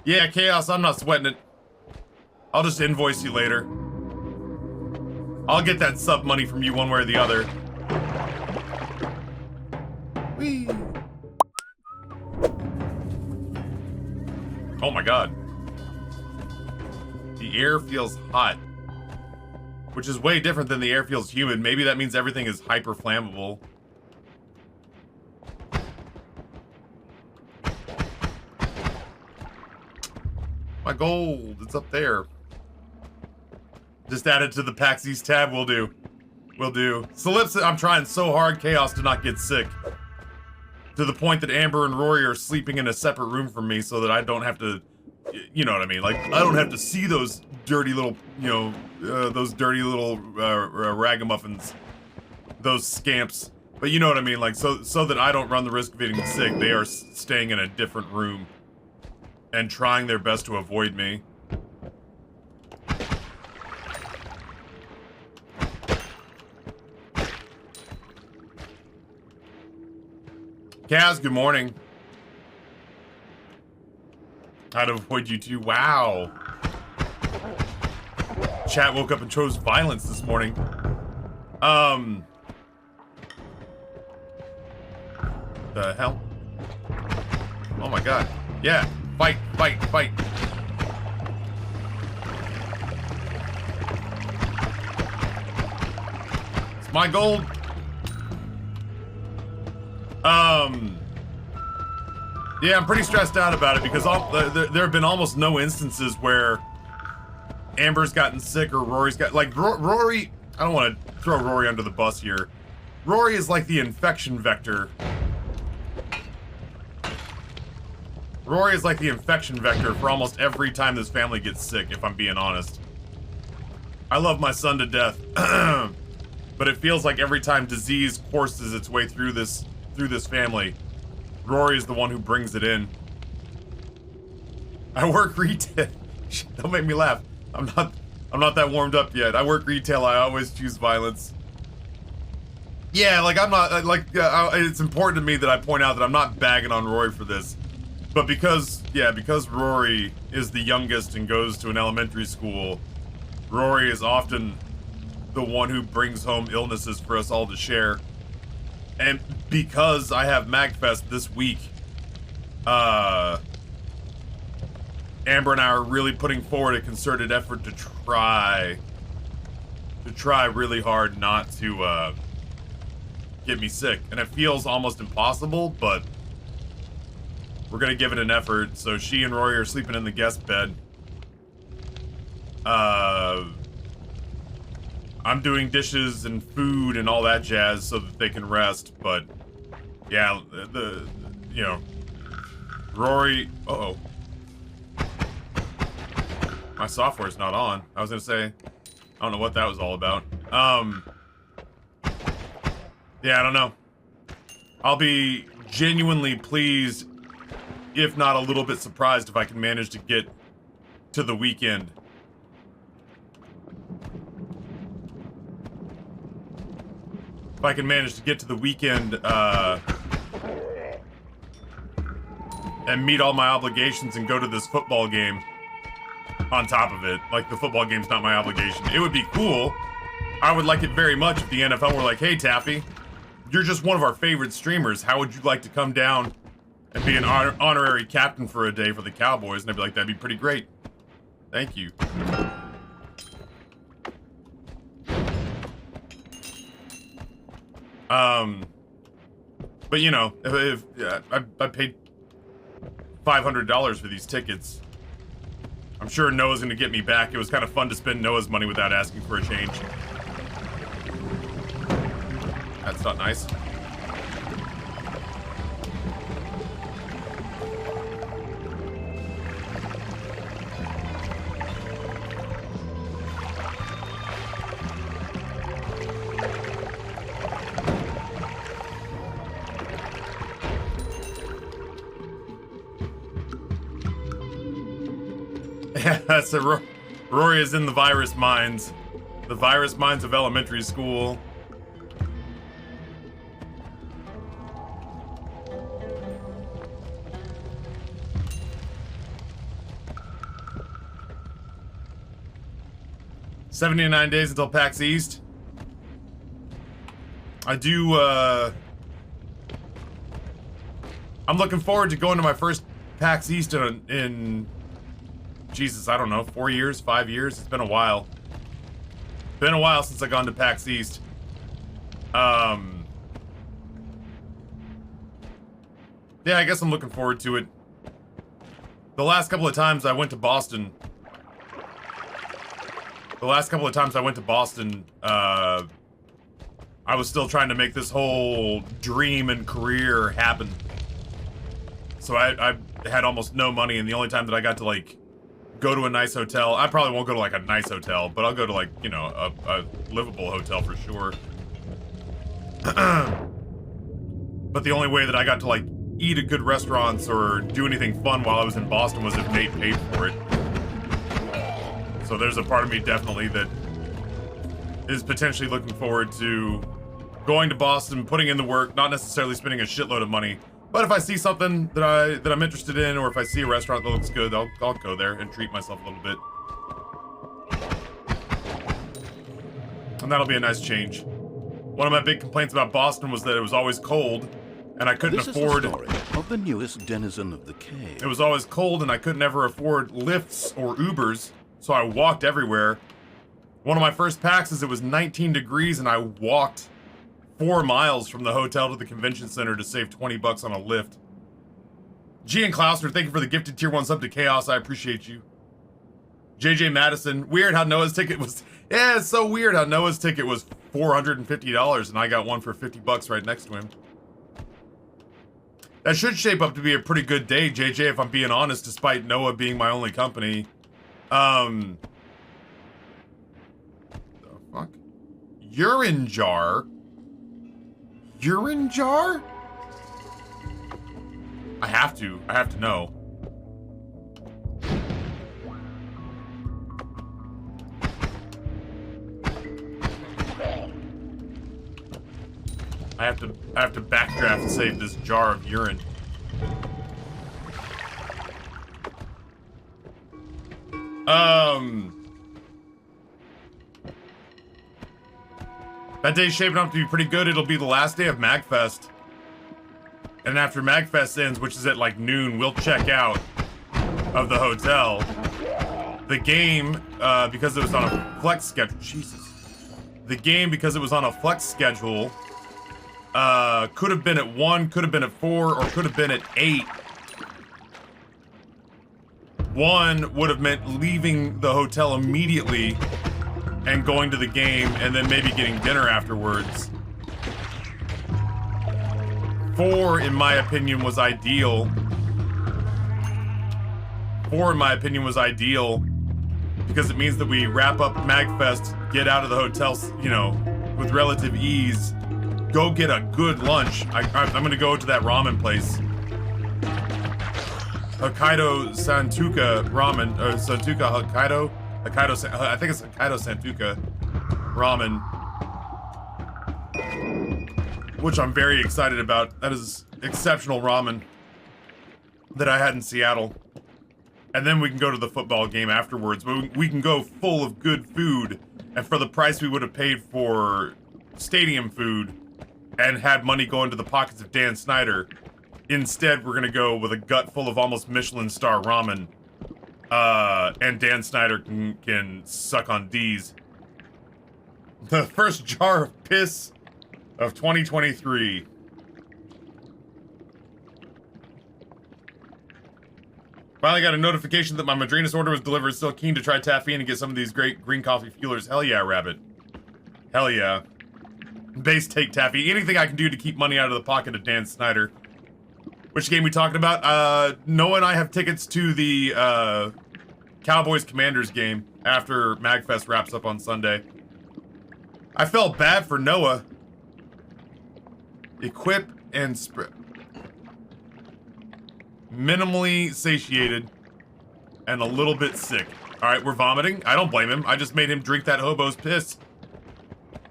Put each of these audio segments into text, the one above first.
Yeah, Chaos, I'm not sweating it. I'll just invoice you later. I'll get that sub money from you one way or the other. Whee! Oh my god. The air feels hot. Which is way different than the air feels humid. Maybe that means everything is hyper flammable. My gold, it's up there. Just add it to the PAX East tab, will do. Will do. Solipsa, I'm trying so hard, Chaos, to not get sick. To the point that Amber and Rory are sleeping in a separate room from me so that I don't have to, you know what I mean? Like, I don't have to see those dirty little, you know, those dirty little ragamuffins. Those scamps. But you know what I mean? Like, so that I don't run the risk of getting sick, they are staying in a different room. And trying their best to avoid me. Kaz, good morning. How to avoid you too. Wow. Chat woke up and chose violence this morning. The hell? Oh my god. Yeah. Fight, fight, fight. It's my gold. Yeah, I'm pretty stressed out about it because there have been almost no instances where Amber's gotten sick or Rory's got, like, Rory, I don't want to throw Rory under the bus here. Rory is like the infection vector. Rory is like the infection vector for almost every time this family gets sick, if I'm being honest. I love my son to death, but it feels like every time disease courses its way through this family, Rory is the one who brings it in. I work retail. Don't make me laugh. I'm not that warmed up yet. I work retail. I always choose violence. Yeah, like I'm not like it's important to me that I point out that I'm not bagging on Rory for this. But because Rory is the youngest and goes to an elementary school, Rory is often the one who brings home illnesses for us all to share. And because I have MagFest this week, Amber and I are really putting forward a concerted effort to try really hard not to get me sick. And it feels almost impossible, but we're gonna give it an effort. So she and Rory are sleeping in the guest bed. I'm doing dishes and food and all that jazz so that they can rest, but yeah, you know, Rory, uh-oh. My software's not on. I was gonna say, I don't know what that was all about. Yeah, I don't know. I'll be genuinely pleased, if not a little bit surprised, if I can manage to get to the weekend. If I can manage to get to the weekend, and meet all my obligations and go to this football game on top of it. Like, the football game's not my obligation. It would be cool. I would like it very much if the NFL were like, hey, Taffy, you're just one of our favorite streamers. How would you like to come down and be an honorary captain for a day for the Cowboys? And I'd be like, that'd be pretty great. Thank you. But you know, if I paid $500 for these tickets, I'm sure Noah's gonna get me back. It was kind of fun to spend Noah's money without asking for a change. That's not nice. Yeah, so Rory is in the virus mines. The virus mines of elementary school. 79 days until PAX East. I do, I'm looking forward to going to my first PAX East in Jesus, I don't know, 4 years, 5 years? It's been a while. Been a while since I've gone to PAX East. Yeah, I guess I'm looking forward to it. The last couple of times I went to Boston, I was still trying to make this whole dream and career happen. So I had almost no money, and the only time that I got to, like, go to a nice hotel, I probably won't go to, like, a nice hotel, but I'll go to, like, you know, a livable hotel for sure. But the only way that I got to, like, eat at good restaurants or do anything fun while I was in Boston was if Nate paid for it. So there's a part of me definitely that is potentially looking forward to going to Boston, putting in the work, not necessarily spending a shitload of money. But if I see something that I'm interested in, or if I see a restaurant that looks good, I'll go there and treat myself a little bit. And that'll be a nice change. One of my big complaints about Boston was that it was always cold, and I couldn't afford... This is the story of the newest denizen of the cave. It was always cold, and I could never afford lifts or Ubers, so I walked everywhere. One of my first PAXs, it was 19 degrees, and I walked 4 miles from the hotel to the convention center to save 20 bucks on a lift. G and Klausner, thank you for the gifted tier 1 sub to Chaos. I appreciate you. JJ Madison, weird how Noah's ticket was... Yeah, it's so weird how Noah's ticket was $450, and I got one for 50 bucks right next to him. That should shape up to be a pretty good day, JJ, if I'm being honest, despite Noah being my only company. The fuck? Urine Jar? Urine Jar? I have to know. I have to backdraft to save this jar of urine. That day's shaping up to be pretty good. It'll be the last day of MagFest. And after MagFest ends, which is at like noon, we'll check out of the hotel. The game, because it was on a flex schedule, Jesus. The game, because it was on a flex schedule, could have been at 1, could have been at 4, or could have been at 8. 1 would have meant leaving the hotel immediately and going to the game, and then maybe getting dinner afterwards. 4, in my opinion, was ideal. 4, in my opinion, was ideal because it means that we wrap up MagFest, get out of the hotel, you know, with relative ease, go get a good lunch. I'm gonna go to that ramen place. Hokkaido Santuka ramen, or Santuka Hokkaido? Hokkaido, I think it's Hokkaido Santuka ramen. Which I'm very excited about. That is exceptional ramen that I had in Seattle. And then we can go to the football game afterwards. But we can go full of good food, and for the price we would have paid for stadium food, and had money go into the pockets of Dan Snyder. Instead, we're gonna go with a gut full of almost Michelin star ramen. And Dan Snyder can suck on D's. The first jar of piss of 2023. Finally got a notification that my Madrinas order was delivered. Still keen to try Taffy and get some of these great green coffee fuelers. Hell yeah, Rabbit. Hell yeah. Base take Taffy. Anything I can do to keep money out of the pocket of Dan Snyder. Which game we talking about? Noah and I have tickets to the Cowboys Commanders game after MagFest wraps up on Sunday. I felt bad for Noah. Equip and spread. Minimally satiated and a little bit sick. All right, we're vomiting. I don't blame him. I just made him drink that hobo's piss.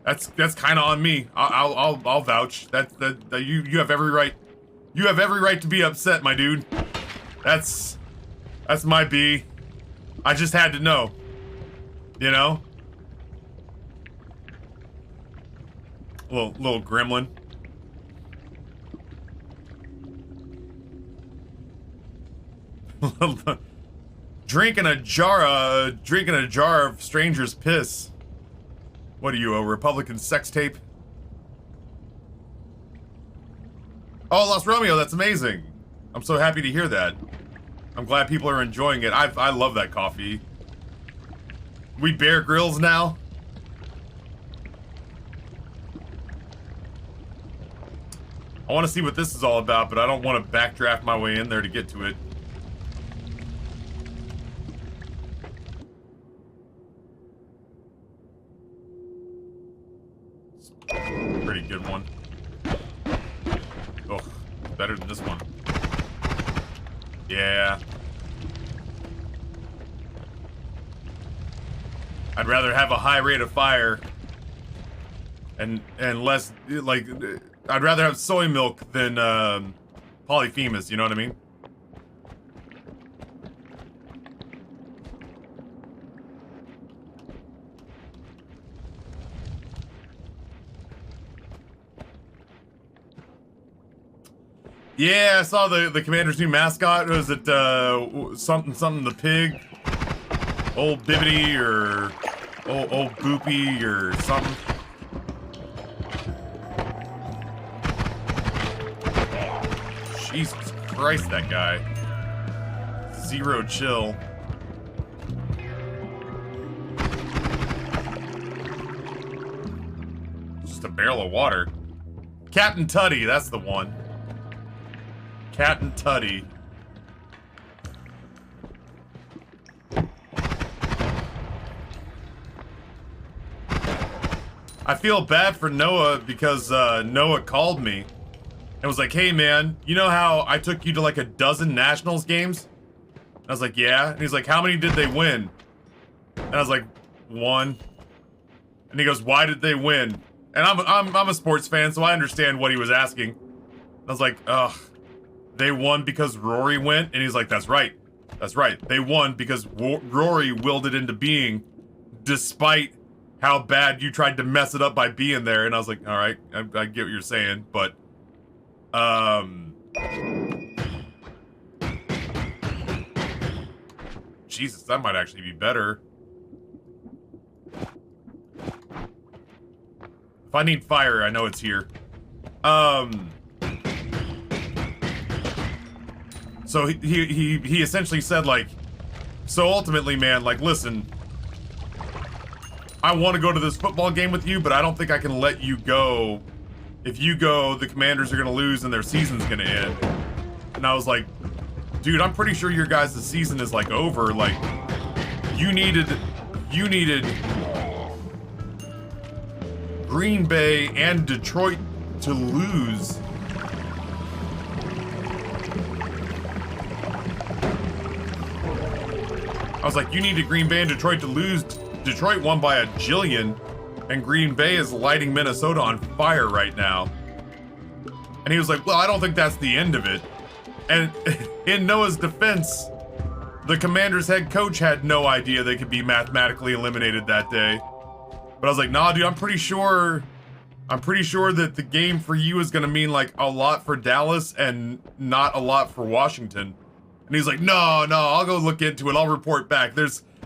That's kind of on me. I'll vouch. That you have every right. You have every right to be upset, my dude. That's my B. I just had to know. You know? Little gremlin. Drinking a jar of stranger's piss. What are you, a Republican sex tape? Oh, Lost Romeo, that's amazing. I'm so happy to hear that. I'm glad people are enjoying it. I love that coffee. We Bear Grylls now? I want to see what this is all about, but I don't want to backdraft my way in there to get to it. Pretty good one. Oh, better than this one. Yeah. I'd rather have a high rate of fire and less, like, I'd rather have soy milk than polyphemus, you know what I mean? Yeah, I saw the Commander's new mascot. Was it something the pig? Old Bibbity or old Boopy or something? Jesus Christ, that guy. Zero chill. Just a barrel of water. Captain Tutty, that's the one. Captain Tutty. I feel bad for Noah because Noah called me and was like, hey man, you know how I took you to like a dozen Nationals games? I was like, yeah. And he's like, how many did they win? And I was like, 1. And he goes, why did they win? And I'm a sports fan, so I understand what he was asking. I was like, ugh. They won because Rory went, and he's like, that's right. That's right. They won because Rory willed it into being, despite how bad you tried to mess it up by being there. And I was like, all right, I get what you're saying, but, Jesus, that might actually be better. If I need fire, I know it's here. So he essentially said, like, so ultimately, man, like, listen, I want to go to this football game with you, but I don't think I can let you go. If you go, the Commanders are going to lose and their season's going to end. And I was like, dude, I'm pretty sure your guys' season is, like, over. Like, you needed Green Bay and Detroit to lose. I was like, you needed Green Bay and Detroit to lose. Detroit won by a jillion, and Green Bay is lighting Minnesota on fire right now. And he was like, well, I don't think that's the end of it. And in Noah's defense, the Commanders head coach had no idea they could be mathematically eliminated that day. But I was like, nah, dude, I'm pretty sure that the game for you is gonna mean like a lot for Dallas and not a lot for Washington. And he's like, no, I'll go look into it. I'll report back.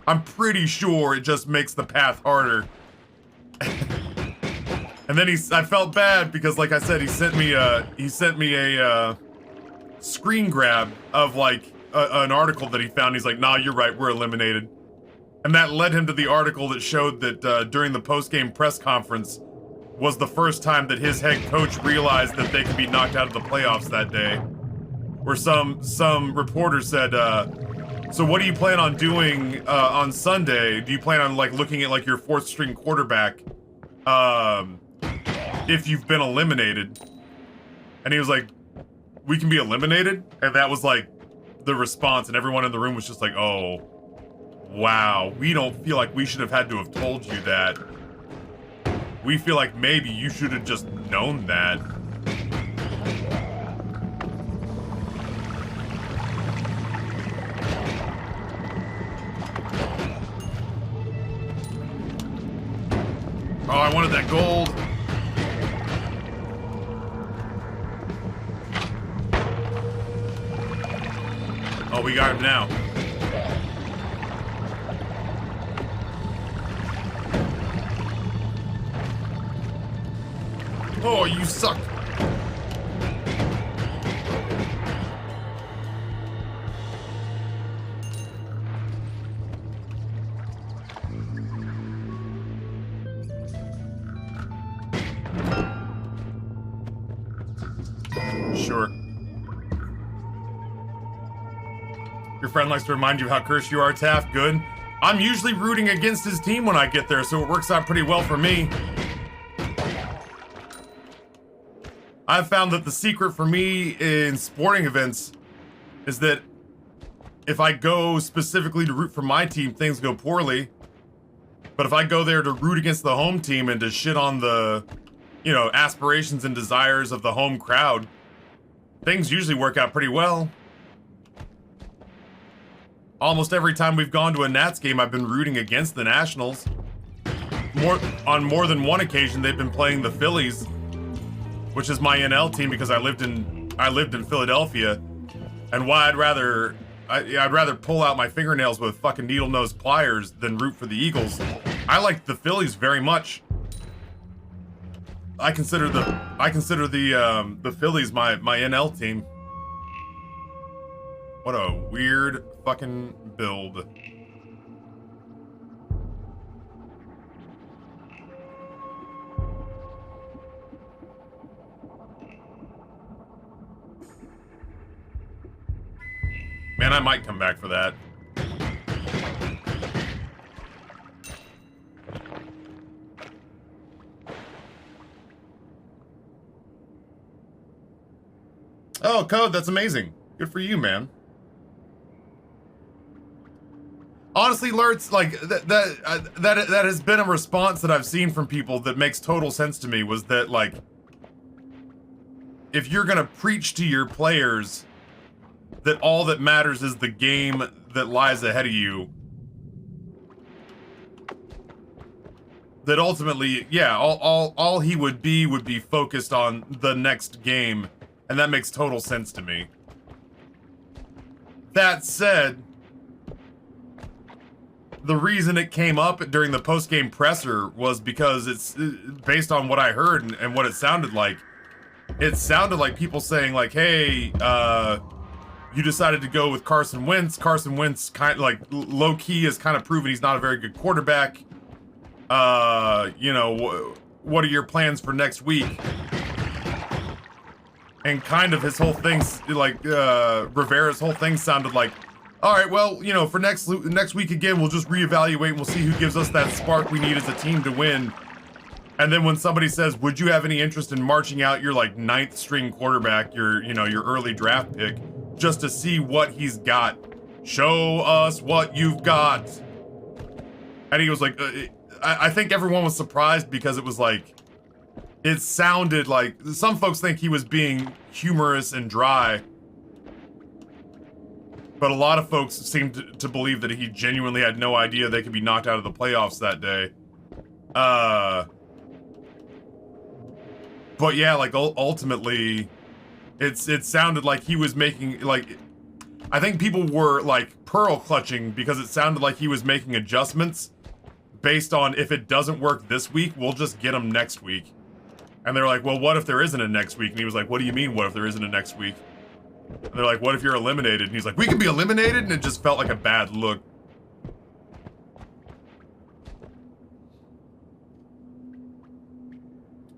I'm pretty sure it just makes the path harder. And then I felt bad because, like I said, he sent me a screen grab of like an article that he found. He's like, nah, you're right, we're eliminated. And that led him to the article that showed that during the post-game press conference was the first time that his head coach realized that they could be knocked out of the playoffs that day. Where some reporter said, so what do you plan on doing on Sunday? Do you plan on like looking at like your 4th string quarterback if you've been eliminated? And he was like, we can be eliminated? And that was like the response, and everyone in the room was just like, oh, wow, we don't feel like we should have had to have told you that. We feel like maybe you should have just known that. Oh, I wanted that gold. Oh, we got him now. Oh, you suck. Sure. Your friend likes to remind you how cursed you are, Taff. Good. I'm usually rooting against his team when I get there, so it works out pretty well for me. I've found that the secret for me in sporting events is that if I go specifically to root for my team, things go poorly. But if I go there to root against the home team and to shit on the, you know, aspirations and desires of the home crowd, things usually work out pretty well. Almost every time we've gone to a Nats game, I've been rooting against the Nationals. On more than one occasion, they've been playing the Phillies, which is my NL team because I lived in Philadelphia, and why I'd rather pull out my fingernails with fucking needle nose pliers than root for the Eagles. I like the Phillies very much. I consider the Phillies my NL team. What a weird fucking build. Man, I might come back for that. Oh, Code, that's amazing. Good for you, man. Honestly, Lurtz, like that has been a response that I've seen from people that makes total sense to me, was that, like, if you're gonna preach to your players that all that matters is the game that lies ahead of you, that ultimately, yeah, all he would be focused on the next game, and that makes total sense to me. That said, the reason it came up during the post-game presser was because it's based on what I heard and what it sounded like. It sounded like people saying, like, hey, you decided to go with Carson Wentz. Carson Wentz, kind of like low-key, has kind of proven he's not a very good quarterback. You know, what are your plans for next week? And kind of his whole thing, like, Rivera's whole thing sounded like, all right, well, you know, for next week again, we'll just reevaluate and we'll see who gives us that spark we need as a team to win. And then when somebody says, would you have any interest in marching out your, like, 9th string quarterback, your early draft pick, just to see what he's got? Show us what you've got. And he was like, I think everyone was surprised because it was like, it sounded like, some folks think he was being humorous and dry, but a lot of folks seemed to believe that he genuinely had no idea they could be knocked out of the playoffs that day. But yeah, like, ultimately, it sounded like he was making, like, I think people were, like, pearl clutching because it sounded like he was making adjustments based on, if it doesn't work this week, we'll just get him next week. And they're like, well, what if there isn't a next week? And he was like, what do you mean, what if there isn't a next week? And they're like, what if you're eliminated? And he's like, we can be eliminated? And it just felt like a bad look.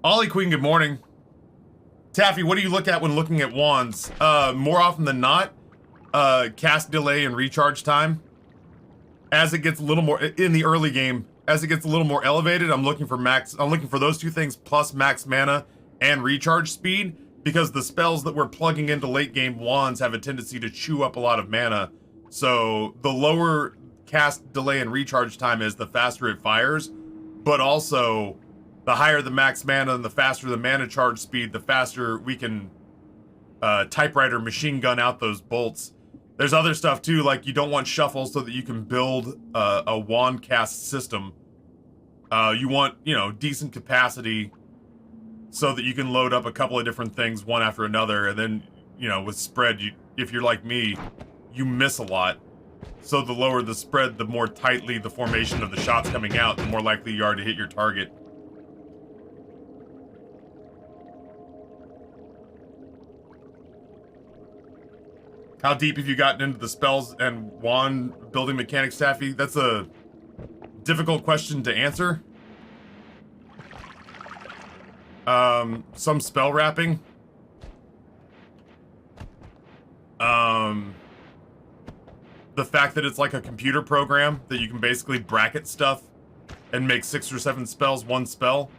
Ollie Queen, good morning. Taffy, what do you look at when looking at wands? More often than not, cast delay and recharge time. As it gets a little more, in the early game, as it gets a little more elevated, I'm looking for those two things plus max mana and recharge speed, because the spells that we're plugging into late game wands have a tendency to chew up a lot of mana. So the lower cast delay and recharge time is, the faster it fires, but also the higher the max mana and the faster the mana charge speed, the faster we can typewriter machine gun out those bolts. There's other stuff too, like you don't want shuffle so that you can build a wand cast system. You want, you know, decent capacity so that you can load up a couple of different things one after another, and then, you know, with spread, if you're like me, you miss a lot. So the lower the spread, the more tightly the formation of the shots coming out, the more likely you are to hit your target. How deep have you gotten into the spells and wand building mechanics, Taffy? That's a difficult question to answer. Some spell wrapping. The fact that it's like a computer program that you can basically bracket stuff and make 6 or 7 spells one spell.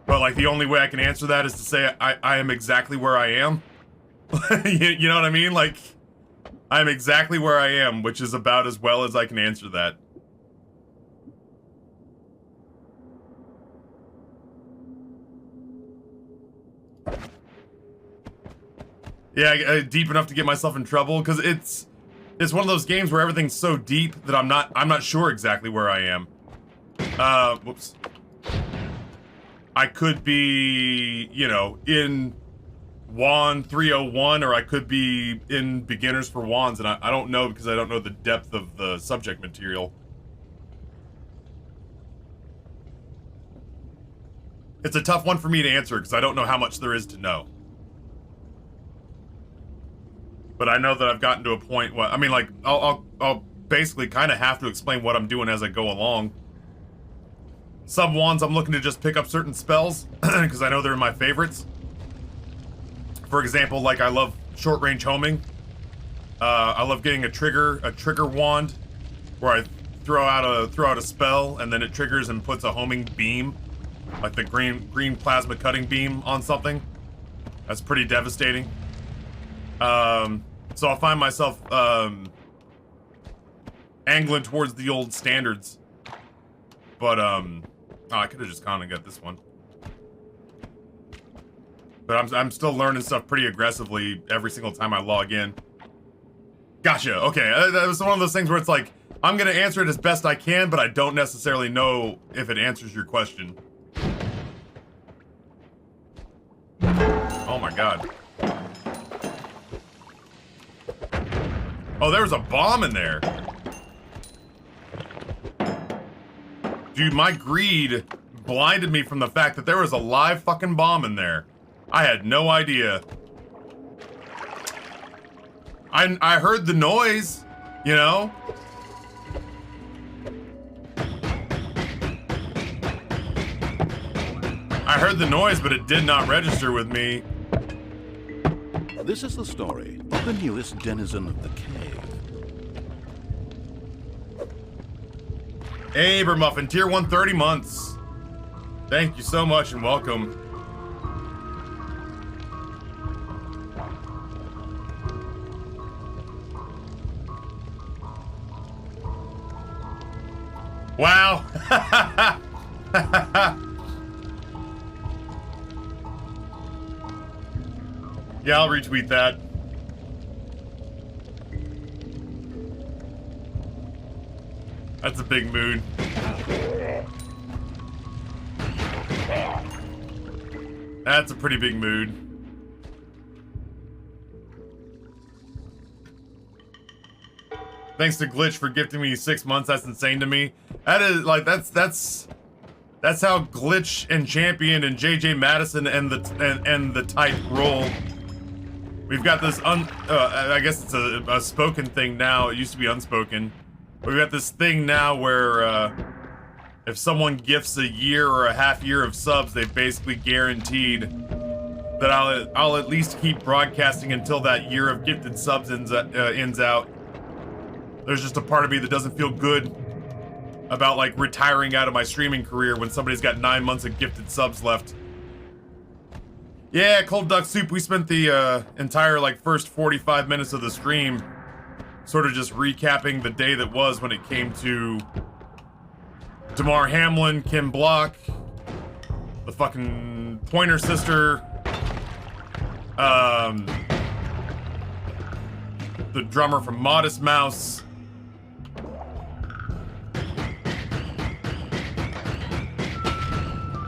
But like the only way I can answer that is to say I am exactly where I am. You know what I mean? Like I'm exactly where I am, which is about as well as I can answer that. Yeah, deep enough to get myself in trouble, because it's one of those games where everything's so deep that I'm not sure exactly where I am. Whoops. I could be, you know, in Wand 301, or I could be in Beginners for Wands, and I don't know because I don't know the depth of the subject material. It's a tough one for me to answer because I don't know how much there is to know. But I know that I've gotten to a point where, I mean, like, I'll basically kind of have to explain what I'm doing as I go along. Some wands, I'm looking to just pick up certain spells, because I know they're my favorites. For example, like, I love short-range homing. I love getting a trigger wand, where I throw out a spell, and then it triggers and puts a homing beam, like the green plasma cutting beam on something. That's pretty devastating. So I'll find myself, angling towards the old standards. But, oh, I could have just gone and got this one. But I'm still learning stuff pretty aggressively every single time I log in. Gotcha, okay. That was one of those things where it's like, I'm gonna answer it as best I can, but I don't necessarily know if it answers your question. Oh my god. Oh, there was a bomb in there. Dude, my greed blinded me from the fact that there was a live fucking bomb in there. I had no idea. I heard the noise, you know? I heard the noise, but it did not register with me. This is the story of the newest denizen of the cave. Abermuffin, tier 130 months. Thank you so much and welcome. Wow. Yeah, I'll retweet that. That's a big mood. That's a pretty big mood. Thanks to Glitch for gifting me 6 months. That's insane to me. That is like that's how Glitch and Champion and JJ Madison and the type roll. We've got this I guess it's a spoken thing now. It used to be unspoken. We've got this thing now where if someone gifts a year or a half year of subs, they've basically guaranteed that I'll at least keep broadcasting until that year of gifted subs ends out. There's just a part of me that doesn't feel good about like retiring out of my streaming career when somebody's got 9 months of gifted subs left. Yeah, Cold Duck Soup, we spent the entire like first 45 minutes of the stream sort of just recapping the day that was when it came to Damar Hamlin, Kim Block, the fucking Pointer Sister, the drummer from Modest Mouse.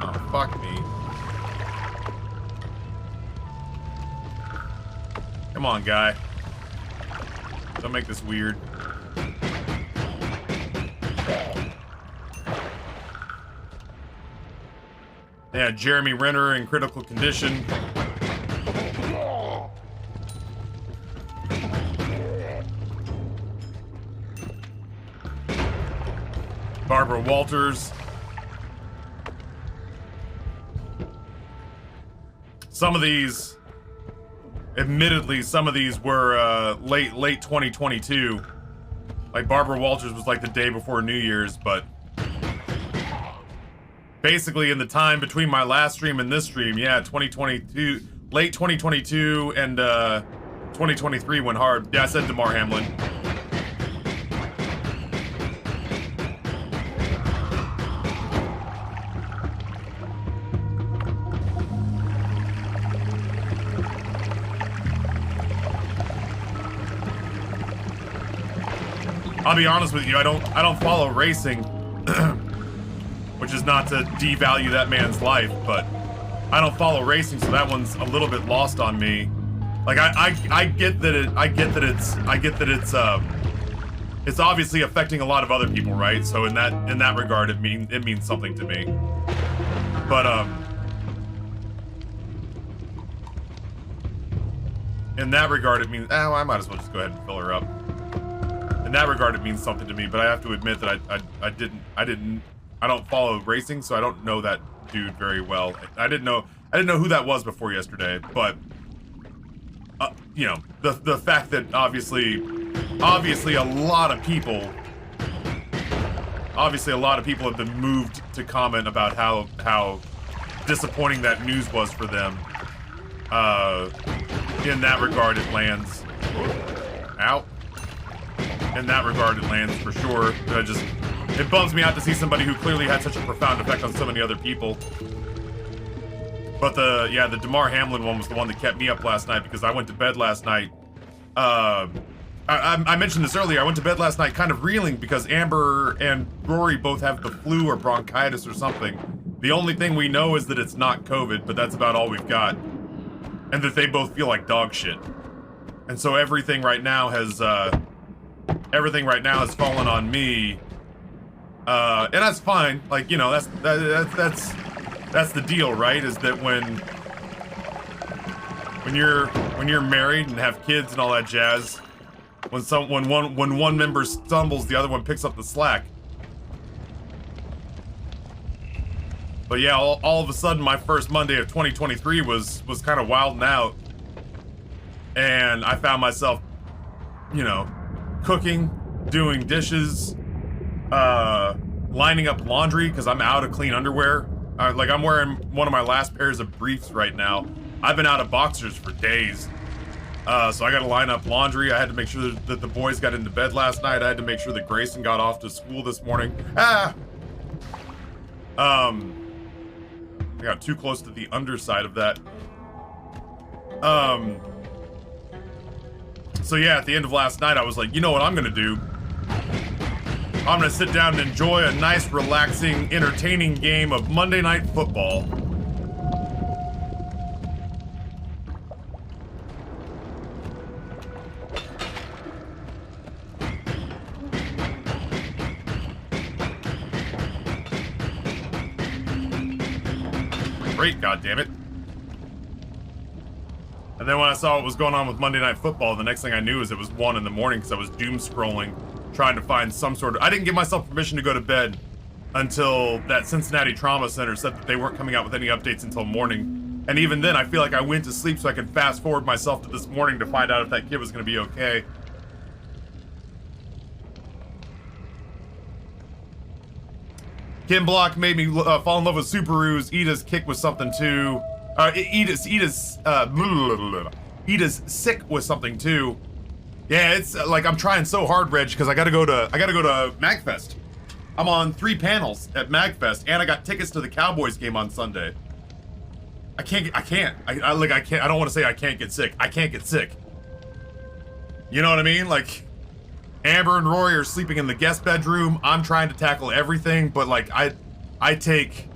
Oh, fuck me. Come on, guy. Don't make this weird. Yeah, Jeremy Renner in critical condition. Barbara Walters. Some of these, admittedly, some of these were late 2022. Like Barbara Walters was like the day before New Year's, but basically in the time between my last stream and this stream, yeah, 2022, late 2022 and 2023 went hard. Yeah, I said DeMar Hamlin. I'll be honest with you, I don't follow racing, which is not to devalue that man's life, but I don't follow racing, so that one's a little bit lost on me. Like I get that it's obviously affecting a lot of other people, right? So in that regard, it means something to me. But in that regard, it means I might as well just go ahead and fill her up. In that regard, it means something to me, but I have to admit that I don't follow racing, so I don't know that dude very well. I didn't know who that was before yesterday, but you know, the fact that obviously a lot of people have been moved to comment about how disappointing that news was for them. In that regard, it lands. Ow. In that regard, it lands for sure. It bums me out to see somebody who clearly had such a profound effect on so many other people. But the DeMar Hamlin one was the one that kept me up last night because I went to bed last night. I mentioned this earlier. I went to bed last night kind of reeling because Amber and Rory both have the flu or bronchitis or something. The only thing we know is that it's not COVID, but that's about all we've got. And that they both feel like dog shit. And so everything right now has fallen on me. And that's fine. Like, you know, that's the deal, right? Is that when you're married and have kids and all that jazz, when one member stumbles, the other one picks up the slack. But yeah, all of a sudden, my first Monday of 2023 was kind of wilding out, and I found myself, you know, cooking, doing dishes, lining up laundry because I'm out of clean underwear. Like, I'm wearing one of my last pairs of briefs right now. I've been out of boxers for days. So I got to line up laundry. I had to make sure that the boys got into bed last night. I had to make sure that Grayson got off to school this morning. I got too close to the underside of that. So yeah, at the end of last night, I was like, you know what I'm gonna do? I'm gonna sit down and enjoy a nice, relaxing, entertaining game of Monday Night Football. Great, goddammit. And then when I saw what was going on with Monday Night Football, the next thing I knew is it was 1 in the morning because I was doom scrolling, trying to find some sort of... I didn't give myself permission to go to bed until that Cincinnati Trauma Center said that they weren't coming out with any updates until morning. And even then, I feel like I went to sleep so I could fast forward myself to this morning to find out if that kid was going to be okay. Kim Block made me fall in love with Subarus. Ida's kick was something too. Ida's sick was something too. Yeah, it's like I'm trying so hard, Reg, because I gotta go to MagFest. I'm on 3 panels at MagFest, and I got tickets to the Cowboys game on Sunday. I can't. I don't want to say I can't get sick. I can't get sick. You know what I mean? Like, Amber and Rory are sleeping in the guest bedroom. I'm trying to tackle everything, but like I take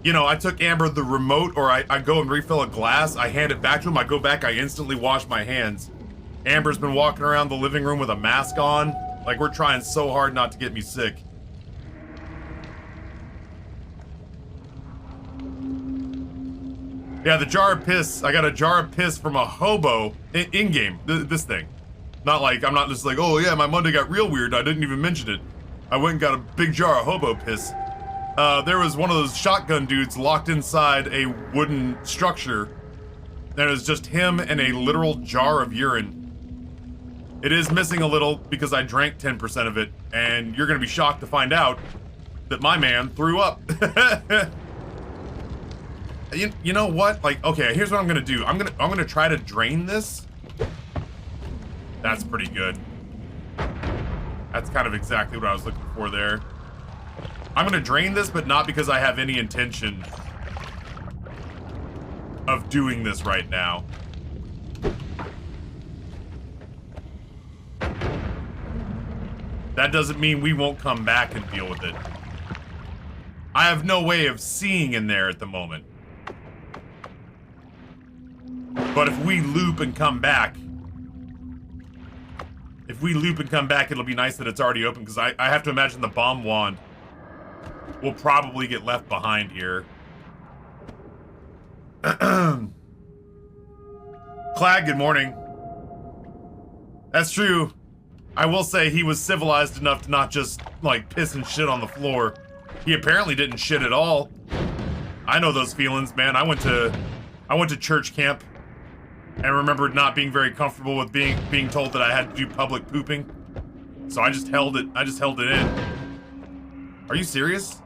you know, I took Amber the remote, or I go and refill a glass, I hand it back to him, I go back, I instantly wash my hands. Amber's been walking around the living room with a mask on. Like, we're trying so hard not to get me sick. Yeah, the jar of piss, I got a jar of piss from a hobo in-game, this thing. Not like, I'm not just like, oh yeah, my Monday got real weird, I didn't even mention it. I went and got a big jar of hobo piss. There was one of those shotgun dudes locked inside a wooden structure. And it was just him and a literal jar of urine. It is missing a little because I drank 10% of it, and you're gonna be shocked to find out that my man threw up. You know what? Like, okay, here's what I'm gonna do. I'm gonna try to drain this. That's pretty good. That's kind of exactly what I was looking for there. I'm gonna drain this, but not because I have any intention of doing this right now. That doesn't mean we won't come back and deal with it. I have no way of seeing in there at the moment. But if we loop and come back, it'll be nice that it's already open, because I have to imagine the bomb wand will probably get left behind here. Clag, good morning. That's true. I will say he was civilized enough to not just, like, piss and shit on the floor. He apparently didn't shit at all. I know those feelings, man. I went to church camp and remembered not being very comfortable with being told that I had to do public pooping. So I just held it in. Are you serious?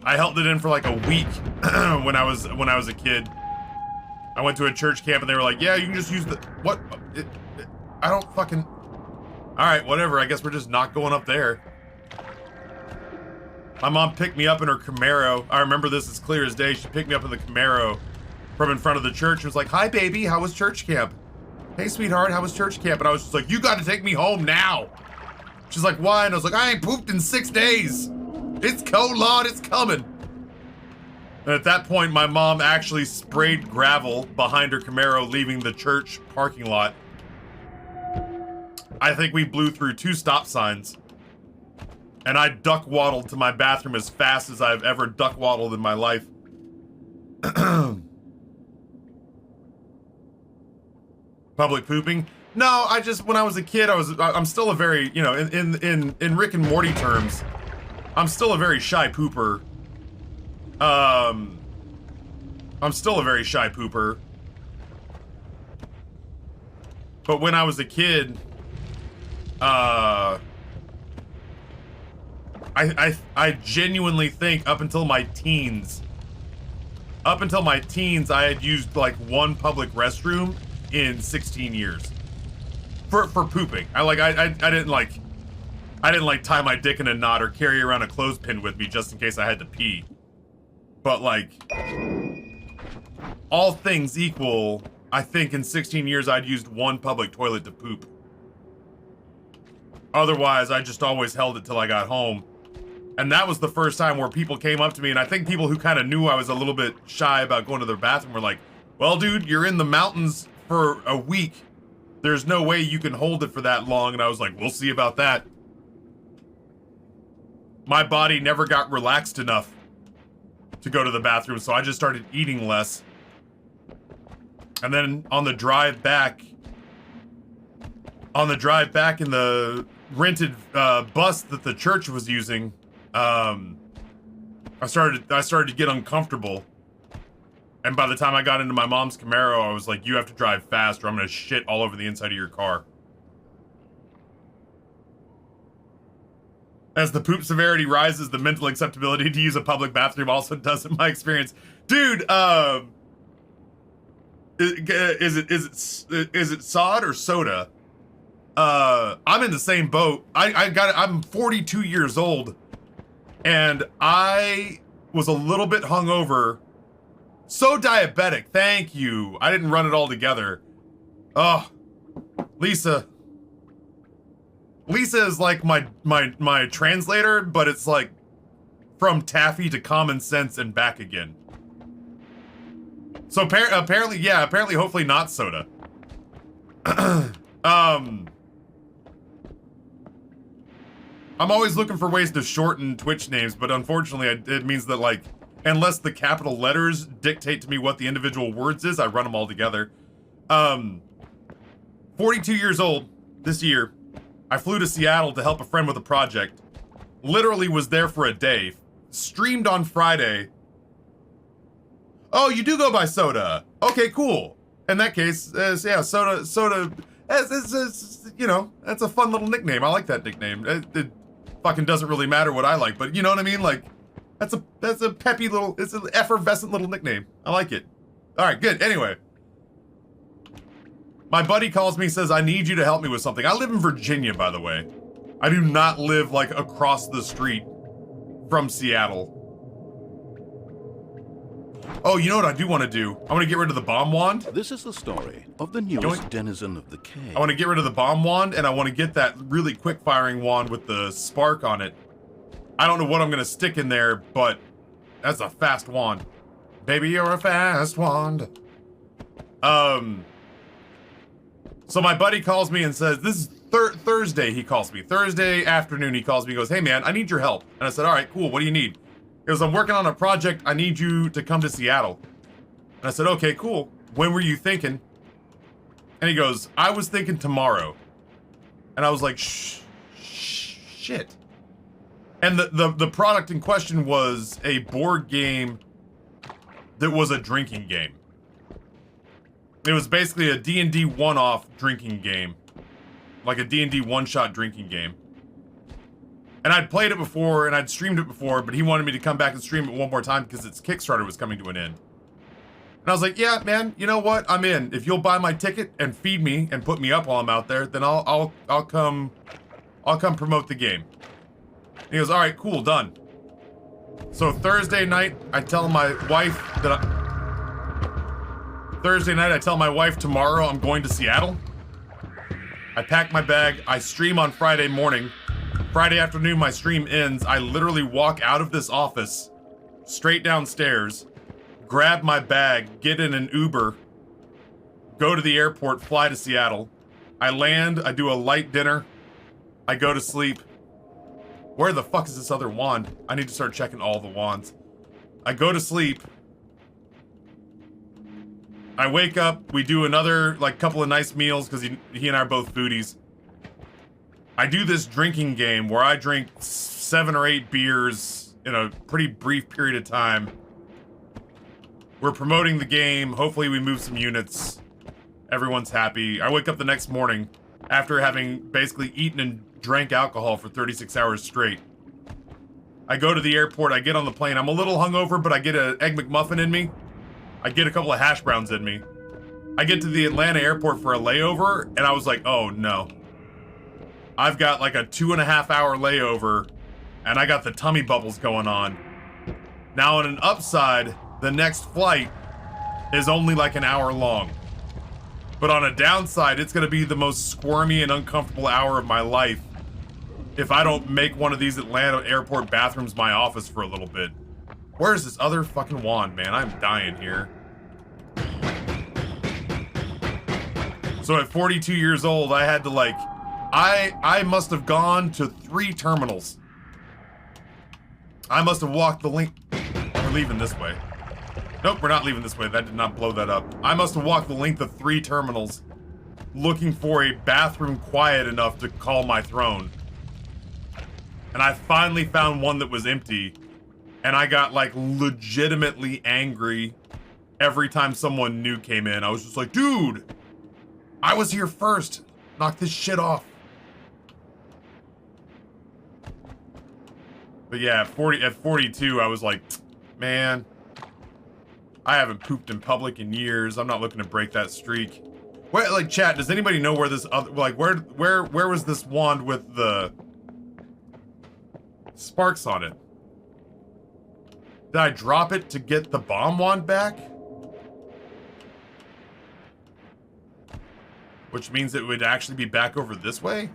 I held it in for like a week when I was a kid. I went to a church camp and they were like, yeah, you can just use the, what? I don't fucking, all right, whatever. I guess we're just not going up there. My mom picked me up in her Camaro. I remember this as clear as day. She picked me up in the Camaro from in front of the church and was like, hi, baby, how was church camp? Hey, sweetheart, how was church camp? And I was just like, you got to take me home now. She's like, why? And I was like, I ain't pooped in 6 days. It's cold, Lord, it's coming. And at that point, my mom actually sprayed gravel behind her Camaro, leaving the church parking lot. I think we blew through 2 stop signs. And I duck waddled to my bathroom as fast as I've ever duck waddled in my life. Public pooping? No, I just, when I was a kid, I'm still a very, you know, in Rick and Morty terms, I'm still a very shy pooper. I'm still a very shy pooper. But when I was a kid, I genuinely think up until my teens, I had used like 1 public restroom in 16 years for pooping. I didn't like tie my dick in a knot or carry around a clothespin with me just in case I had to pee. But like, all things equal, I think in 16 years I'd used 1 public toilet to poop. Otherwise, I just always held it till I got home. And that was the first time where people came up to me, and I think people who kind of knew I was a little bit shy about going to their bathroom were like, well, dude, you're in the mountains for a week. There's no way you can hold it for that long. And I was like, we'll see about that. My body never got relaxed enough to go to the bathroom, so I just started eating less. And then on the drive back in the rented bus that the church was using, I started to get uncomfortable. And by the time I got into my mom's Camaro, I was like, you have to drive fast or I'm gonna shit all over the inside of your car. As the poop severity rises, the mental acceptability to use a public bathroom also does in my experience. Dude, is it sod or soda? I'm in the same boat. I'm 42 years old and I was a little bit hungover. So diabetic, thank you. I didn't run it all together. Oh, Lisa. Lisa is like my translator, but it's like from taffy to common sense and back again. So apparently, yeah, apparently, hopefully not soda. I'm always looking for ways to shorten Twitch names, but unfortunately, it means that, like, unless the capital letters dictate to me what the individual words is, I run them all together. 42 years old this year. I flew to Seattle to help a friend with a project. Literally was there for a day. Streamed on Friday. Oh, you do go by Soda. Okay, cool. In that case, yeah, Soda, you know, that's a fun little nickname. I like that nickname. It fucking doesn't really matter what I like, but you know what I mean? Like, that's a peppy little, it's an effervescent little nickname. I like it. All right, good. Anyway. My buddy calls me, says, I need you to help me with something. I live in Virginia, by the way. I do not live, like, across the street from Seattle. Oh, you know what I do want to do? I want to get rid of the bomb wand. This is the story of the newest denizen of the cave. I want to get rid of the bomb wand, and I want to get that really quick-firing wand with the spark on it. I don't know what I'm going to stick in there, but that's a fast wand. Baby, you're a fast wand. So my buddy calls me and says, this is Thursday, he calls me. Thursday afternoon, he calls me, he goes, hey man, I need your help. And I said, all right, cool, what do you need? He goes, I'm working on a project, I need you to come to Seattle. And I said, okay, cool. When were you thinking? And he goes, I was thinking tomorrow. And I was like, shit. And the product in question was a board game that was a drinking game. It was basically a D&D one-off drinking game. Like a D&D one-shot drinking game. And I'd played it before, and I'd streamed it before, but he wanted me to come back and stream it one more time because its Kickstarter was coming to an end. And I was like, yeah, man, you know what? I'm in. If you'll buy my ticket and feed me and put me up while I'm out there, then I'll come promote the game. And he goes, all right, cool, done. So Thursday night, I tell my wife that Thursday night, I tell my wife tomorrow I'm going to Seattle. I pack my bag. I stream on Friday morning. Friday afternoon, my stream ends. I literally walk out of this office, straight downstairs, grab my bag, get in an Uber, go to the airport, fly to Seattle. I land, I do a light dinner, I go to sleep. Where the fuck is this other wand? I need to start checking all the wands. I go to sleep. I wake up, we do another, like, couple of nice meals, because he and I are both foodies. I do this drinking game where I drink 7 or 8 beers in a pretty brief period of time. We're promoting the game, hopefully we move some units. Everyone's happy. I wake up the next morning after having basically eaten and drank alcohol for 36 hours straight. I go to the airport, I get on the plane, I'm a little hungover, but I get an Egg McMuffin in me. I get a couple of hash browns in me. I get to the Atlanta airport for a layover, and I was like, oh no. I've got like a 2.5 hour layover, and I got the tummy bubbles going on. Now on an upside, the next flight is only like an hour long. But on a downside, it's gonna be the most squirmy and uncomfortable hour of my life if I don't make one of these Atlanta airport bathrooms my office for a little bit. Where's this other fucking wand, man? I'm dying here. So at 42 years old, I had to like, I must have gone to 3 terminals. I must have walked the length. We're leaving this way. Nope, we're not leaving this way. That did not blow that up. I must have walked the length of 3 terminals looking for a bathroom quiet enough to call my throne. And I finally found one that was empty. And I got, like, legitimately angry every time someone new came in. I was just like, dude, I was here first. Knock this shit off. But yeah, at 42, I was like, man, I haven't pooped in public in years. I'm not looking to break that streak. Where, like, chat, does anybody know where this other, like, where was this wand with the sparks on it? Did I drop it to get the bomb wand back? Which means it would actually be back over this way?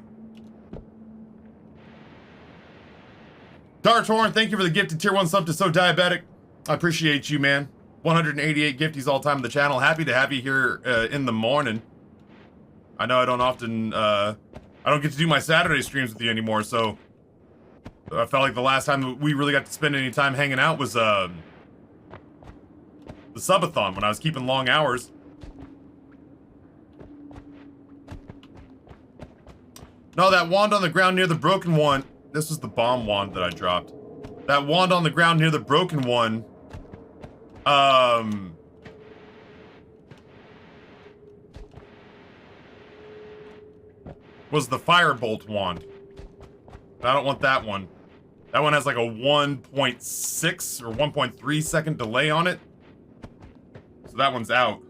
Dartorn, thank you for the gifted tier 1 sub to So Diabetic. I appreciate you, man. 188 gifties all time on the channel. Happy to have you here in the morning. I know I don't often, I don't get to do my Saturday streams with you anymore, so I felt like the last time that we really got to spend any time hanging out was, the subathon, when I was keeping long hours. No, that wand on the ground near the broken one, this was the bomb wand that I dropped. That wand on the ground near the broken one, was the firebolt wand. I don't want that one. That one has like a 1.6 or 1.3 second delay on it. So that one's out.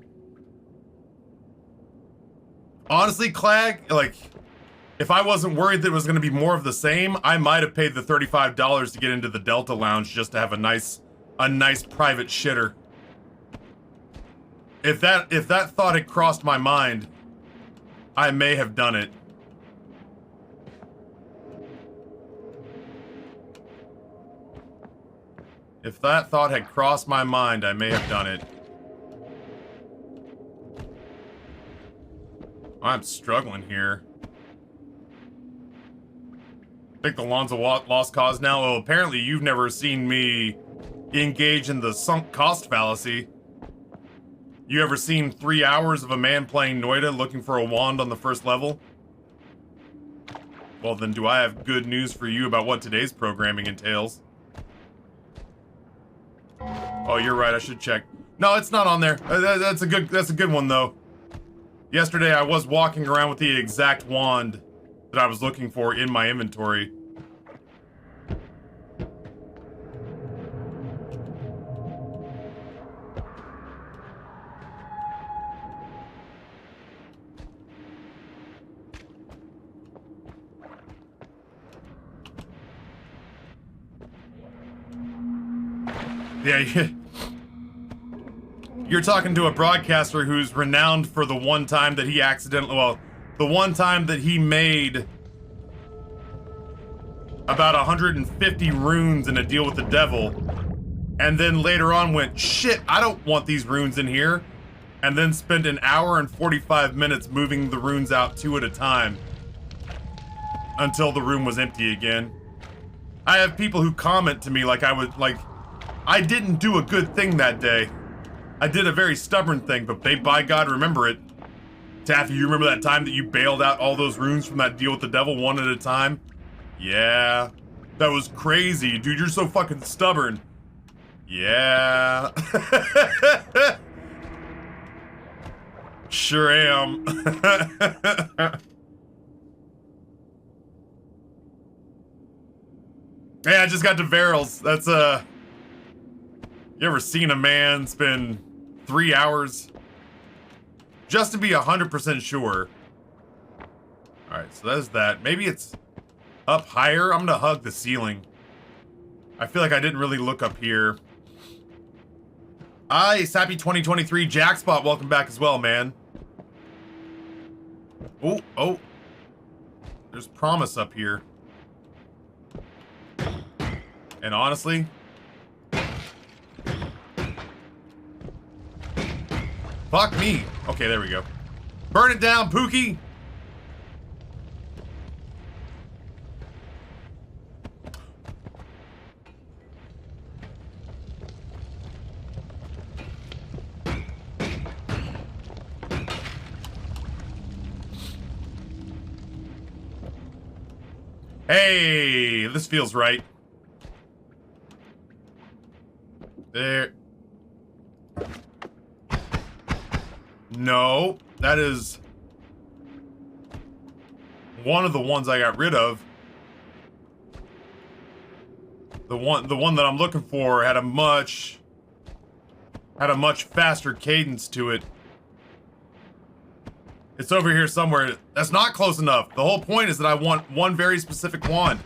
Honestly, Clag, like, if I wasn't worried that it was going to be more of the same, I might have paid the $35 to get into the Delta Lounge just to have a nice private shitter. If that thought had crossed my mind, I may have done it. If that thought had crossed my mind, I may have done it. I'm struggling here. I think the lawn's a lost cause now. Well, apparently you've never seen me engage in the sunk cost fallacy. You ever seen 3 hours of a man playing Noita looking for a wand on the first level? Well, then do I have good news for you about what today's programming entails? Oh, you're right, I should check. No, it's not on there. That's a good one, though. Yesterday, I was walking around with the exact wand that I was looking for in my inventory. Yeah, you're talking to a broadcaster who's renowned for the one time that he accidentally, well, the one time that he made about 150 runes in a deal with the devil, and then later on went, shit, I don't want these runes in here, and then spent an hour and 45 minutes moving the runes out 2 at a time until the room was empty again. I have people who comment to me like I didn't do a good thing that day. I did a very stubborn thing, but they, by God, remember it. Taffy, you remember that time that you bailed out all those runes from that deal with the devil 1 at a time? Yeah. That was crazy, dude. You're so fucking stubborn. Yeah. Sure am. Hey, I just got to Varels. That's, you ever seen a man spend 3 hours just to be 100% sure? Alright, so that's that. Maybe it's up higher. I'm gonna hug the ceiling. I feel like I didn't really look up here. Sappy 2023 Jackspot, welcome back as well, man. Oh. There's promise up here. And honestly, fuck me. Okay, there we go. Burn it down, Pookie. Hey, this feels right. There. No, that is one of the ones I got rid of. The one that I'm looking for had a much faster cadence to it. It's over here somewhere. That's not close enough. The whole point is that I want one very specific wand.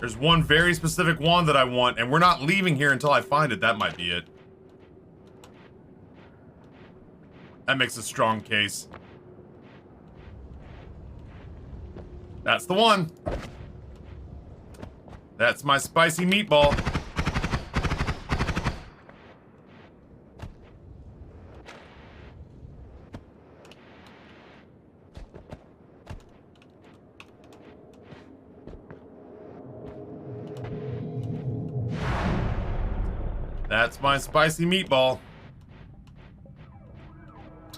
There's one very specific wand that I want, and we're not leaving here until I find it. That might be it. That makes a strong case. That's the one. That's my spicy meatball. That's my spicy meatball.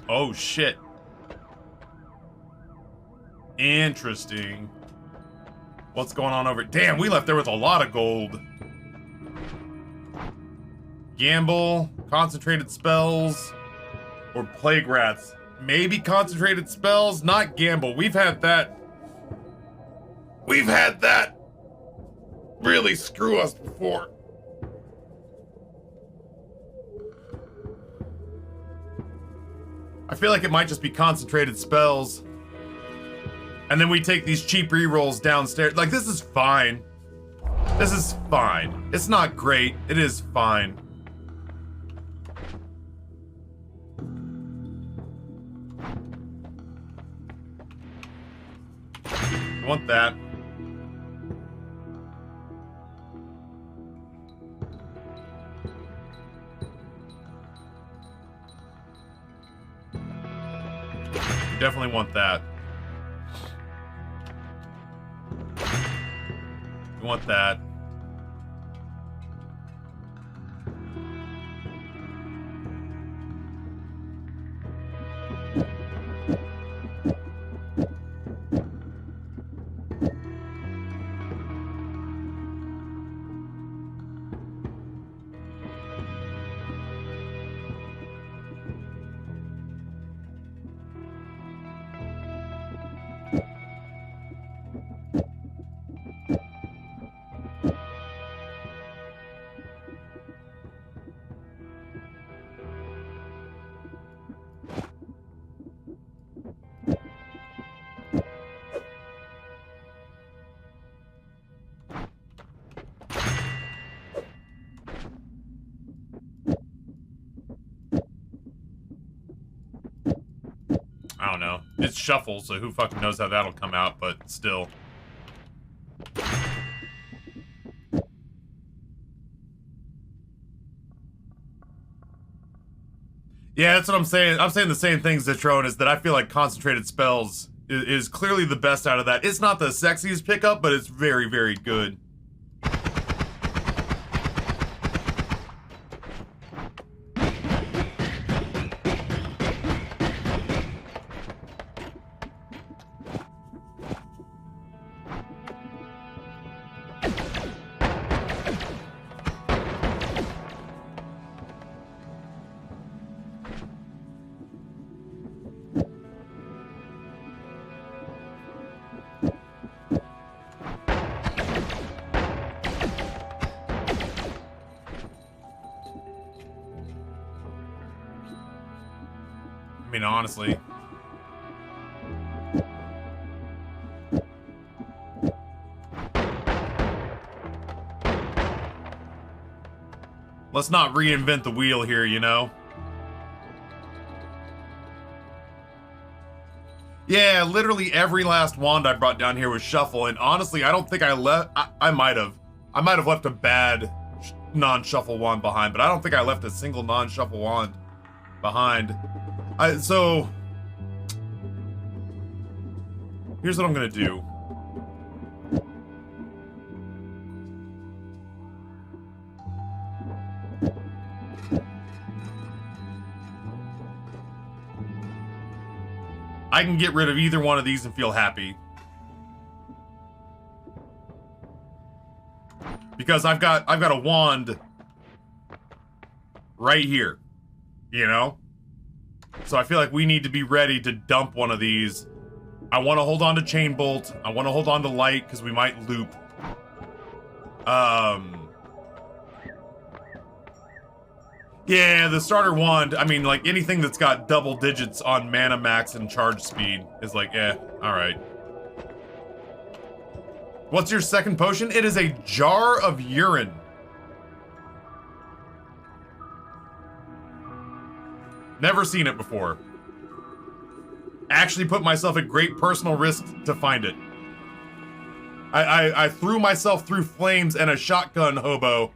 Oh, shit. Interesting. What's going on over... Damn, we left there with a lot of gold. Gamble, concentrated spells, or plague rats. Maybe concentrated spells, not gamble. We've had that really screw us before. I feel like it might just be concentrated spells. And then we take these cheap rerolls downstairs. Like, this is fine. This is fine. It's not great. It is fine. I want that. Definitely want that. We want that. I don't know. It's shuffle, so who fucking knows how that'll come out, but still. Yeah, that's what I'm saying. I'm saying the same thing, Zitrone, is that I feel like concentrated spells is clearly the best out of that. It's not the sexiest pickup, but it's very, very good. I mean, honestly. Let's not reinvent the wheel here, you know? Yeah, literally every last wand I brought down here was shuffle, and honestly, I don't think I left... I might have. I might have left a bad non-shuffle wand behind, but I don't think I left a single non-shuffle wand behind. So, here's what I'm gonna do. I can get rid of either one of these and feel happy. Because I've got a wand right here, you know? So I feel like we need to be ready to dump one of these. I want to hold on to Chain Bolt. I want to hold on to Light because we might loop. Yeah, the starter wand, I mean, like, anything that's got double digits on mana max and charge speed is like, alright. What's your second potion? It is a jar of urine. Never seen it before. Actually put myself at great personal risk to find it. I threw myself through flames and a shotgun hobo.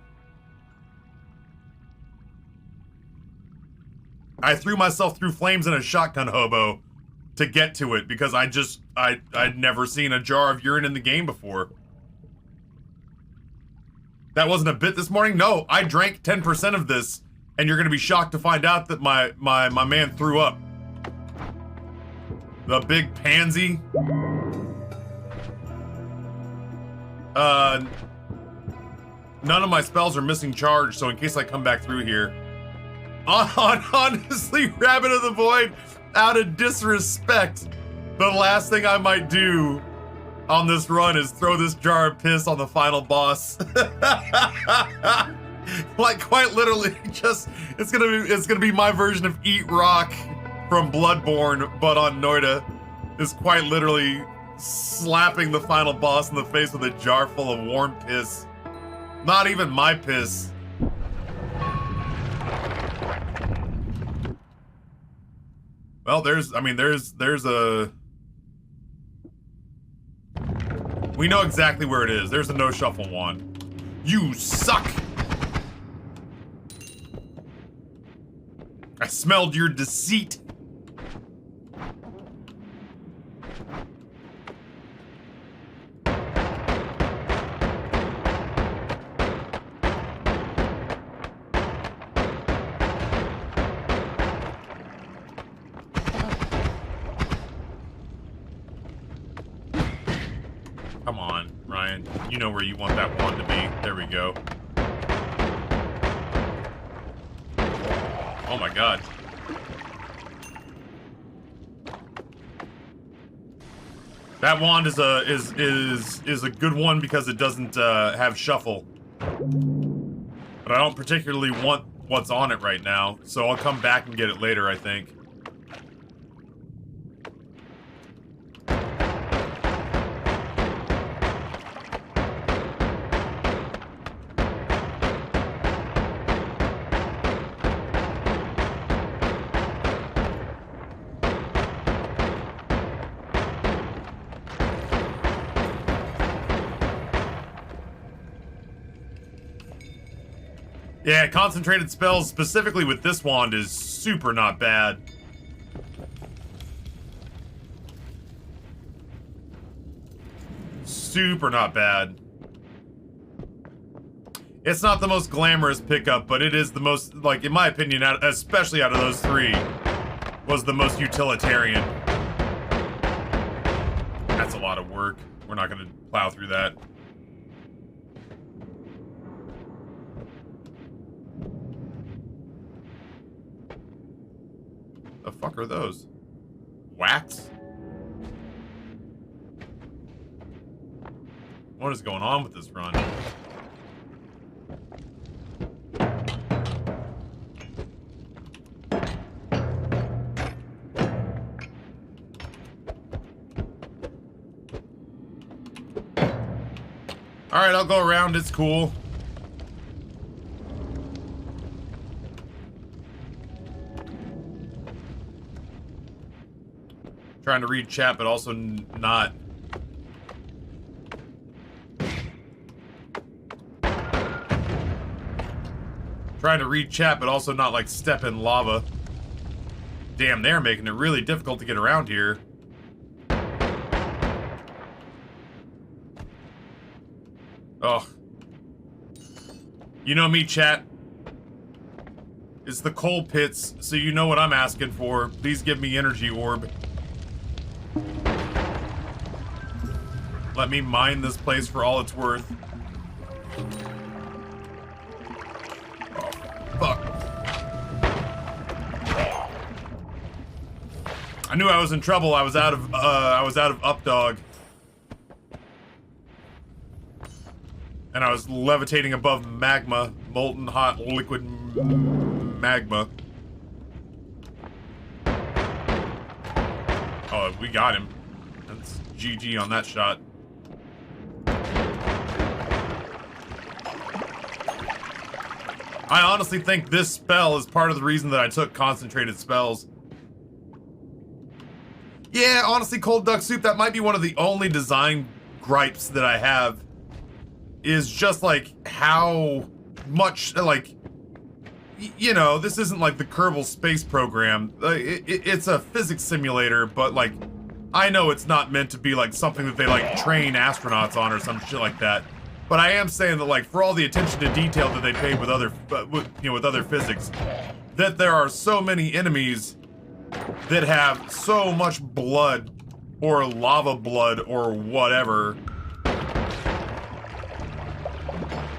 I threw myself through flames and a shotgun hobo to get to it because I'd never seen a jar of urine in the game before. That wasn't a bit this morning? No, I drank 10% of this, and you're gonna be shocked to find out that my man threw up. The big pansy. None of my spells are missing charge, so in case I come back through here. Honestly, Rabbit of the Void, out of disrespect, the last thing I might do on this run is throw this jar of piss on the final boss. Like, quite literally, just, it's gonna be my version of Eat Rock from Bloodborne, but on Noita. Is quite literally slapping the final boss in the face with a jar full of warm piss. Not even my piss. Well, there's a... We know exactly where it is. There's a no-shuffle wand. You suck! I smelled your deceit. Come on, Ryan. You know where you want that wand to be. There we go. Oh my god. That wand is a good one because it doesn't have shuffle. But I don't particularly want what's on it right now, so I'll come back and get it later, I think. Yeah, concentrated spells, specifically with this wand, is super not bad. Super not bad. It's not the most glamorous pickup, but it is the most, like, in my opinion, especially out of those three, was the most utilitarian. That's a lot of work. We're not gonna plow through that. The fuck are those? Wax? What is going on with this run? Alright, I'll go around, it's cool. Trying to read chat, but also not. Trying to read chat, but also not, like, step in lava. Damn, they're making it really difficult to get around here. Ugh. You know me, chat. It's the coal pits, so you know what I'm asking for. Please give me energy orb. Let me mine this place for all it's worth. Oh, fuck. I knew I was in trouble. I was out of updog. And I was levitating above magma, molten hot liquid magma. Oh, we got him. That's GG on that shot. I honestly think this spell is part of the reason that I took concentrated spells. Yeah, honestly, cold duck soup, that might be one of the only design gripes that I have is just like how much, like, you know, this isn't like the Kerbal Space Program. It's a physics simulator, but like, I know it's not meant to be like something that they like train astronauts on or some shit like that. But I am saying that like for all the attention to detail that they pay with other, with other physics, that there are so many enemies that have so much blood or lava blood or whatever.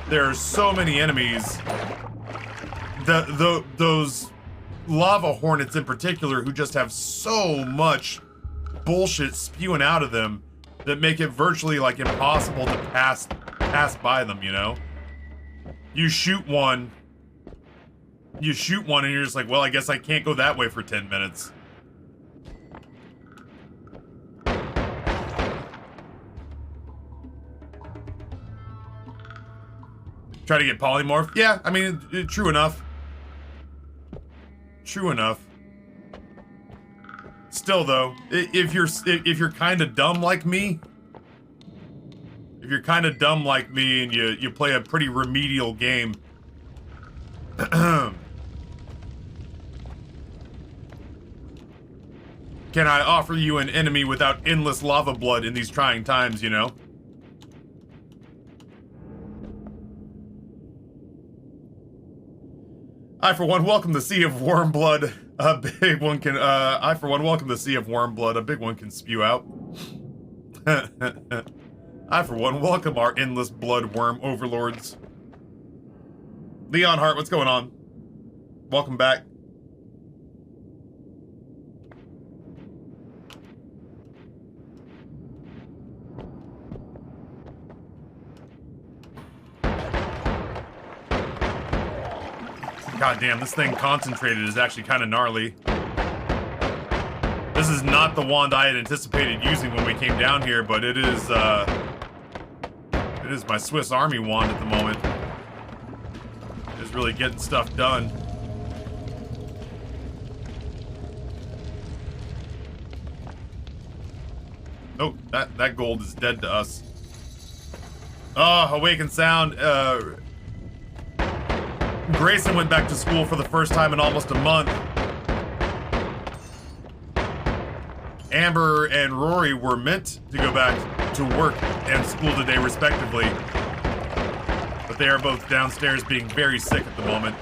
There's so many enemies. Those lava hornets in particular who just have so much bullshit spewing out of them that make it virtually like impossible to pass by them, you know? You shoot one and you're just like, well, I guess I can't go that way for 10 minutes. Try to get polymorph? Yeah, I mean, true enough. True enough. Still though, if you're kind of dumb like me, and you play a pretty remedial game, can I offer you an enemy without endless lava blood in these trying times, you know? I, for one, welcome the Sea of Worm Blood. A big one can, I, for one, welcome the Sea of Worm Blood. A big one can spew out. I, for one, welcome our endless blood worm overlords. Leon Hart, what's going on? Welcome back. God damn, this thing concentrated is actually kind of gnarly. This is not the wand I had anticipated using when we came down here, but it is my Swiss Army wand at the moment. It is really getting stuff done. Oh, that gold is dead to us. Oh, Awakened Sound, Grayson went back to school for the first time in almost a month. Amber and Rory were meant to go back to work and school today, respectively. But they are both downstairs being very sick at the moment.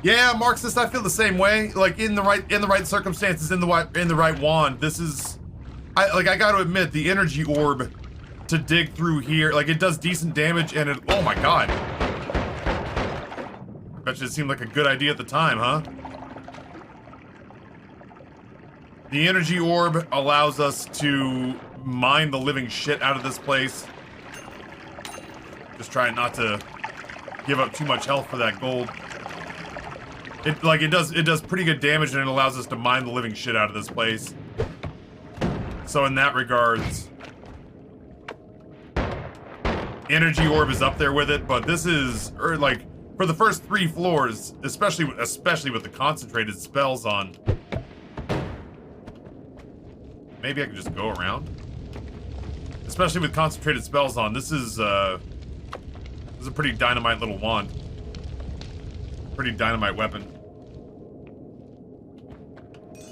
Yeah, Marxist, I feel the same way. Like in the right circumstances, in the right wand. This is, I got to admit, the energy orb to dig through here, like it does decent damage, and it, oh my god. Bet you it seemed like a good idea at the time, huh? The energy orb allows us to mine the living shit out of this place. Just trying not to give up too much health for that gold. It does pretty good damage, and it allows us to mine the living shit out of this place. So in that regards, energy orb is up there with it, but this is, or like, for the first 3 floors, especially with the concentrated spells on. Maybe I can just go around. Especially with concentrated spells on, this is a pretty dynamite little wand. Pretty dynamite weapon.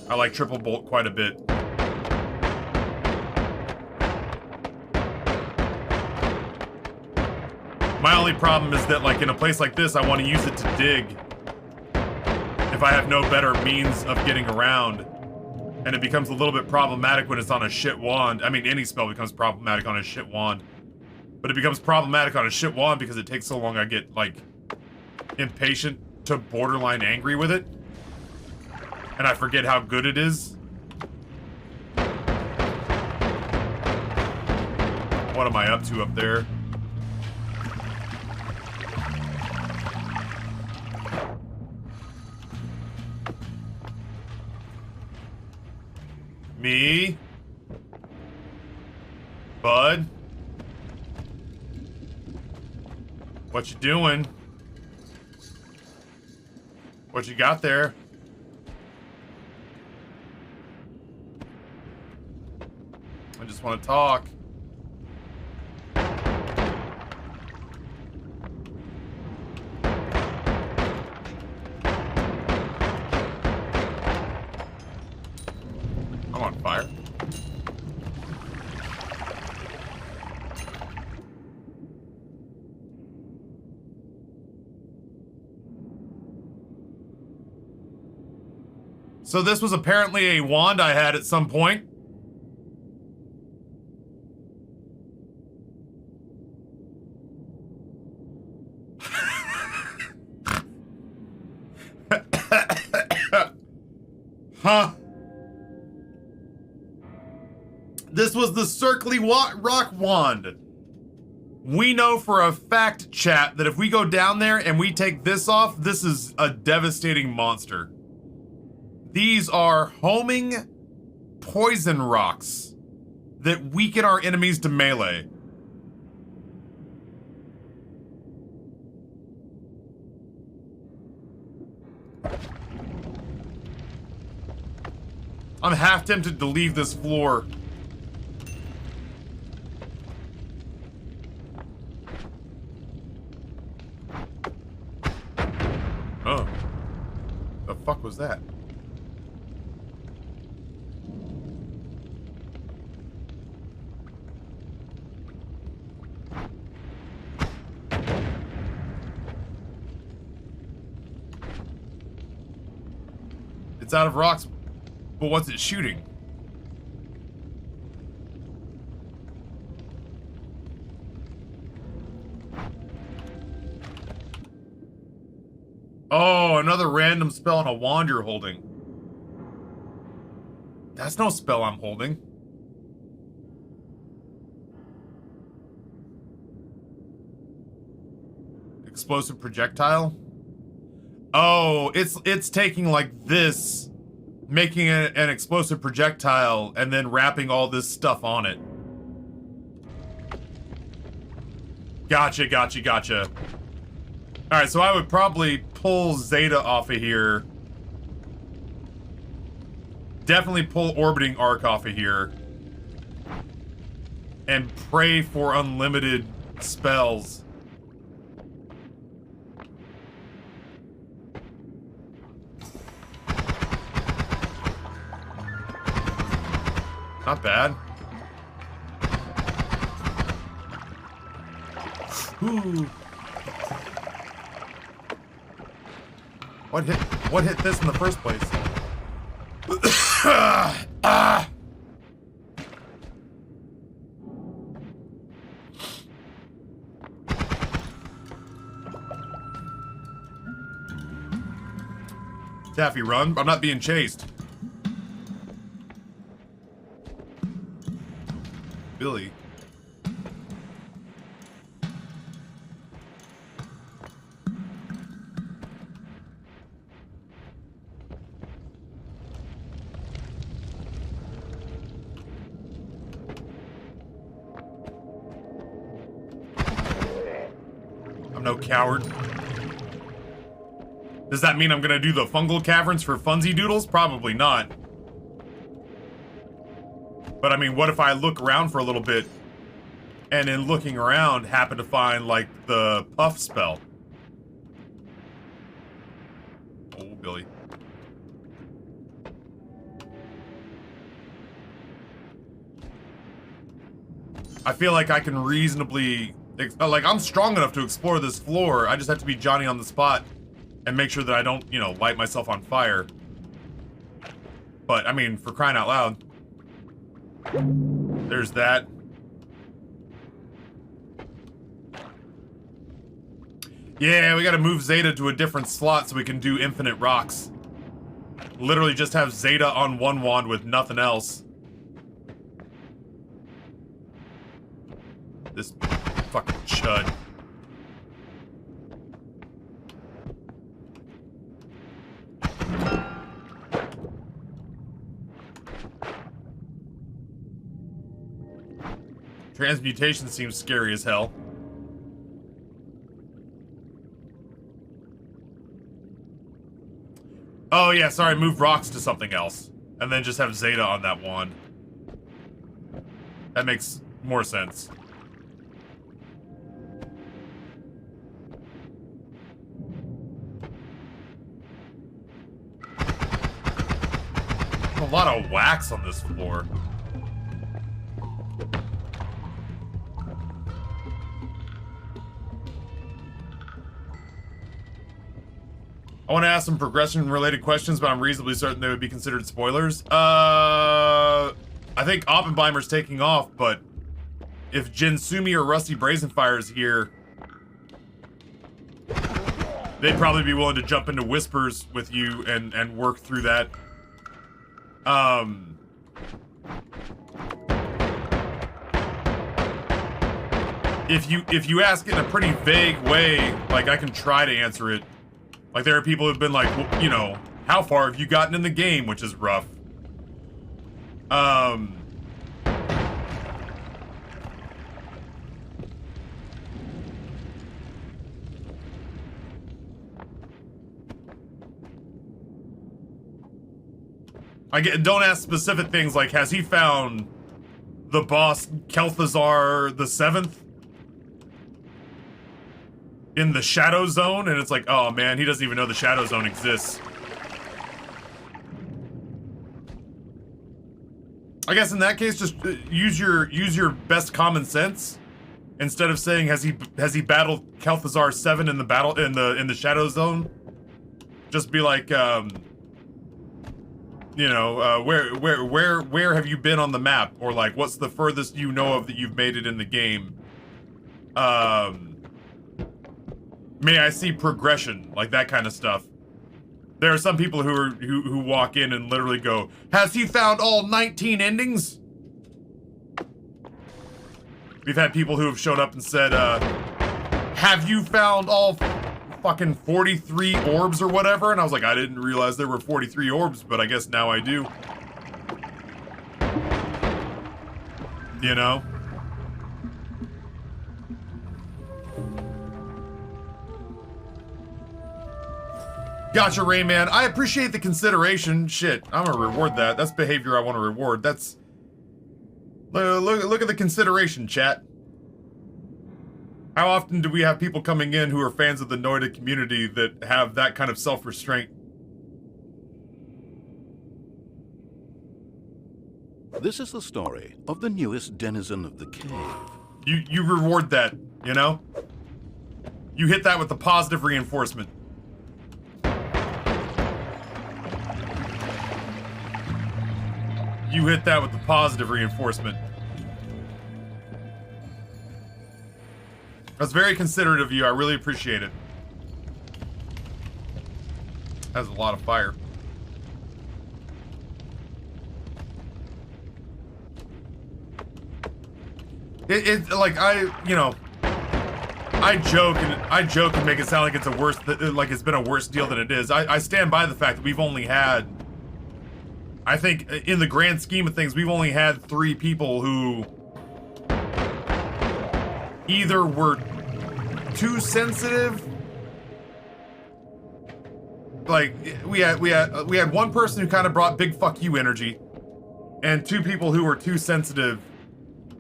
I like triple bolt quite a bit. My only problem is that, like, in a place like this, I want to use it to dig if I have no better means of getting around. And it becomes a little bit problematic when it's on a shit wand. I mean, any spell becomes problematic on a shit wand. But it becomes problematic on a shit wand because it takes so long I get, like, impatient to borderline angry with it. And I forget how good it is. What am I up to up there? Me? Bud? What you doing? What you got there? want to talk. I'm on fire. So this was apparently a wand I had at some point. Huh. This was the circly rock wand. We know for a fact, chat, that if we go down there and we take this off, this is a devastating monster. These are homing poison rocks that weaken our enemies to melee. I'm half tempted to leave this floor. Oh. The fuck was that? It's out of rocks, but what's it shooting? Oh, another random spell on a wand you're holding. That's no spell I'm holding. Explosive projectile? Oh, it's taking like this, making it an explosive projectile, and then wrapping all this stuff on it. Gotcha, gotcha, gotcha. Alright, so I would probably pull Zeta off of here. Definitely pull Orbiting Arc off of here. And pray for unlimited spells. Not bad. Ooh. What hit this in the first place? Ah. Taffy, run. I'm not being chased. Billy. I'm no coward. Does that mean I'm gonna do the fungal caverns for funsy doodles? Probably not. But I mean, what if I look around for a little bit and in looking around happen to find like the puff spell? Oh, Billy. I feel like I can reasonably, like I'm strong enough to explore this floor. I just have to be Johnny on the spot and make sure that I don't, you know, light myself on fire. But I mean, for crying out loud. There's that. Yeah, we gotta move Zeta to a different slot so we can do infinite rocks. Literally just have Zeta on one wand with nothing else. This fucking chud. Transmutation seems scary as hell. Oh yeah, sorry, move rocks to something else. And then just have Zeta on that wand. That makes more sense. A lot of wax on this floor. I want to ask some progression-related questions, but I'm reasonably certain they would be considered spoilers. I think Oppenheimer's taking off, but if Jinsumi or Rusty Brazenfire is here, they'd probably be willing to jump into Whispers with you and work through that. If you ask it in a pretty vague way, like, I can try to answer it. Like, there are people who've been like, well, you know, how far have you gotten in the game, which is rough. Don't ask specific things like, has he found the boss Kel'Thuzar the Seventh in the Shadow Zone? And it's like, oh man, he doesn't even know the Shadow Zone exists. I guess in that case, just use your best common sense. Instead of saying, has he battled Kel'Thuzar 7 in the battle in the Shadow Zone? Just be like, you know, where have you been on the map? Or like, what's the furthest you know of that you've made it in the game? May I see progression? Like that kind of stuff. There are some people who walk in and literally go, has he found all 19 endings? We've had people who have showed up and said, have you found all fucking 43 orbs or whatever? And I was like, I didn't realize there were 43 orbs, but I guess now I do. You know? Gotcha, Rayman. I appreciate the consideration. Shit, I'm gonna reward that. That's behavior I want to reward. That's... Look at the consideration, chat. How often do we have people coming in who are fans of the Noita community that have that kind of self-restraint? This is the story of the newest denizen of the cave. You reward that, you know? You hit that with the positive reinforcement. You hit that with the positive reinforcement. That's very considerate of you. I really appreciate it. Has a lot of fire. It's like you know, I joke and make it sound like it's a worse, like it's been a worse deal than it is. I stand by the fact that we've only had, I think in the grand scheme of things, we've only had 3 people who either were too sensitive. Like we had one person who kind of brought big fuck you energy, and 2 people who were too sensitive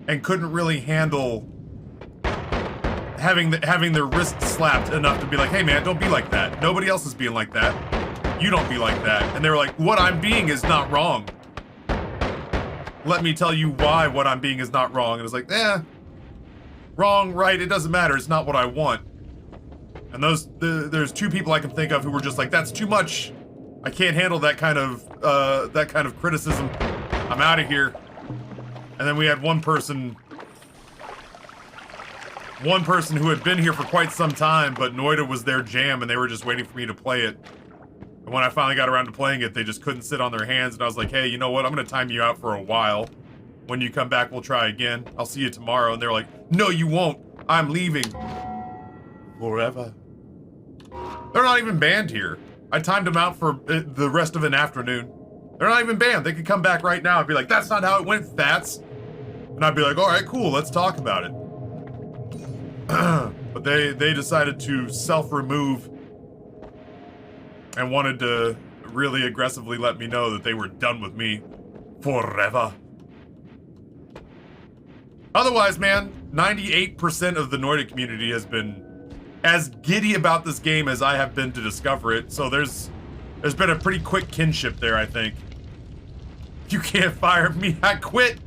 and couldn't really handle having their wrist slapped enough to be like, hey man, don't be like that. Nobody else is being like that. You don't be like that. And they were like, what I'm being is not wrong. Let me tell you why what I'm being is not wrong. And it's like, wrong, right, it doesn't matter. It's not what I want. And there's 2 people I can think of who were just like, that's too much. I can't handle that kind of criticism. I'm out of here. And then we had one person who had been here for quite some time, but Noita was their jam and they were just waiting for me to play it. And when I finally got around to playing it, they just couldn't sit on their hands, and I was like, hey, you know what? I'm gonna time you out for a while. When you come back, we'll try again. I'll see you tomorrow. And they're like, no, you won't. I'm leaving. Forever. They're not even banned here. I timed them out for the rest of an afternoon. They're not even banned. They could come back right now and be like, that's not how it went, Fats. And I'd be like, all right, cool, let's talk about it. But they decided to self-remove and wanted to really aggressively let me know that they were done with me forever. Otherwise, man, 98% of the Noita community has been as giddy about this game as I have been to discover it. So there's been a pretty quick kinship there, I think. You can't fire me, I quit.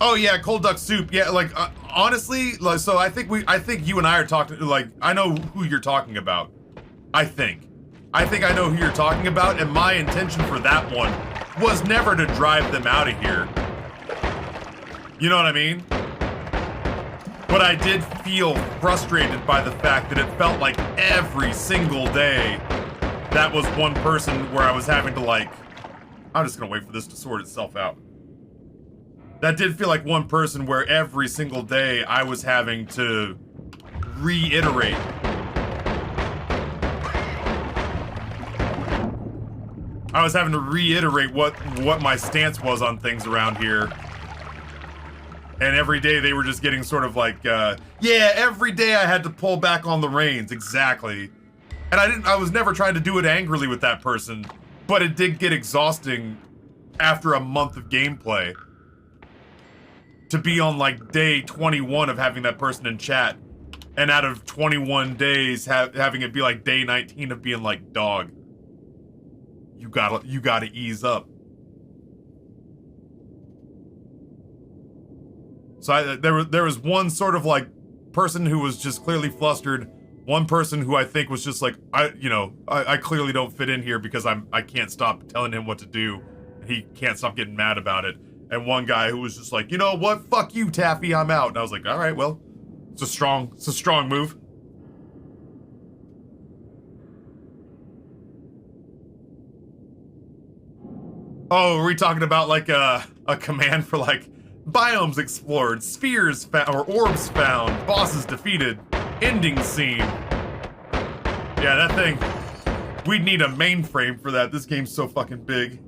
Oh yeah, cold duck soup. Yeah, like honestly, like, so I think you and I are talking. Like, I know who you're talking about. I think I know who you're talking about, and my intention for that one was never to drive them out of here. You know what I mean? But I did feel frustrated by the fact that it felt like every single day that was one person where I was having to, like, I'm just gonna wait for this to sort itself out. That did feel like one person where every single day I was having to reiterate. I was having to reiterate what my stance was on things around here. And every day they were just getting sort of like, yeah, every day I had to pull back on the reins, exactly. And I was never trying to do it angrily with that person, but it did get exhausting after a month of gameplay. To be on like day 21 of having that person in chat, and out of 21 days having it be like day 19 of being like, dog, you gotta ease up. So there was one sort of like person who was just clearly flustered, one person who I think was just like, I clearly don't fit in here because I can't stop telling him what to do, and he can't stop getting mad about it. And one guy who was just like, you know what, fuck you, Taffy, I'm out. And I was like, all right, well, it's a strong move. Oh, are we talking about like a command for like biomes explored, spheres found, or orbs found, bosses defeated, ending scene? Yeah, that thing, we'd need a mainframe for that. This game's so fucking big.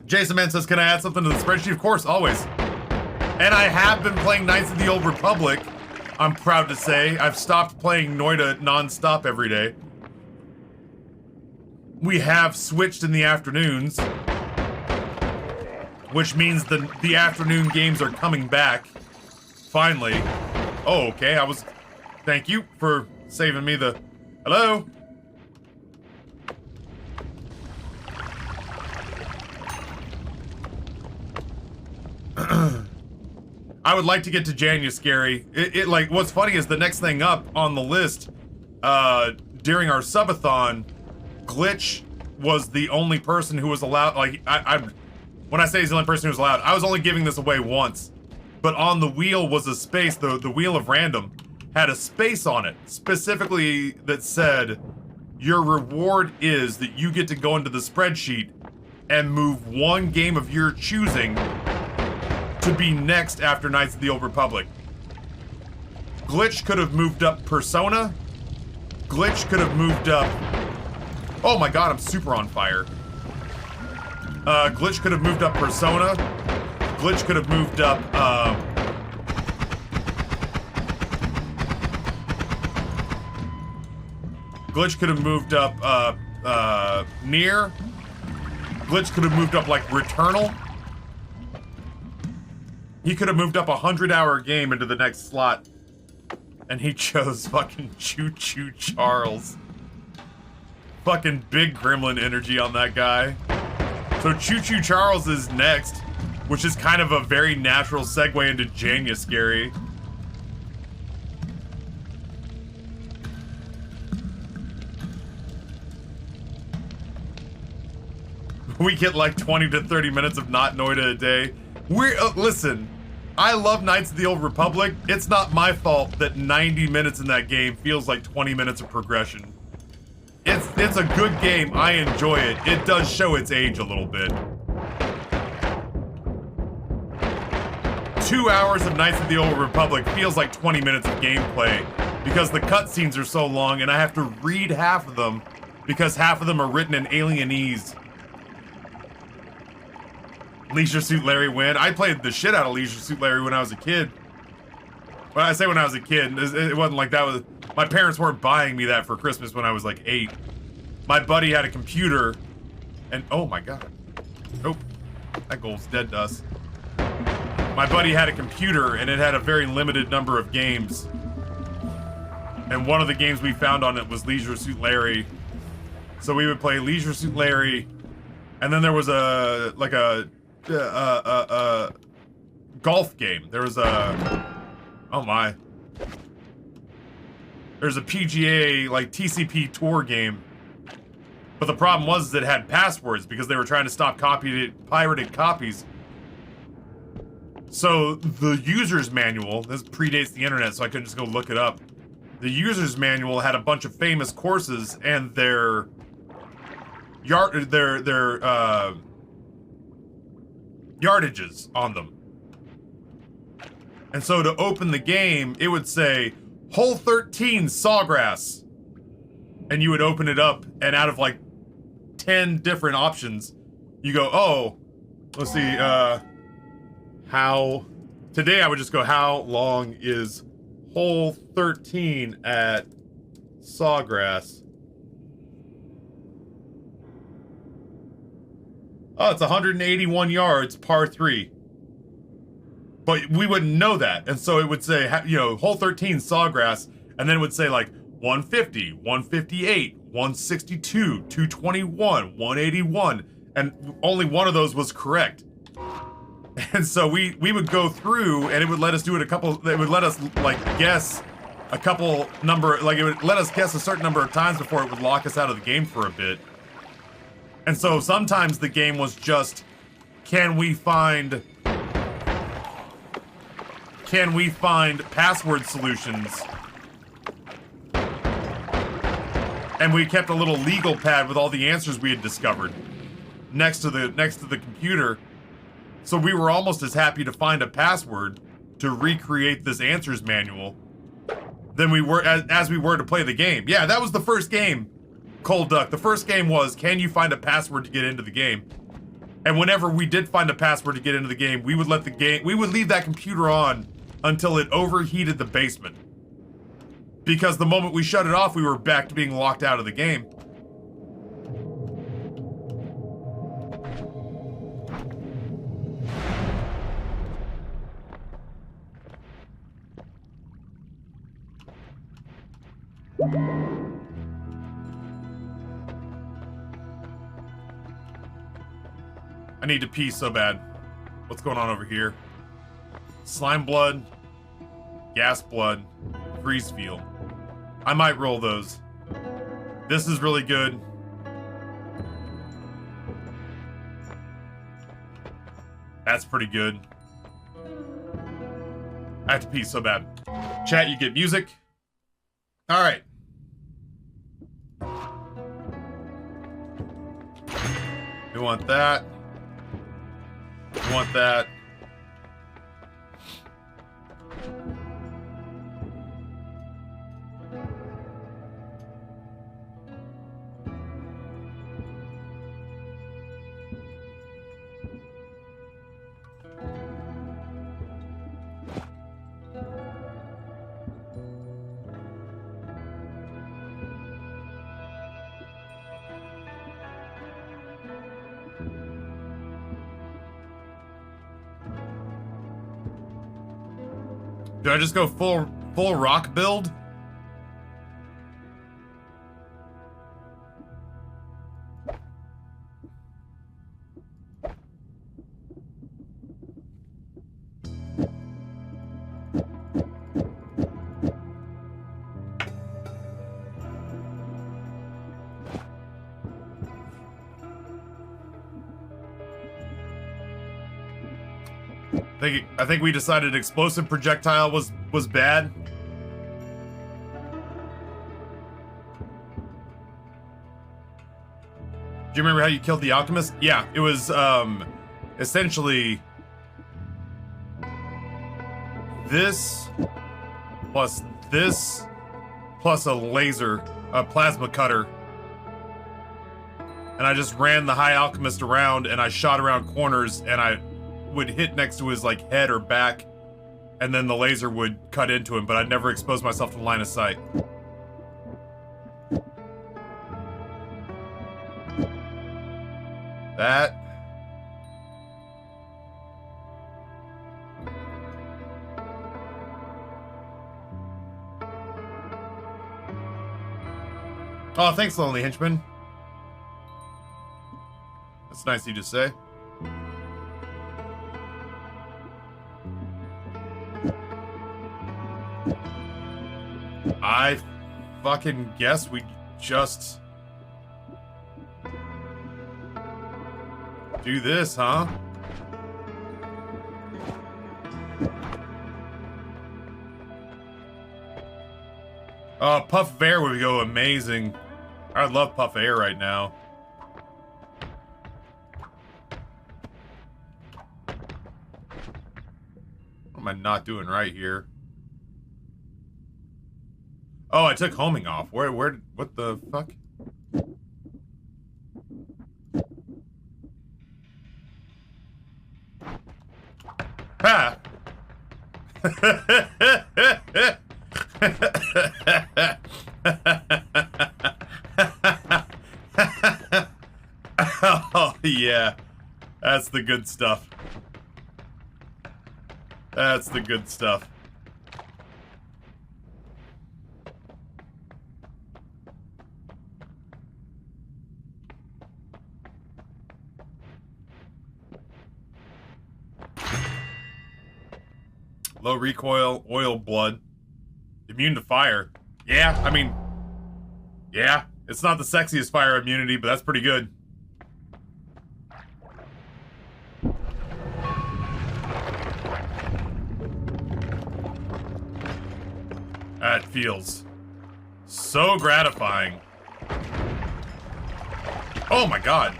Jason Man says, can I add something to the spreadsheet? Of course, always. And I have been playing Knights of the Old Republic, I'm proud to say. I've stopped playing Noita non-stop every day. We have switched in the afternoons, which means the afternoon games are coming back. Finally. Oh, okay, thank you for saving me the, hello? I would like to get to January. It like, what's funny is the next thing up on the list, during our subathon, Glitch was the only person who was allowed, like, when I say he's the only person who was allowed, I was only giving this away once. But on the wheel was a space, the wheel of random had a space on it, specifically that said, your reward is that you get to go into the spreadsheet and move one game of your choosing to be next after Knights of the Old Republic. Glitch could have moved up Persona. Glitch could have moved up... Oh my god, I'm super on fire. Glitch could have moved up Persona. Glitch could have moved up, Glitch could have moved up, Nier. Glitch could have moved up, like, Returnal. He could have moved up a 100-hour game into the next slot. And he chose fucking Choo Choo Charles. Fucking big gremlin energy on that guy. So Choo Choo Charles is next, which is kind of a very natural segue into January. We get like 20 to 30 minutes of not Noita a day. Listen, I love Knights of the Old Republic. It's not my fault that 90 minutes in that game feels like 20 minutes of progression. It's a good game. I enjoy it. It does show its age a little bit. 2 hours of Knights of the Old Republic feels like 20 minutes of gameplay because the cutscenes are so long and I have to read half of them because half of them are written in Alienese. Leisure Suit Larry win. I played the shit out of Leisure Suit Larry when I was a kid. When I say when I was a kid, it wasn't like that was... My parents weren't buying me that for Christmas when I was like 8. my buddy had a computer, and oh my god. Nope. That gold's dead to us. My buddy had a computer, and it had a very limited number of games. And one of the games we found on it was Leisure Suit Larry. So we would play Leisure Suit Larry, and then there was a golf game. There was a, oh my. There's a PGA, like, TCP tour game. But the problem was that it had passwords because they were trying to stop pirated copies. So the user's manual, this predates the internet, so I couldn't just go look it up. The user's manual had a bunch of famous courses and their yardages on them. And so to open the game, it would say, Hole 13, Sawgrass. And you would open it up, and out of like 10 different options, you go, oh, let's see, how, today I would just go, how long is Hole 13 at Sawgrass? Oh, it's 181 yards, par 3. But we wouldn't know that. And so it would say, you know, hole 13, Sawgrass, and then it would say like 150, 158, 162, 221, 181, and only one of those was correct. And so we would go through, and it would let us do it it would let us like guess a couple number, like it would let us guess a certain number of times before it would lock us out of the game for a bit. And so sometimes the game was just, can we find password solutions? And we kept a little legal pad with all the answers we had discovered next to the computer. So we were almost as happy to find a password to recreate this answers manual than we were as we were to play the game. Yeah, that was the first game, Cold Duck. The first game was, can you find a password to get into the game? And whenever we did find a password to get into the game, we would leave that computer on until it overheated the basement. Because the moment we shut it off, we were back to being locked out of the game. I need to pee so bad. What's going on over here? Slime blood, gas blood, freeze field. I might roll those. This is really good. That's pretty good. I have to pee so bad. Chat, you get music. All right. We want that. We want that. Do I just go full rock build? I think we decided explosive projectile was bad. Do you remember how you killed the alchemist? Yeah, it was essentially this plus a laser, a plasma cutter. And I just ran the high alchemist around, and I shot around corners, and I would hit next to his like head or back, and then the laser would cut into him, but I'd never expose myself to line of sight. That. Oh, thanks, Lonely Henchman. That's nice of you to say. I fucking guess we just do this, huh? Puff of air would go amazing. I love puff of air right now. What am I not doing right here? Oh, I took homing off. Where, what the fuck? Ha! Oh, yeah. That's the good stuff. That's the good stuff. Low recoil, oil blood. Immune to fire. Yeah, I mean... Yeah, it's not the sexiest fire immunity, but that's pretty good. That feels so gratifying. Oh my god.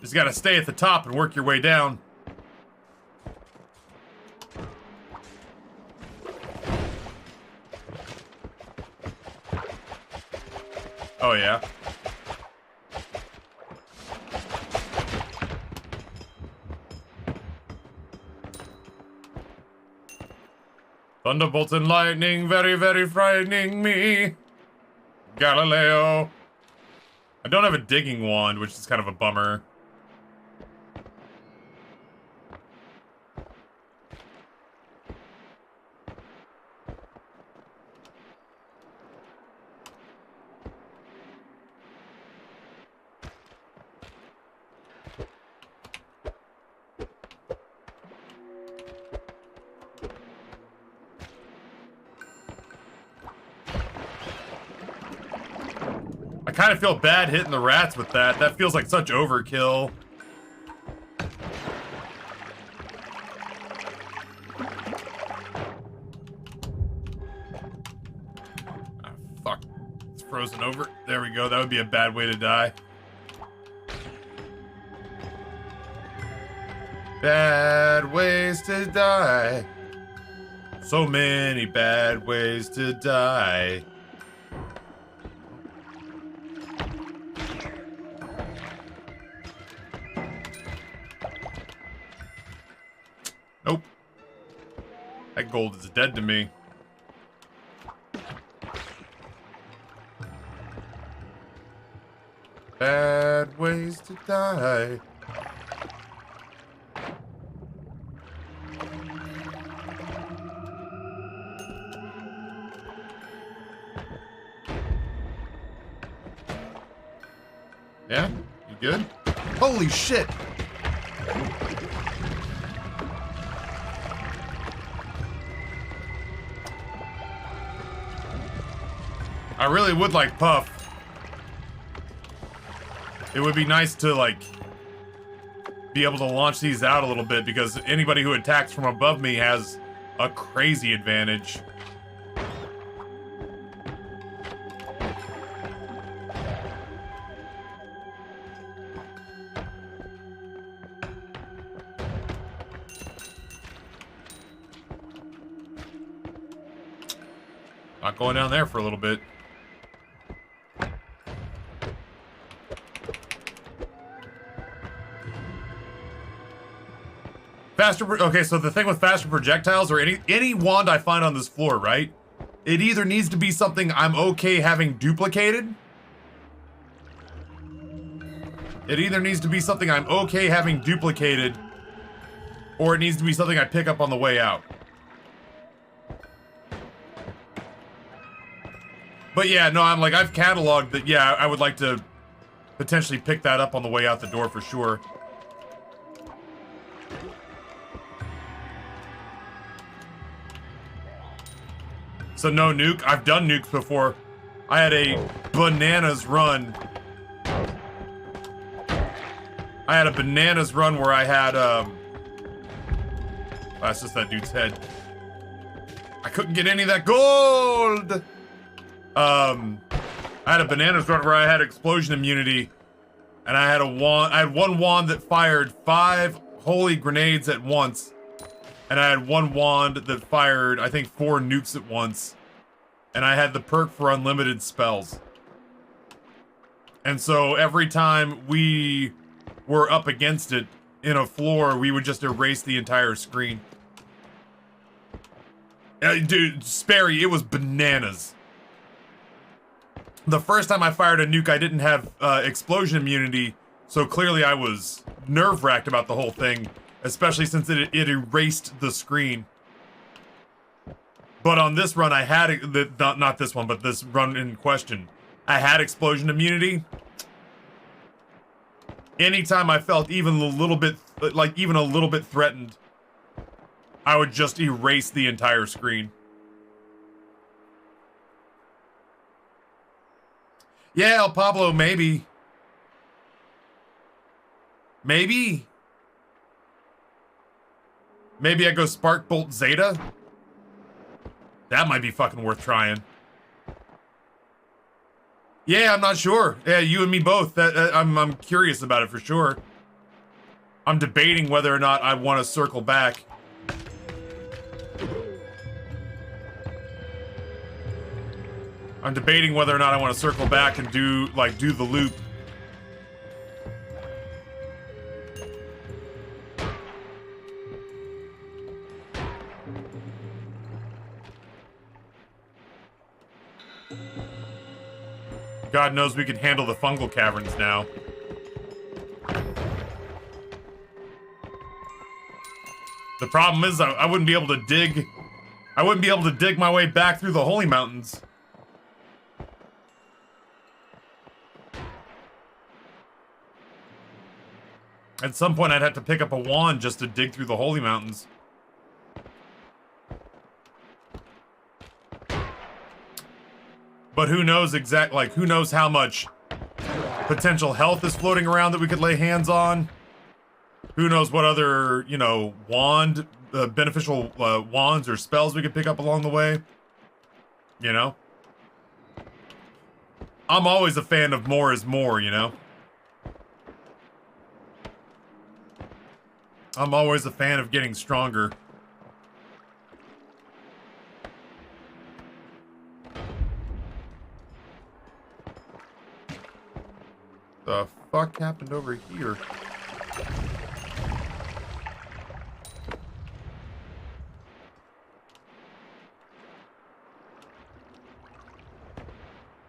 Just gotta stay at the top and work your way down. Oh, yeah. Thunderbolts and lightning, very, very frightening me. Galileo. I don't have a digging wand, which is kind of a bummer. I kind of feel bad hitting the rats with that. That feels like such overkill. Ah, fuck. It's frozen over. There we go. That would be a bad way to die. Bad ways to die. So many bad ways to die. Nope. That gold is dead to me. Bad ways to die. Yeah? You good? Holy shit! I really would like Puff. It would be nice to, like, be able to launch these out a little bit, because anybody who attacks from above me has a crazy advantage. Not going down there for a little bit. Okay, so the thing with faster projectiles, or any wand I find on this floor, right? It either needs to be something I'm okay having duplicated. It either needs to be something I'm okay having duplicated, or it needs to be something I pick up on the way out. But yeah, no, I've cataloged that, yeah, I would like to potentially pick that up on the way out the door for sure. So no nuke. I've done nukes before. I had a bananas run. I had a bananas run where I had, that's just that dude's head. I couldn't get any of that gold! I had a bananas run where I had explosion immunity, and I had one wand that fired 5 holy grenades at once, and I had one wand that fired, I think, 4 nukes at once, and I had the perk for unlimited spells. And so every time we were up against it in a floor, we would just erase the entire screen. Dude, Sperry, it was bananas. The first time I fired a nuke, I didn't have explosion immunity, so clearly I was nerve-wracked about the whole thing, especially since it erased the screen. But on this run, I had, not this one, but this run in question, I had explosion immunity. Anytime I felt even a little bit threatened, I would just erase the entire screen. Yeah, El Pablo, maybe. Maybe. Maybe I go Spark Bolt Zeta? That might be fucking worth trying. Yeah, I'm not sure. Yeah, you and me both. I'm curious about it for sure. I'm debating whether or not I want to circle back. I'm debating whether or not I want to circle back and do the loop. God knows we can handle the fungal caverns now. The problem is I wouldn't be able to dig. I wouldn't be able to dig my way back through the Holy Mountains. At some point, I'd have to pick up a wand just to dig through the Holy Mountains. But who knows who knows how much potential health is floating around that we could lay hands on? Who knows what other, you know, beneficial wands or spells we could pick up along the way? You know? I'm always a fan of more is more, you know? I'm always a fan of getting stronger. The fuck happened over here?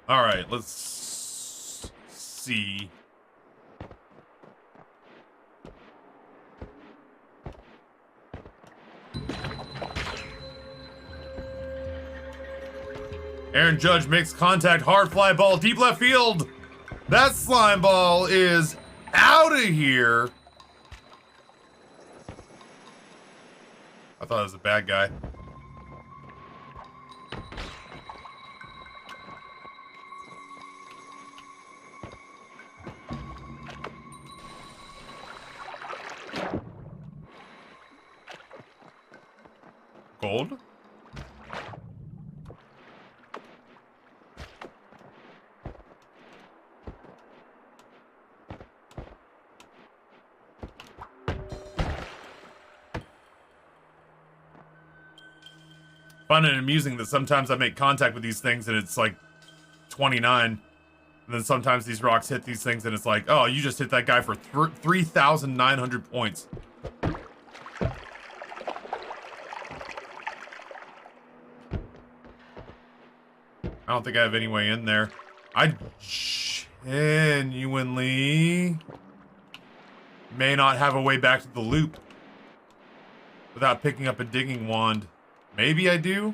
All right, let's see. Aaron Judge makes contact, hard fly ball, deep left field. That slime ball is out of here. I thought it was a bad guy. Gold? Fun and amusing that sometimes I make contact with these things and it's like 29. And then sometimes these rocks hit these things and it's like, oh, you just hit that guy for 3,900 points. I don't think I have any way in there. I genuinely may not have a way back to the loop without picking up a digging wand. Maybe I do?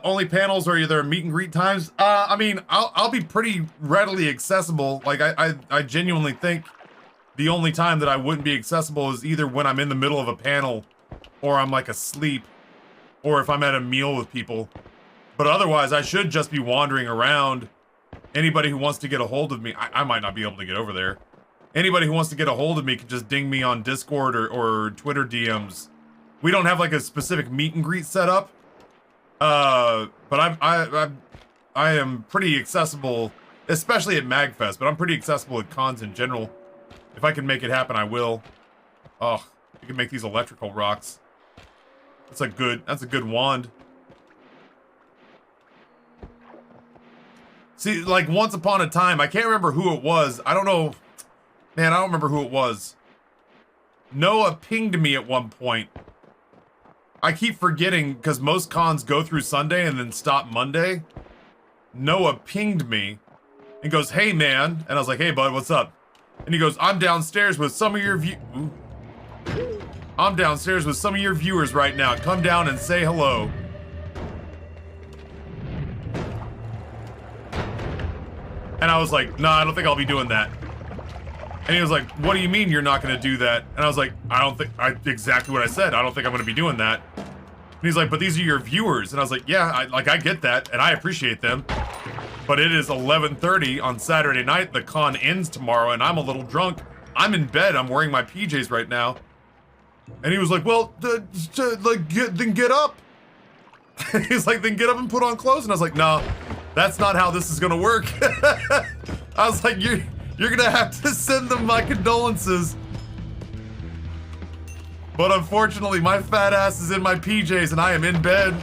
Only panels are either meet and greet times. I mean, I'll be pretty readily accessible. Like, I genuinely think the only time that I wouldn't be accessible is either when I'm in the middle of a panel, or I'm like asleep, or if I'm at a meal with people. But otherwise, I should just be wandering around. Anybody who wants to get a hold of me, I might not be able to get over there. Anybody who wants to get a hold of me can just ding me on Discord or Twitter DMs. We don't have like a specific meet and greet set up. But I am pretty accessible, especially at MagFest, but I'm pretty accessible at cons in general. If I can make it happen, I will. Oh, you can make these electrical rocks. That's a good wand. See, like once upon a time, I can't remember who it was. I don't know. Man, I don't remember who it was. Noah pinged me at one point. I keep forgetting because most cons go through Sunday and then stop Monday. Noah pinged me and goes, "Hey man," and I was like, "Hey bud, what's up?" And he goes, "I'm downstairs with some of your I'm downstairs with some of your viewers right now. Come down and say hello." And I was like, "No, I don't think I'll be doing that." And he was like, "What do you mean you're not going to do that?" And I was like, exactly what I said. I don't think I'm going to be doing that. And he's like, "But these are your viewers." And I was like, "Yeah, I get that, and I appreciate them. But it is 11:30 on Saturday night. The con ends tomorrow, and I'm a little drunk. I'm in bed. I'm wearing my PJs right now." And he was like, "Well, then get up." He's like, "Then get up and put on clothes." And I was like, "No, that's not how this is going to work." I was like, You're gonna have to send them my condolences. But unfortunately, my fat ass is in my PJs and I am in bed.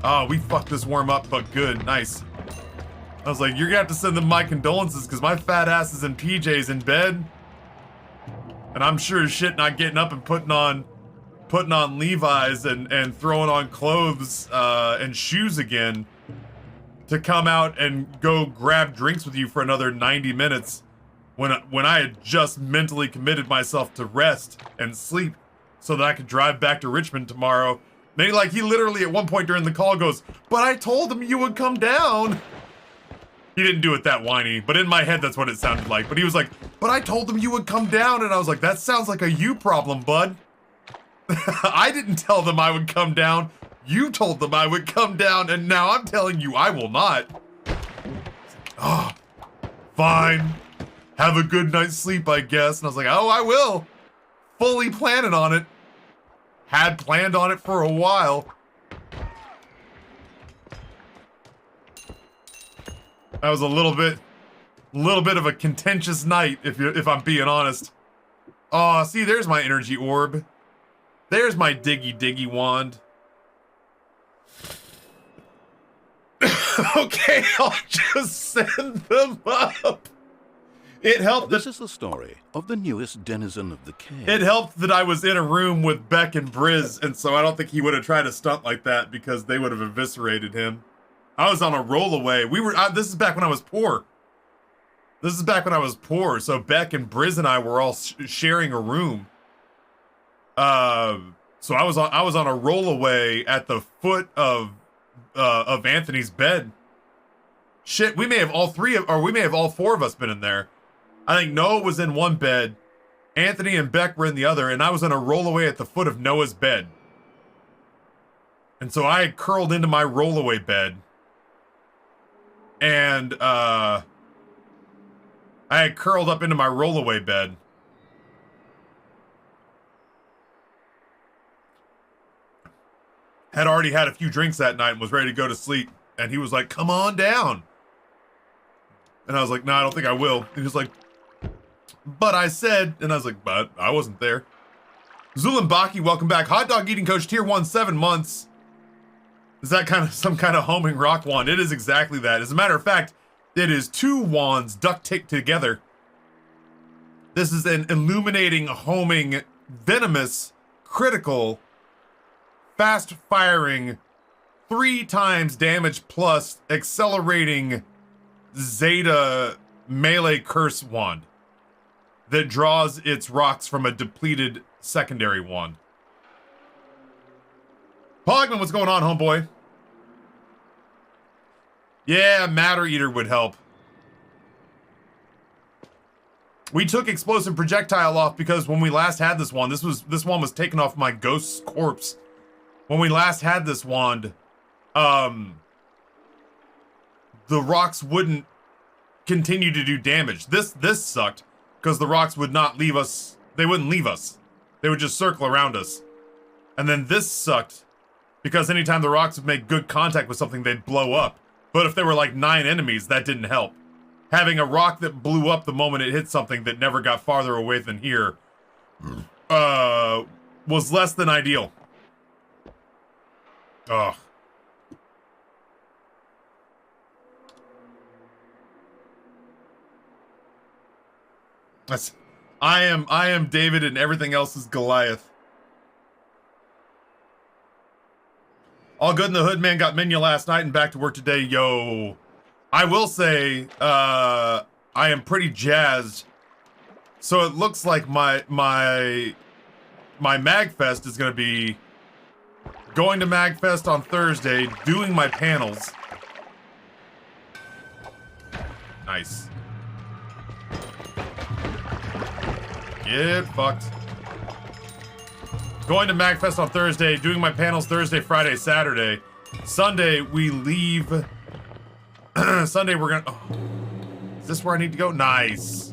Oh, we fucked this worm up, but good, nice. I was like, you're gonna have to send them my condolences because my fat ass is in PJs in bed. And I'm sure as shit not getting up and putting on Levi's and throwing on clothes and shoes again to come out and go grab drinks with you for another 90 minutes when I had just mentally committed myself to rest and sleep so that I could drive back to Richmond tomorrow. And he literally at one point during the call goes, "But I told him you would come down." He didn't do it that whiny, but in my head that's what it sounded like. But he was like, "But I told them you would come down." And I was like, "That sounds like a you problem, bud." I didn't tell them I would come down. You told them I would come down, and now I'm telling you I will not. Oh, fine. Have a good night's sleep, I guess. And I was like, "Oh, I will." Fully planning on it. Had planned on it for a while. That was a little bit of a contentious night, if I'm being honest. Oh, see, there's my energy orb. There's my diggy wand. Okay, I'll just send them up. It helped. This is the story of the newest denizen of the cave. It helped that I was in a room with Beck and Briz, and so I don't think he would have tried a stunt like that because they would have eviscerated him. I was on a rollaway. This is back when I was poor. So Beck and Briz and I were all sharing a room. So I was on a rollaway at the foot of Anthony's bed. Shit, we may have all four of us been in there. I think Noah was in one bed, Anthony and Beck were in the other, and I was in a rollaway at the foot of Noah's bed. And so I had curled into my rollaway bed, and I had curled up into my rollaway bed. Had already had a few drinks that night and was ready to go to sleep. And he was like, "Come on down." And I was like, "No, I don't think I will." And he was like, "But I said," and I was like, "But I wasn't there." Zulimbaki, welcome back. Hot dog eating coach tier 1, 7 months. Is that some kind of homing rock wand? It is exactly that. As a matter of fact, it is 2 wands duct taped together. This is an illuminating homing venomous, critical, fast-firing, 3 times damage plus accelerating Zeta melee curse wand that draws its rocks from a depleted secondary wand. Pogman, what's going on, homeboy? Yeah, Matter Eater would help. We took explosive projectile off because when we last had this wand, this one was taken off my ghost's corpse. When we last had this wand, the rocks wouldn't continue to do damage. This sucked because the rocks would not leave us. They wouldn't leave us. They would just circle around us. And then this sucked because anytime the rocks would make good contact with something, they'd blow up. But if there were like 9 enemies, that didn't help. Having a rock that blew up the moment it hit something that never got farther away than here was less than ideal. Ugh. I am David and everything else is Goliath. All good in the hood, man. Got menu last night and back to work today. Yo. I will say, I am pretty jazzed. So it looks like my MagFest is going to be going to MagFest on Thursday, doing my panels. Nice. Get fucked. Going to MagFest on Thursday, doing my panels Thursday, Friday, Saturday. Sunday, we leave... Sunday we're gonna... Oh, is this where I need to go? Nice.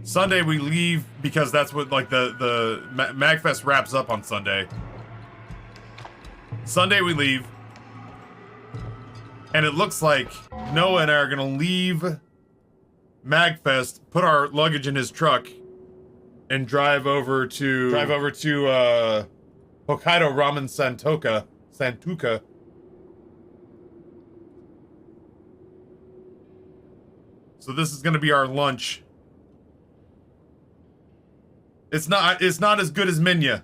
Sunday we leave because that's what like the MagFest wraps up on Sunday. Sunday we leave. And it looks like Noah and I are gonna leave MagFest, put our luggage in his truck, and drive over to Hokkaido Ramen Santuka. So this is gonna be our lunch. It's not as good as Minya,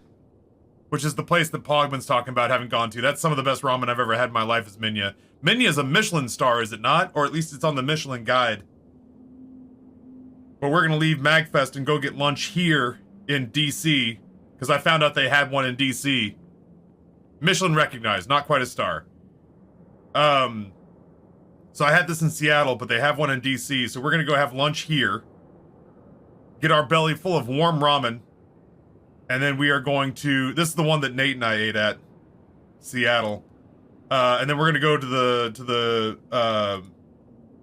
which is the place that Pogman's talking about having gone to. That's some of the best ramen I've ever had in my life is Minya. Minya is a Michelin star, is it not? Or at least it's on the Michelin guide. But we're gonna leave MagFest and go get lunch here in DC, because I found out they had one in DC. Michelin recognized, not quite a star. So I had this in Seattle, but they have one in DC, so we're gonna go have lunch here. Get our belly full of warm ramen. And then we are going to... This is the one that Nate and I ate at. Seattle. And then we're gonna go to the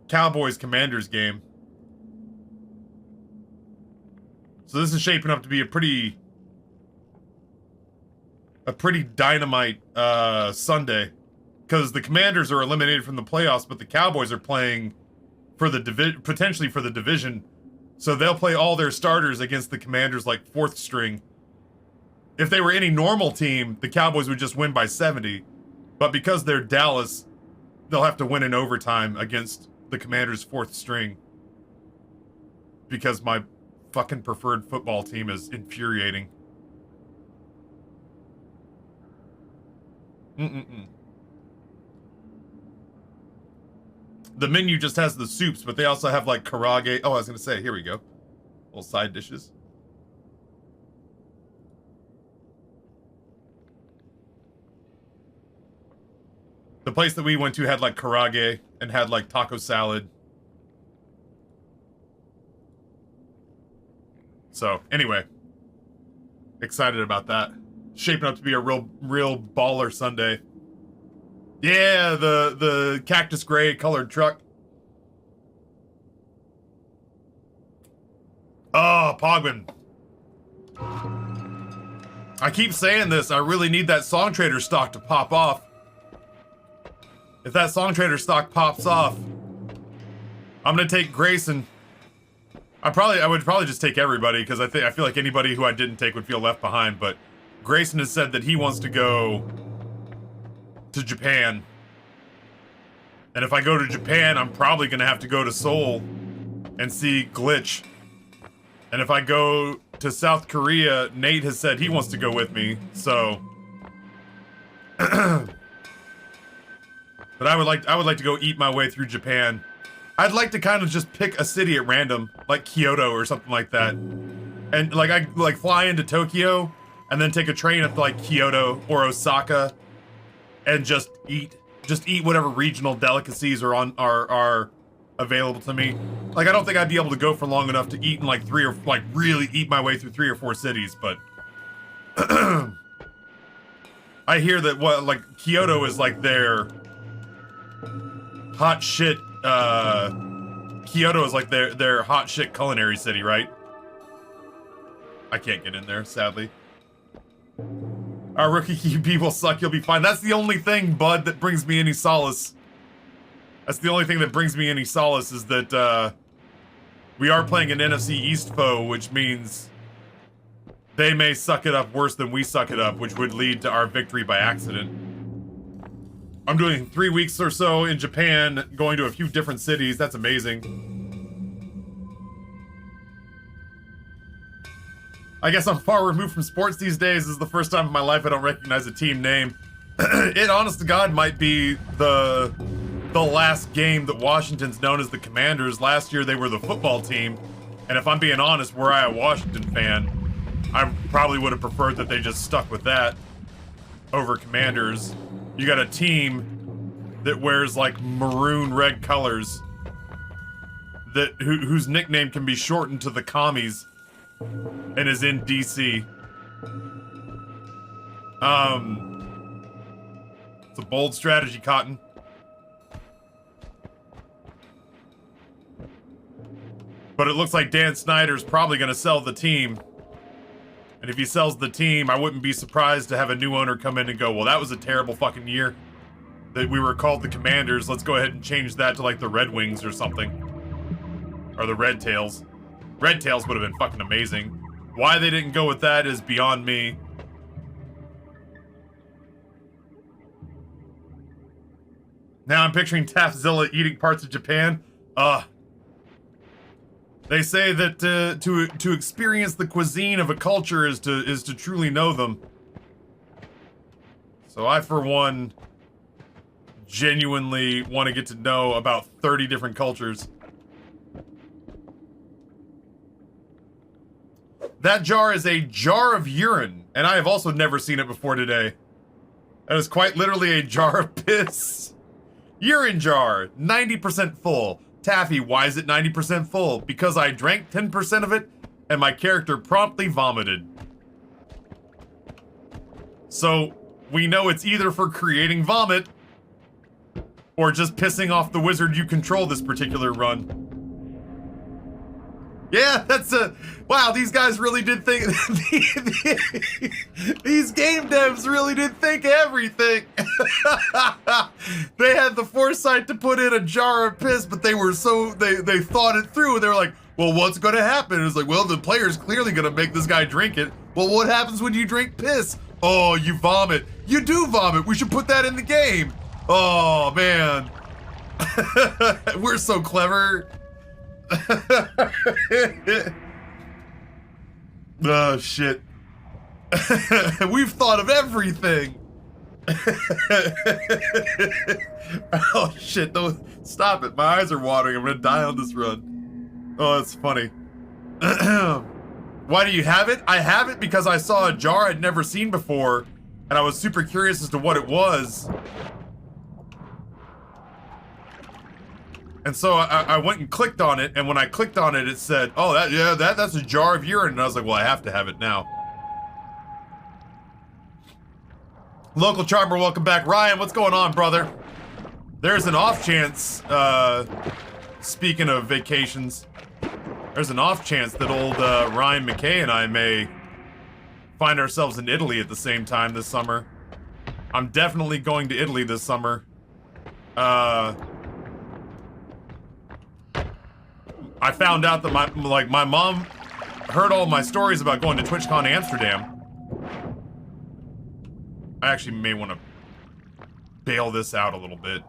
Cowboys Commanders game. So this is shaping up to be a pretty dynamite Sunday. Because the Commanders are eliminated from the playoffs, but the Cowboys are playing for the potentially for the division. So they'll play all their starters against the Commanders like 4th string. If they were any normal team, the Cowboys would just win by 70. But because they're Dallas, they'll have to win in overtime against the Commanders' 4th string. Because my fucking preferred football team is infuriating. The menu just has the soups, but they also have like karage. Oh, I was gonna say, here we go. Little side dishes. The place that we went to had like karage and had like taco salad. So anyway, excited about that. Shaping up to be a real baller Sunday. Yeah, the cactus gray colored truck. Oh, Pogman. I keep saying this. I really need that Song Trader stock to pop off. If that Song Trader stock pops off, I'm gonna take Grayson. I would probably just take everybody because I feel like anybody who I didn't take would feel left behind. But Grayson has said that he wants to go to Japan. And if I go to Japan, I'm probably gonna have to go to Seoul and see Glitch. And if I go to South Korea. Nate has said he wants to go with me, so. But I would like to go eat my way through Japan. I'd like to kind of just pick a city at random, like Kyoto or something like that, and like I like fly into Tokyo, and then take a train up to like Kyoto or Osaka, and just eat whatever regional delicacies are available to me. Like I don't think I'd be able to go for long enough to eat in like really eat my way through 3 or 4 cities, but I hear that like Kyoto is like their hot shit. Kyoto is like their hot shit culinary city, right? I can't get in there, sadly. Our rookie QB will suck, you'll be fine. That's the only thing, bud, that brings me any solace. That's the only thing that brings me any solace is that, we are playing an NFC East foe, which means they may suck it up worse than we suck it up, which would lead to our victory by accident. I'm doing 3 weeks or so in Japan, going to a few different cities. That's amazing. I guess I'm far removed from sports these days. This is the first time in my life I don't recognize a team name. It, honest to God, might be the last game that Washington's known as the Commanders. Last year they were the football team, and if I'm being honest, were I a Washington fan, I probably would have preferred that they just stuck with that over Commanders. You got a team that wears like maroon red colors whose nickname can be shortened to the Commies and is in DC. It's a bold strategy, Cotton. But it looks like Dan Snyder's probably gonna sell the team. And if he sells the team, I wouldn't be surprised to have a new owner come in and go, well, that was a terrible fucking year that we were called the Commanders. Let's go ahead and change that to like the Red Wings or something. Or the Red Tails. Red Tails would have been fucking amazing. Why they didn't go with that is beyond me. Now I'm picturing Taffzilla eating parts of Japan. They say that to experience the cuisine of a culture is to truly know them. So I, for one, genuinely want to get to know about 30 different cultures. That jar is a jar of urine, and I have also never seen it before today. That is quite literally a jar of piss. Urine jar, 90% full. Taffy, why is it 90% full? Because I drank 10% of it, and my character promptly vomited. So, we know it's either for creating vomit, or just pissing off the wizard you control this particular run. Yeah, that's a... Wow, these guys really did think... These game devs really did think everything. They had the foresight to put in a jar of piss, but they were so... They thought it through. They were like, well, what's going to happen? It was like, well, the player's clearly going to make this guy drink it. Well, what happens when you drink piss? Oh, you vomit. You do vomit. We should put that in the game. Oh, man. We're so clever. Oh, shit. We've thought of everything. Oh, shit. Don't stop it. My eyes are watering. I'm gonna die on this run. Oh, that's funny. Why do you have it? I have it because I saw a jar I'd never seen before, and I was super curious as to what it was. And so I went and clicked on it, and when I clicked on it, it said, oh, that's a jar of urine. And I was like, well, I have to have it now. Local Charmer, welcome back. Ryan, what's going on, brother? There's an off chance, speaking of vacations, there's an off chance that old Ryan McKay and I may find ourselves in Italy at the same time this summer. I'm definitely going to Italy this summer. I found out that my mom heard all my stories about going to TwitchCon Amsterdam. I actually may want to bail this out a little bit.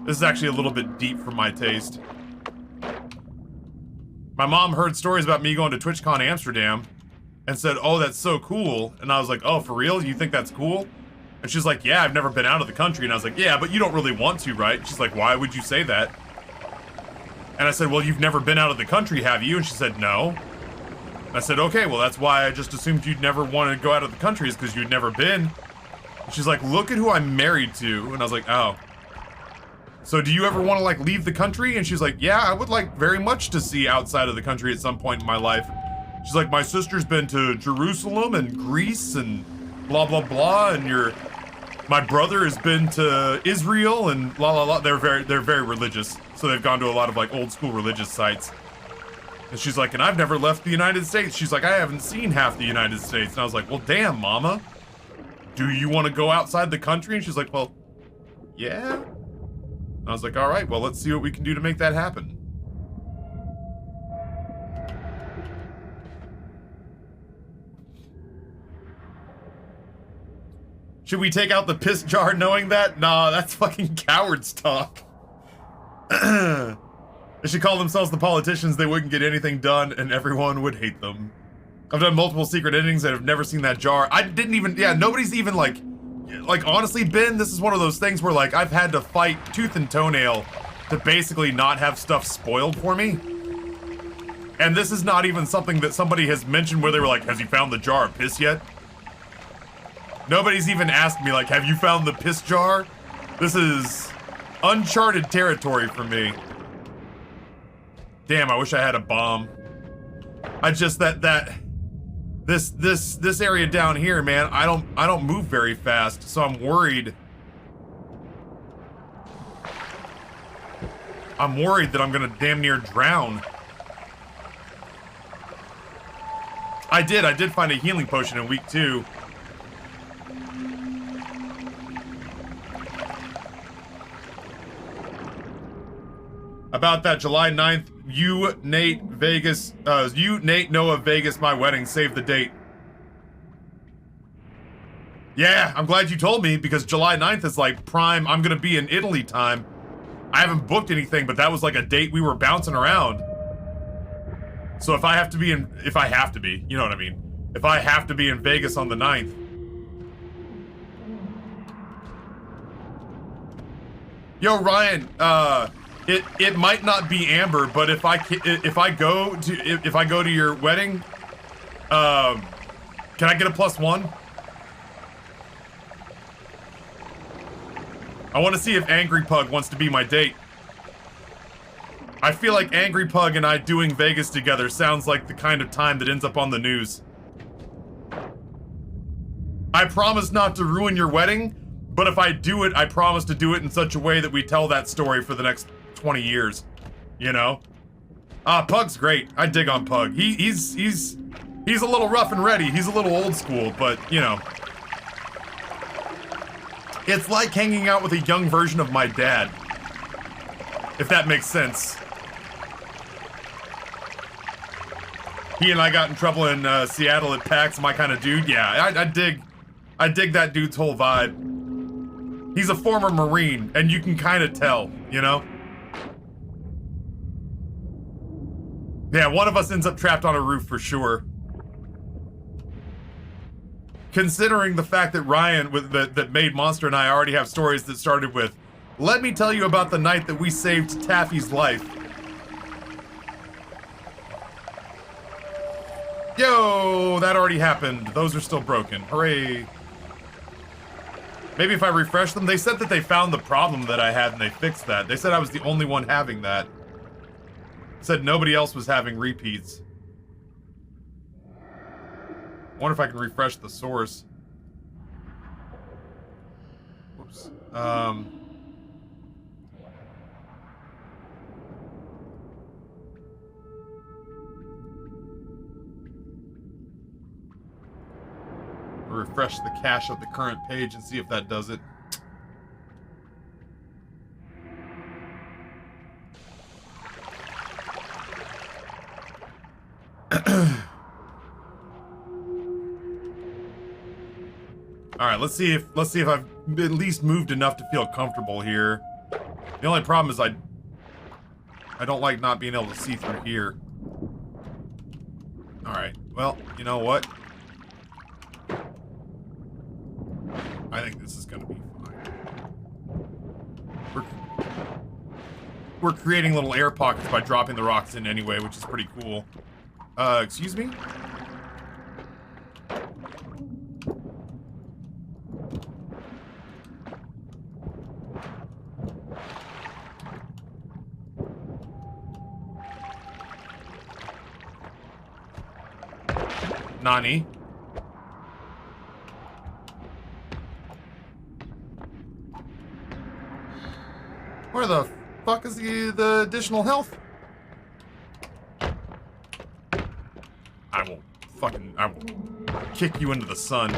This is actually a little bit deep for my taste. My mom heard stories about me going to TwitchCon Amsterdam and said, oh, that's so cool. And I was like, oh, for real? You think that's cool? And she's like, yeah, I've never been out of the country. And I was like, yeah, but you don't really want to, right? She's like, why would you say that? And I said, well, you've never been out of the country, have you? And she said, no. And I said, okay, well, that's why I just assumed you'd never want to go out of the country, is because you'd never been. And she's like, look at who I'm married to. And I was like, oh. So do you ever want to, like, leave the country? And she's like, yeah, I would like very much to see outside of the country at some point in my life. She's like, my sister's been to Jerusalem and Greece and blah, blah, blah. And my brother has been to Israel and la, la, la. They're very religious. So they've gone to a lot of, like, old school religious sites. And she's like, and I've never left the United States. She's like, I haven't seen half the United States. And I was like, well, damn, mama. Do you want to go outside the country? And she's like, well, yeah. And I was like, all right, well, let's see what we can do to make that happen. Should we take out the piss jar knowing that? Nah, that's fucking coward's talk. They should call themselves the politicians. They wouldn't get anything done and everyone would hate them. I've done multiple secret endings and have never seen that jar. I didn't even, yeah, nobody's even like honestly, Ben, this is one of those things where like I've had to fight tooth and toenail to basically not have stuff spoiled for me. And this is not even something that somebody has mentioned where they were like, has he found the jar of piss yet? Nobody's even asked me like, have you found the piss jar? This is uncharted territory for me. Damn, I wish I had a bomb. I just this area down here, man, I don't move very fast, so I'm worried. I'm worried that I'm gonna damn near drown. I did find a healing potion in week 2. About that July 9th, you, Nate, Noah, Vegas, my wedding, save the date. Yeah, I'm glad you told me, because July 9th is like prime, I'm gonna be in Italy time. I haven't booked anything, but that was like a date we were bouncing around. So if I have to be, you know what I mean? If I have to be in Vegas on the 9th. Yo, Ryan, it might not be Amber, but if I go to your wedding, can I get a +1? I want to see if Angry Pug wants to be my date. I feel like Angry Pug and I doing Vegas together sounds like the kind of time that ends up on the news. I promise not to ruin your wedding, but if I do it, I promise to do it in such a way that we tell that story for the next 20 years, you know? Pug's great. I dig on Pug. He's a little rough and ready. He's a little old school, but, you know. It's like hanging out with a young version of my dad. If that makes sense. He and I got in trouble in Seattle at PAX, my kind of dude. Yeah, I dig that dude's whole vibe. He's a former Marine, and you can kind of tell, you know? Yeah, one of us ends up trapped on a roof for sure. Considering the fact that Ryan, that made Monster, and I already have stories that started with, let me tell you about the night that we saved Taffy's life. Yo, that already happened. Those are still broken. Hooray. Maybe if I refresh them. They said that they found the problem that I had and they fixed that. They said I was the only one having that. Said nobody else was having repeats. I wonder if I can refresh the source. Whoops. Refresh the cache of the current page and see if that does it. All right, let's see if I've at least moved enough to feel comfortable here. The only problem is I don't like not being able to see through here. Alright, well, you know what? I think this is gonna be fine. We're creating little air pockets by dropping the rocks in anyway, which is pretty cool. Excuse me? Nani? Where the fuck is the additional health? I will kick you into the sun.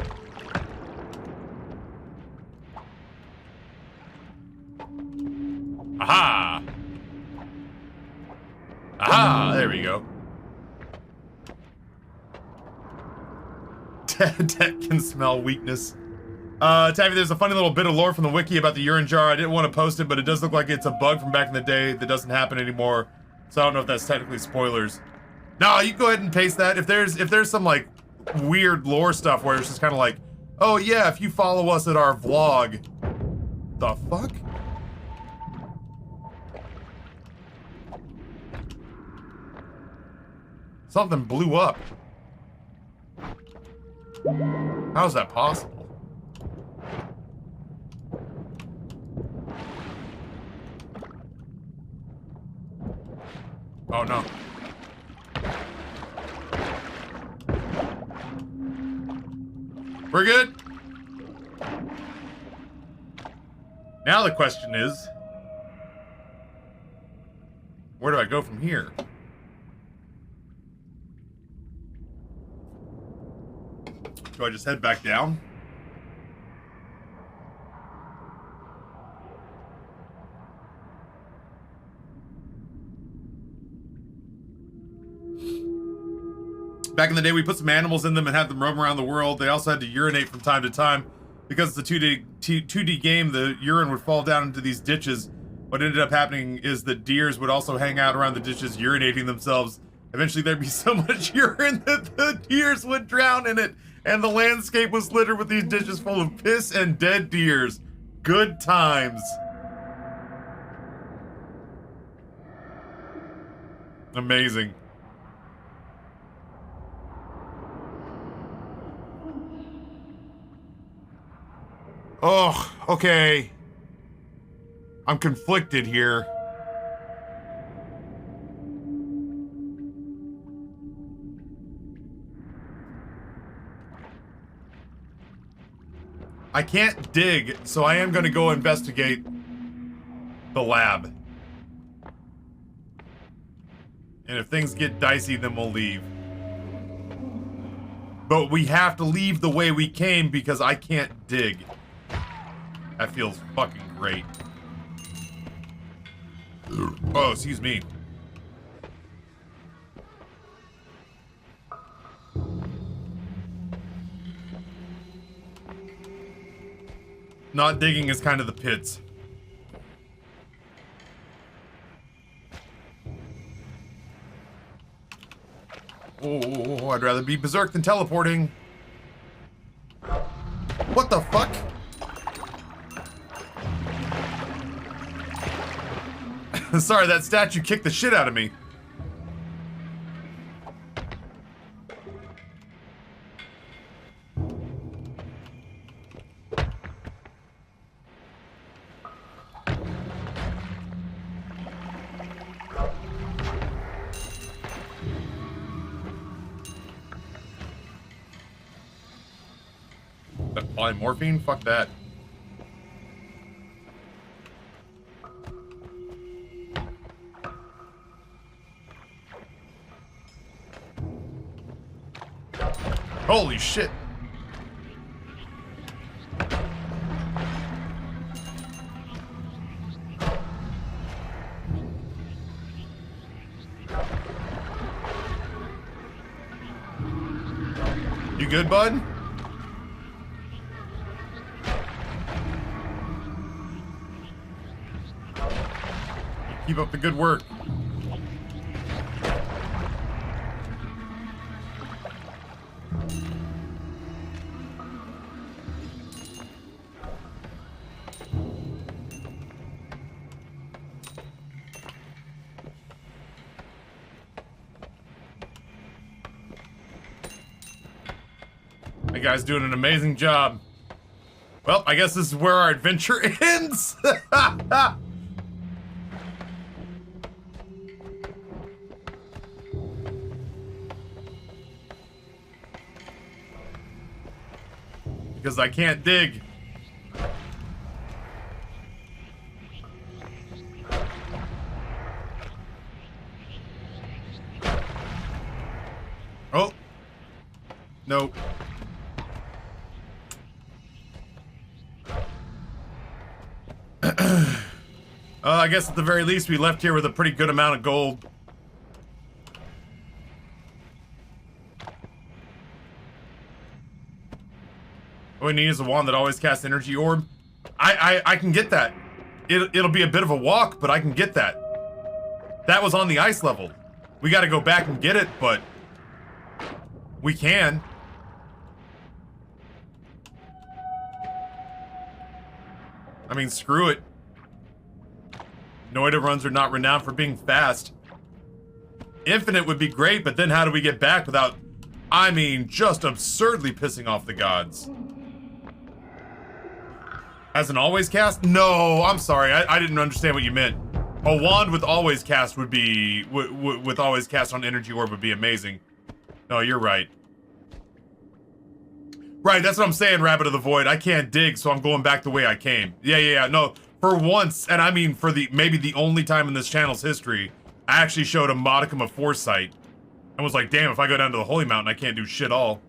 Aha! Aha! There we go. Tet can smell weakness. Taffy, there's a funny little bit of lore from the wiki about the urine jar. I didn't want to post it, but it does look like it's a bug from back in the day that doesn't happen anymore. So I don't know if that's technically spoilers. No, you go ahead and paste that. If there's some like weird lore stuff where it's just kind of like, oh yeah, if you follow us at our vlog, the fuck? Something blew up. How is that possible? Oh no. We're good. Now the question is, where do I go from here? Do I just head back down? Back in the day, we put some animals in them and had them roam around the world. They also had to urinate from time to time. Because it's a 2D game, the urine would fall down into these ditches. What ended up happening is that deers would also hang out around the ditches urinating themselves. Eventually, there'd be so much urine that the deers would drown in it. And the landscape was littered with these ditches full of piss and dead deers. Good times. Amazing. Oh, okay. I'm conflicted here. I can't dig, so I am gonna go investigate the lab. And if things get dicey, then we'll leave. But we have to leave the way we came because I can't dig. That feels fucking great. Oh, excuse me. Not digging is kind of the pits. Oh, I'd rather be berserk than teleporting. What the fuck? Sorry, that statue kicked the shit out of me. Polymorphine? Fuck that. Holy shit. You good, bud? Keep up the good work. guy's doing an amazing job. Well, I guess this is where our adventure ends. Because I can't dig. Oh. No. I guess at the very least we left here with a pretty good amount of gold. All we need is a wand that always casts energy orb. I can get that. It'll be a bit of a walk, but I can get that. That was on the ice level. We gotta go back and get it, but we can. I mean, screw it. Noita runs are not renowned for being fast. Infinite would be great, but then how do we get back without, I mean, just absurdly pissing off the gods? As an always cast? No, I'm sorry. I didn't understand what you meant. A wand with always cast would be, with always cast on energy orb would be amazing. No, you're right. Right, that's what I'm saying, Rabbit of the Void. I can't dig, so I'm going back the way I came. Yeah. No, for once, and I mean for maybe the only time in this channel's history, I actually showed a modicum of foresight. And was like, damn, if I go down to the Holy Mountain, I can't do shit all.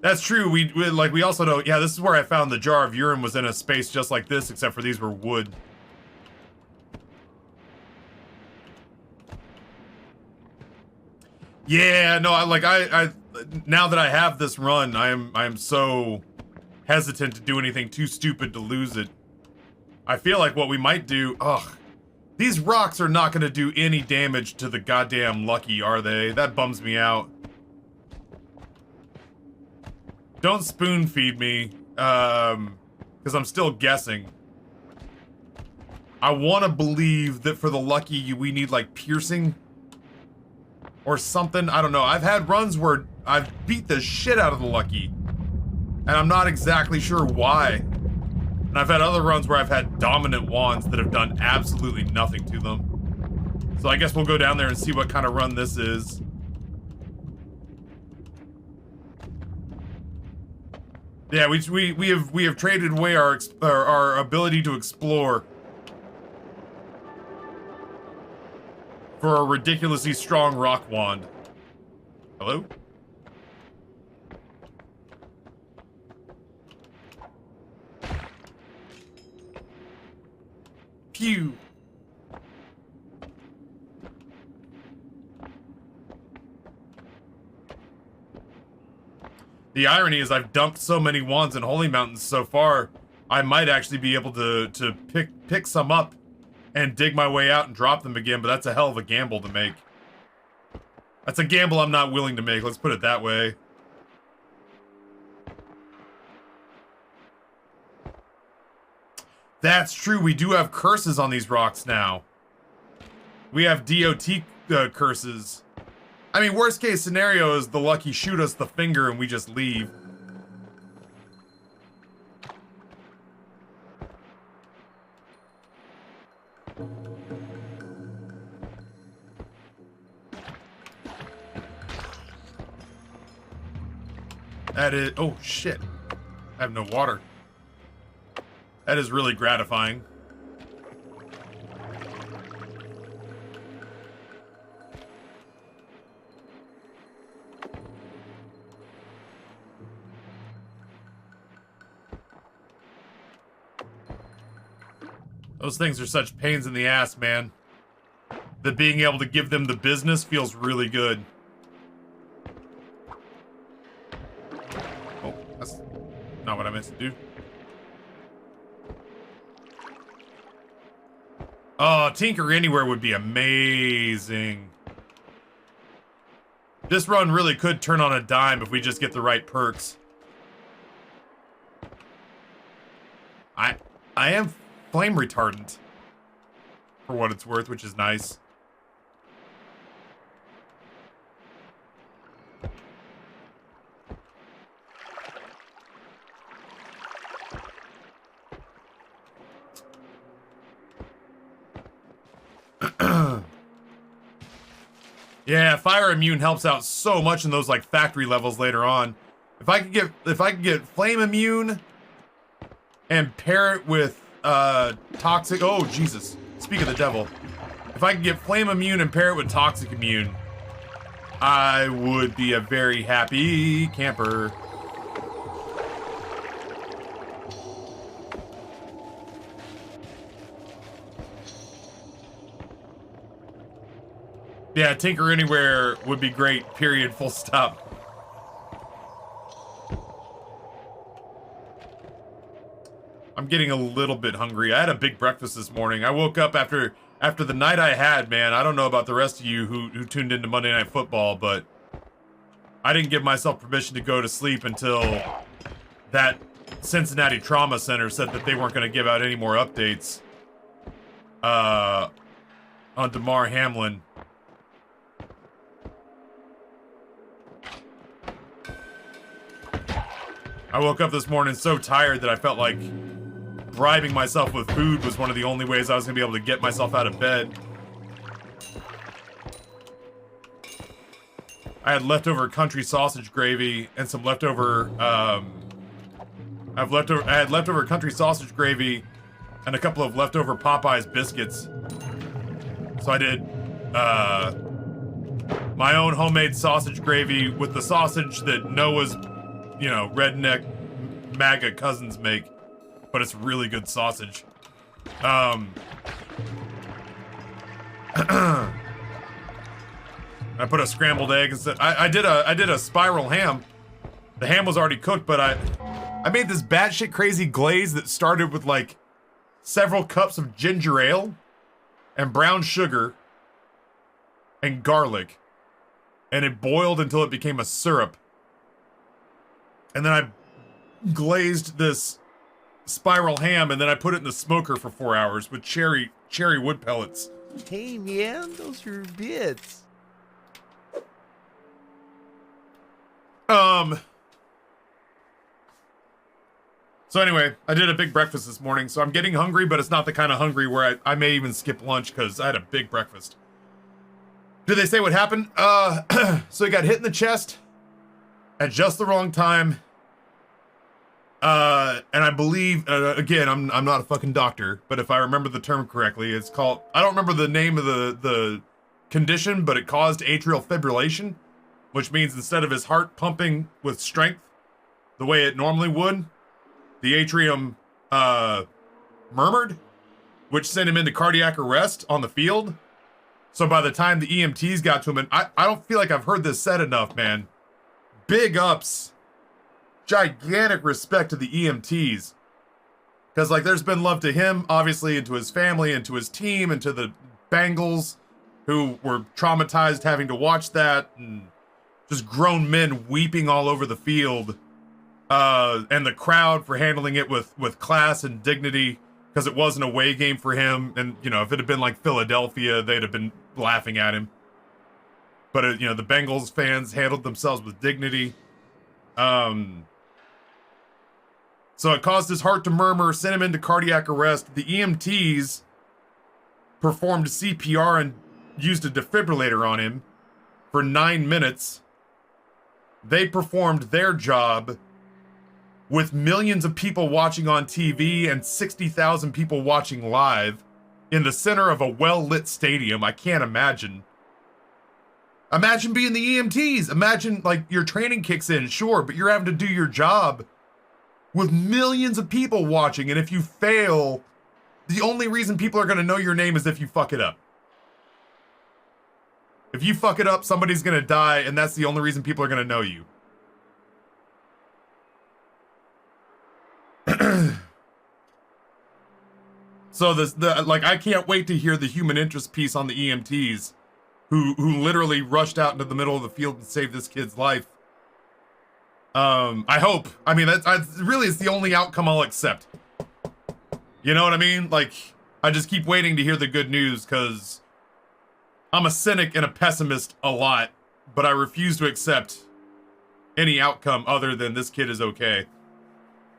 That's true. We also know, yeah, this is where I found the jar of urine was in a space just like this, except for these were wood. Yeah, no, I now that I have this run, I am so hesitant to do anything too stupid to lose it. I feel like what we might do, these rocks are not gonna do any damage to the goddamn Lucky, are they? That bums me out. Don't spoon feed me, because I'm still guessing. I want to believe that for the Lucky, we need, like, piercing or something. I don't know. I've had runs where I've beat the shit out of the Lucky, and I'm not exactly sure why. And I've had other runs where I've had dominant wands that have done absolutely nothing to them. So I guess we'll go down there and see what kind of run this is. Yeah, we have traded away our ability to explore for a ridiculously strong rock wand. Hello? Pew. The irony is I've dumped so many wands in Holy Mountains so far, I might actually be able to pick some up and dig my way out and drop them again, but that's a hell of a gamble to make. That's a gamble I'm not willing to make, let's put it that way. That's true, we do have curses on these rocks now. We have DOT curses. I mean, worst case scenario is the Lucky shoot us the finger and we just leave. That is, oh shit. I have no water. That is really gratifying. Those things are such pains in the ass, man. That being able to give them the business feels really good. Oh, that's not what I meant to do. Oh, Tinker Anywhere would be amazing. This run really could turn on a dime if we just get the right perks. I am flame retardant. for what it's worth, which is nice. Yeah, fire immune helps out so much in those like factory levels later on. If I could get flame immune and pair it with toxic, oh Jesus, speak of the devil. If I could get flame immune and pair it with toxic immune, I would be a very happy camper. Yeah, Tinker Anywhere would be great, period, full stop. I'm getting a little bit hungry. I had a big breakfast this morning. I woke up after the night I had, man. I don't know about the rest of you who tuned into Monday Night Football, but I didn't give myself permission to go to sleep until that Cincinnati Trauma Center said that they weren't going to give out any more updates on Damar Hamlin. I woke up this morning so tired that I felt like bribing myself with food was one of the only ways I was going to be able to get myself out of bed. I had leftover country sausage gravy and some leftover, I had leftover country sausage gravy and a couple of leftover Popeyes biscuits. So I did, my own homemade sausage gravy with the sausage that Noah's, you know, redneck MAGA cousins make, but it's really good sausage. I put a scrambled egg instead. I did a spiral ham. The ham was already cooked, but I made this batshit crazy glaze that started with like several cups of ginger ale and brown sugar and garlic, and it boiled until it became a syrup. And then I glazed this spiral ham, and then I put it in the smoker for 4 hours with cherry wood pellets. Hey man, those are bits. So anyway, I did a big breakfast this morning, so I'm getting hungry, but it's not the kind of hungry where I may even skip lunch because I had a big breakfast. Did they say what happened? So he got hit in the chest at just the wrong time. And I believe, again, I'm not a fucking doctor, but if I remember the term correctly, it's called, I don't remember the name of the condition, but it caused atrial fibrillation, which means instead of his heart pumping with strength the way it normally would, the atrium murmured, which sent him into cardiac arrest on the field. So by the time the EMTs got to him, and I don't feel like I've heard this said enough, man. Big ups. Gigantic respect to the EMTs. Because, like, there's been love to him, obviously, and to his family, and to his team, and to the Bengals, who were traumatized having to watch that, and just grown men weeping all over the field. And the crowd for handling it with class and dignity, because it was an away game for him. And, you know, if it had been like Philadelphia, they'd have been laughing at him. But, you know, the Bengals fans handled themselves with dignity. So it caused his heart to murmur, sent him into cardiac arrest. The EMTs performed CPR and used a defibrillator on him for 9 minutes. They performed their job with millions of people watching on TV and 60,000 people watching live in the center of a well-lit stadium. I can't imagine. Imagine being the EMTs. Imagine, like, your training kicks in, sure, but you're having to do your job with millions of people watching, and if you fail, the only reason people are going to know your name is if you fuck it up. If you fuck it up, somebody's going to die, and that's the only reason people are going to know you. So I can't wait to hear the human interest piece on the EMTs who literally rushed out into the middle of the field and saved this kid's life. I hope. I mean, that's really is the only outcome I'll accept. You know what I mean? Like, I just keep waiting to hear the good news because I'm a cynic and a pessimist a lot, but I refuse to accept any outcome other than this kid is okay.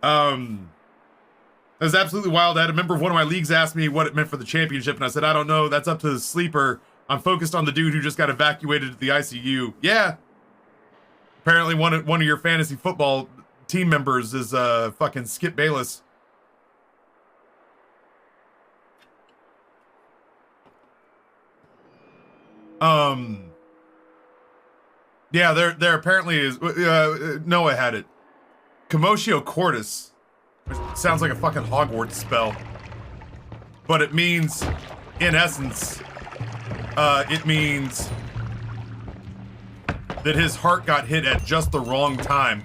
It was absolutely wild. I had a member of one of my leagues ask me what it meant for the championship, and I said, I don't know. That's up to the sleeper. I'm focused on the dude who just got evacuated to the ICU. Yeah. Apparently one of your fantasy football team members is fucking Skip Bayless. Yeah, there apparently is. Noah had it. Commotio cordis. Which sounds like a fucking Hogwarts spell. But it means, in essence, it means that his heart got hit at just the wrong time.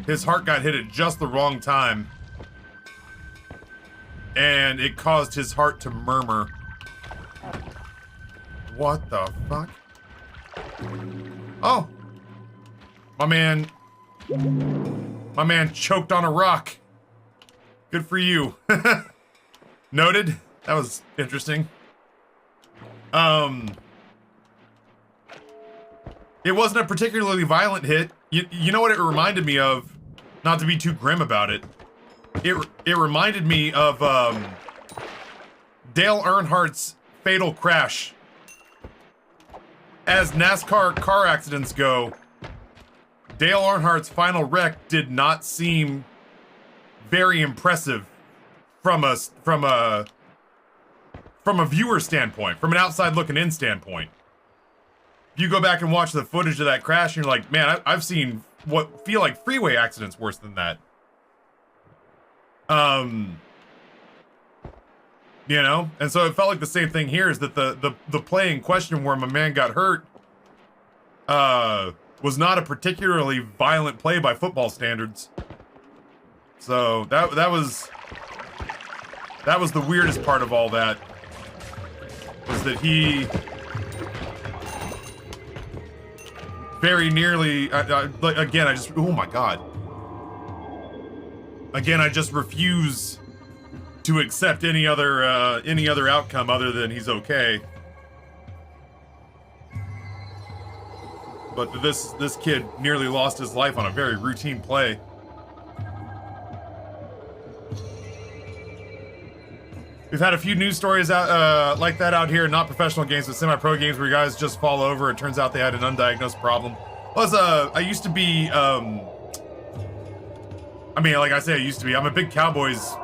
His heart got hit at just the wrong time. And it caused his heart to murmur. What the fuck? Oh. My man choked on a rock. Good for you. Noted. That was interesting. It wasn't a particularly violent hit. You know what it reminded me of? Not to be too grim about it. It reminded me of Dale Earnhardt's fatal crash. As NASCAR car accidents go, Dale Earnhardt's final wreck did not seem very impressive from a viewer standpoint, from an outside looking in standpoint. If you go back and watch the footage of that crash, and you're like, man, I've seen what feel like freeway accidents worse than that. You know, and so it felt like the same thing here, is that the play in question where my man got hurt was not a particularly violent play by football standards. So that was the weirdest part of all that, was that he very nearly again, oh my god. Again, I just refuse to accept any other outcome other than he's okay. But this kid nearly lost his life on a very routine play. We've had a few news stories out like that out here, not professional games, but semi-pro games where guys just fall over. It turns out they had an undiagnosed problem. I used to be, I mean, like I say, I used to be. I'm a big Cowboys.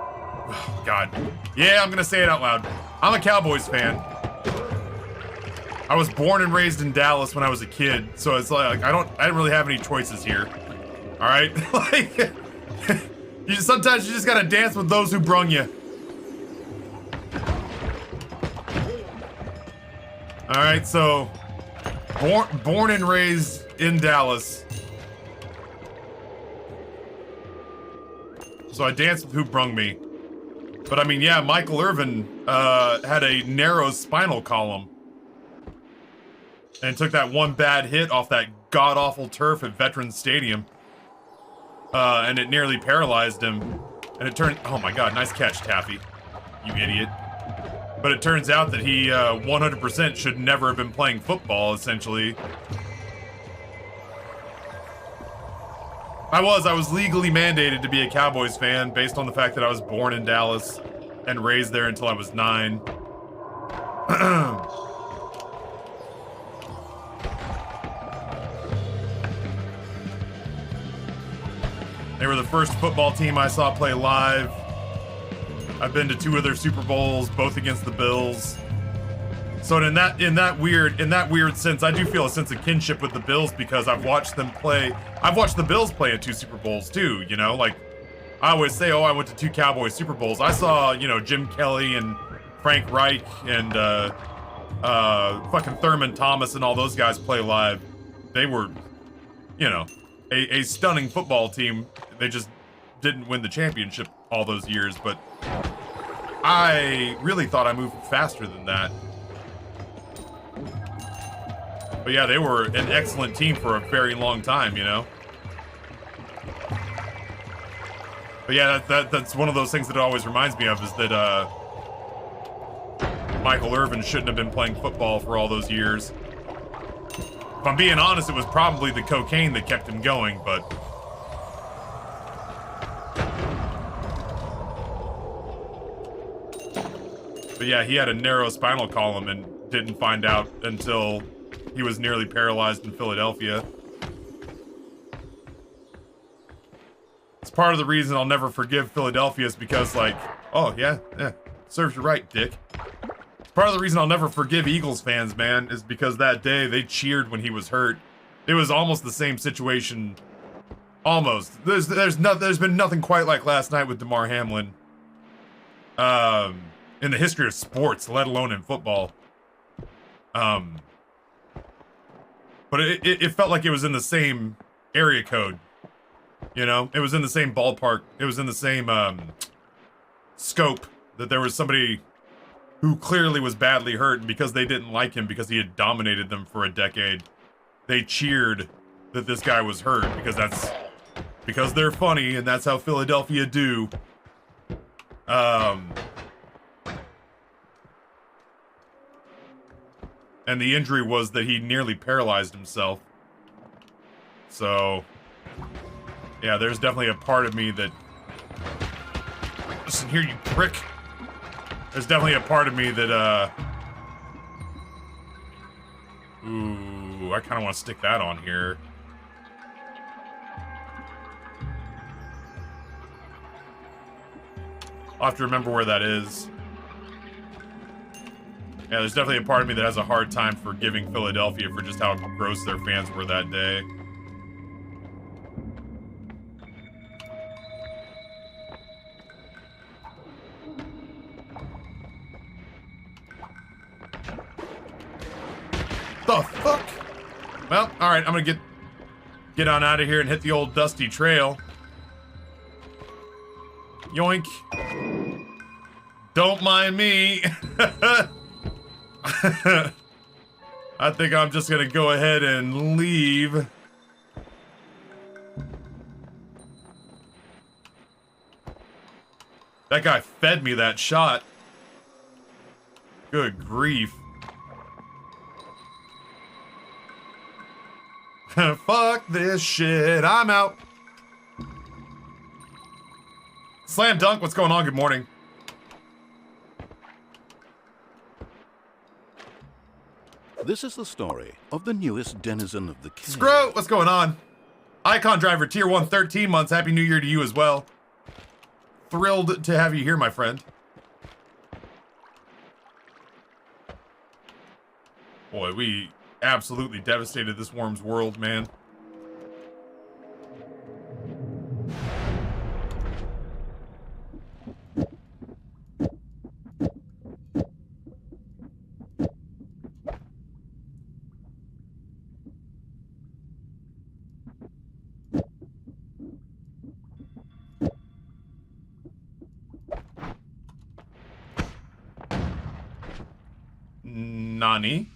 Oh, God. Yeah, I'm gonna say it out loud. I'm a Cowboys fan. I was born and raised in Dallas when I was a kid, so it's like I didn't really have any choices here. All right, like sometimes you just gotta dance with those who brung you. All right, so born and raised in Dallas, so I danced with who brung me. But I mean, yeah, Michael Irvin had a narrow spinal column and took that one bad hit off that god-awful turf at Veterans Stadium. And it nearly paralyzed him. And it turned, oh my god, nice catch, Taffy, you idiot. But it turns out that he 100% should never have been playing football, essentially. I was legally mandated to be a Cowboys fan based on the fact that I was born in Dallas and raised there until I was 9. They were the first football team I saw play live. I've been to 2 of their Super Bowls, both against the Bills. So in that weird sense, I do feel a sense of kinship with the Bills because I've watched them play. I've watched the Bills play in 2 Super Bowls too, you know? Like, I always say, oh, I went to 2 Cowboys Super Bowls. I saw, you know, Jim Kelly and Frank Reich and fucking Thurman Thomas and all those guys play live. They were, you know, a stunning football team. They just didn't win the championship all those years, but I really thought I moved faster than that. But yeah, they were an excellent team for a very long time, you know? But But yeah, that's one of those things that it always reminds me of is that Michael Irvin shouldn't have been playing football for all those years. If I'm being honest, it was probably the cocaine that kept him going, but... But yeah, he had a narrow spinal column and didn't find out until he was nearly paralyzed in Philadelphia. It's part of the reason I'll never forgive Philadelphia is because, like, oh, yeah, serves you right, dick. It's part of the reason I'll never forgive Eagles fans, man, is because that day they cheered when he was hurt. It was almost the same situation. Almost. There's been nothing quite like last night with DeMar Hamlin. In the history of sports, let alone in football. But it felt like it was in the same area code. You know? It was in the same ballpark. It was in the same, scope. That there was somebody who clearly was badly hurt, and because they didn't like him because he had dominated them for a decade, they cheered that this guy was hurt because they're funny, and that's how Philadelphia do. And the injury was that he nearly paralyzed himself. So, yeah, there's definitely a part of me that... Listen here, you prick. There's definitely a part of me that, ooh, I kind of want to stick that on here. I'll have to remember where that is. Yeah, there's definitely a part of me that has a hard time forgiving Philadelphia for just how gross their fans were that day. The fuck? Well, alright, I'm gonna get on out of here and hit the old dusty trail. Yoink. Don't mind me. I think I'm just gonna go ahead and leave. That guy fed me that shot. Good grief. Fuck this shit. I'm out. Slam Dunk, what's going on? Good morning. This is the story of the newest denizen of the cave. Scro, what's going on? Icon Driver, Tier 1, 13 months. Happy New Year to you as well. Thrilled to have you here, my friend. Boy, we absolutely devastated this worm's world, man. Nani?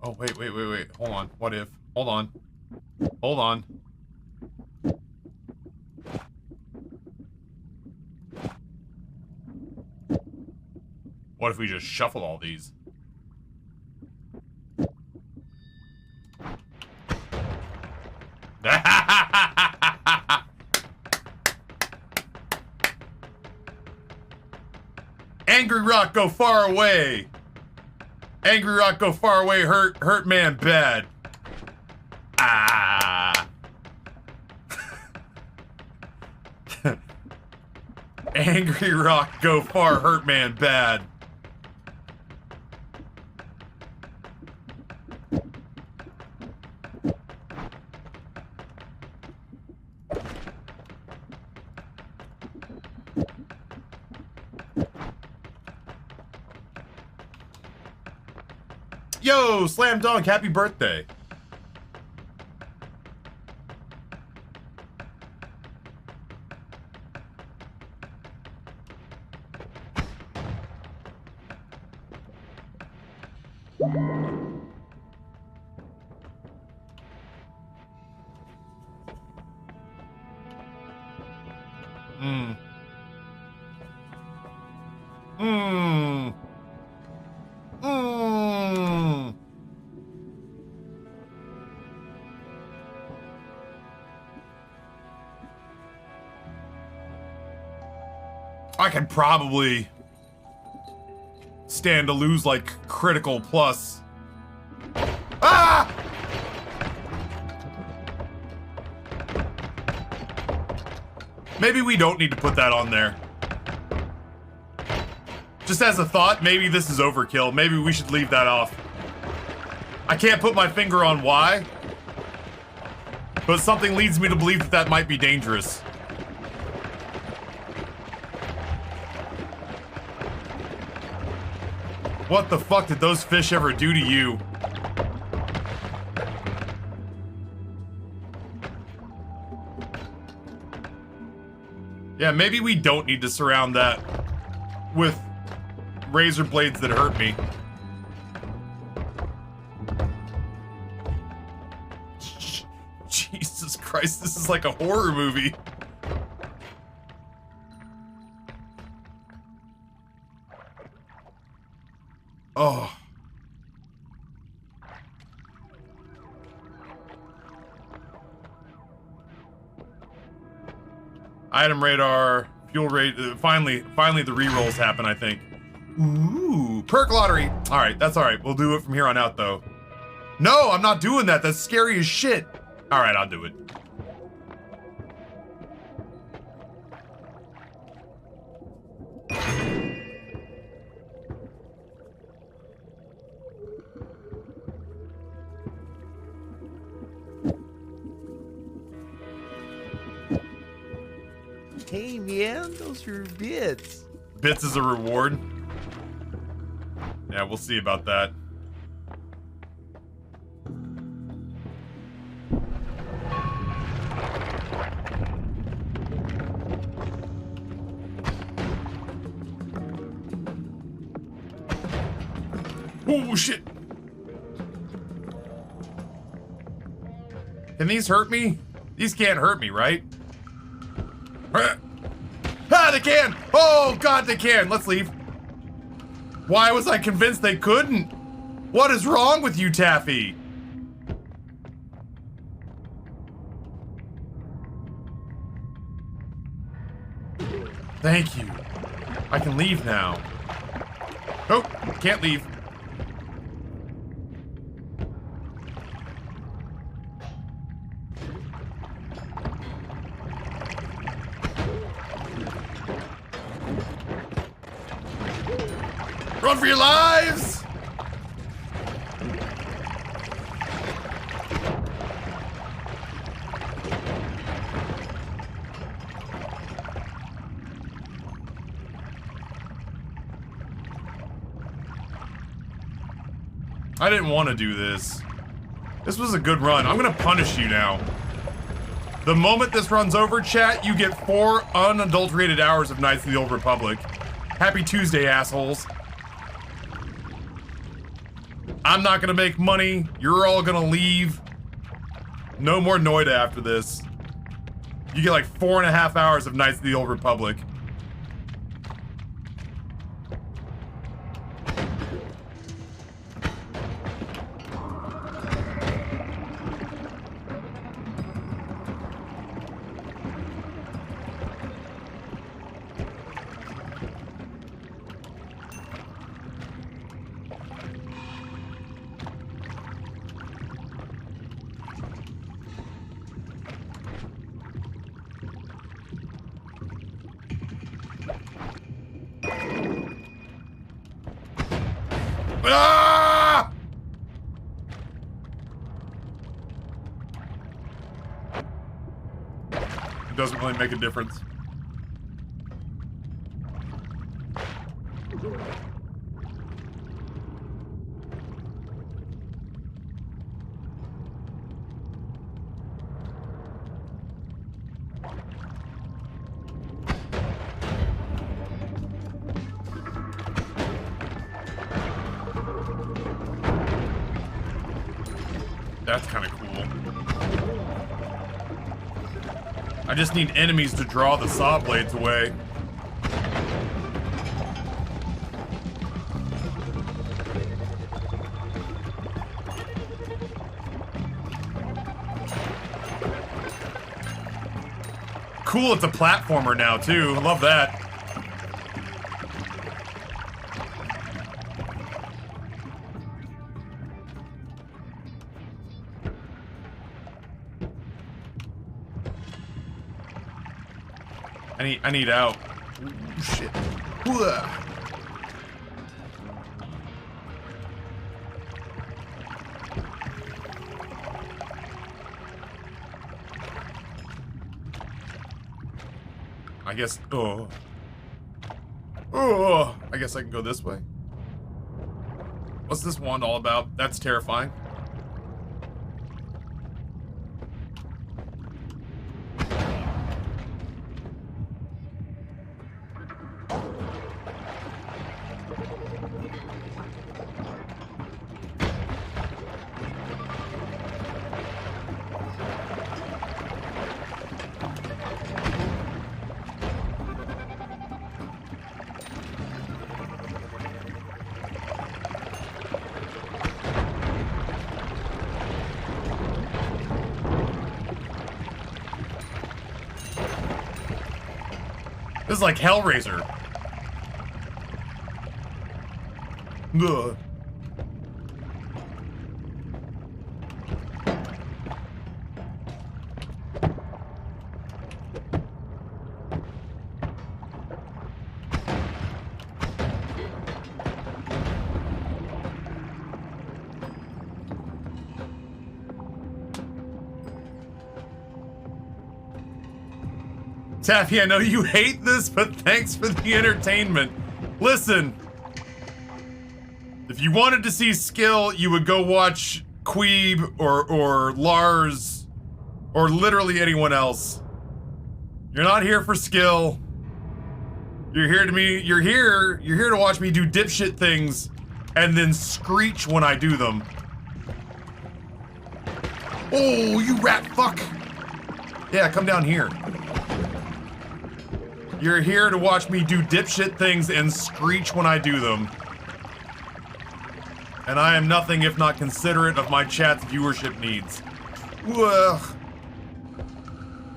Oh, wait. Hold on. What if? Hold on. Hold on. What if we just shuffle all these? Angry Rock, go far away. Angry Rock, go far away. Hurt man bad. Ah. Angry Rock, go far. Hurt man bad. Yo, Slam Dunk, happy birthday. Hmm. Hmm. Hmm. I could probably stand to lose like critical plus. Ah! Maybe we don't need to put that on there. Just as a thought, maybe this is overkill. Maybe we should leave that off. I can't put my finger on why, but something leads me to believe that that might be dangerous. What the fuck did those fish ever do to you? Yeah, maybe we don't need to surround that with razor blades that hurt me. Jesus Christ, this is like a horror movie. Oh. Item radar, fuel rate, finally the rerolls happen, I think. Ooh, perk lottery. All right, that's all right. We'll do it from here on out, though. No, I'm not doing that. That's scary as shit. All right, I'll do it. Hey, man, those are bits. Bits is a reward. Yeah, we'll see about that. Oh, shit. Can these hurt me? These can't hurt me, right? Ah, they can! Oh, God, they can! Let's leave. Why was I convinced they couldn't? What is wrong with you, Taffy? Thank you. I can leave now. Oh, can't leave. Run for your lives! I didn't want to do this. This was a good run. I'm gonna punish you now. The moment this runs over, chat, you get 4 unadulterated hours of Knights of the Old Republic. Happy Tuesday, assholes. I'm not gonna make money. You're all gonna leave. No more Noita after this. You get like 4.5 hours of Knights of the Old Republic. Ah! It doesn't really make a difference. That's kind of cool. I just need enemies to draw the saw blades away. Cool, it's a platformer now, too. I love that. I need out. Ooh, shit. Ugh. I guess, oh, I guess I can go this way. What's this wand all about? That's terrifying. This is like Hellraiser. Ugh. Taffy, I know you hate this, but thanks for the entertainment. Listen, if you wanted to see skill, you would go watch Queeb or Lars or literally anyone else. You're not here for skill. You're here to watch me do dipshit things and then screech when I do them. Oh, you rat fuck. Yeah, come down here. You're here to watch me do dipshit things and screech when I do them. And I am nothing if not considerate of my chat's viewership needs. Ugh.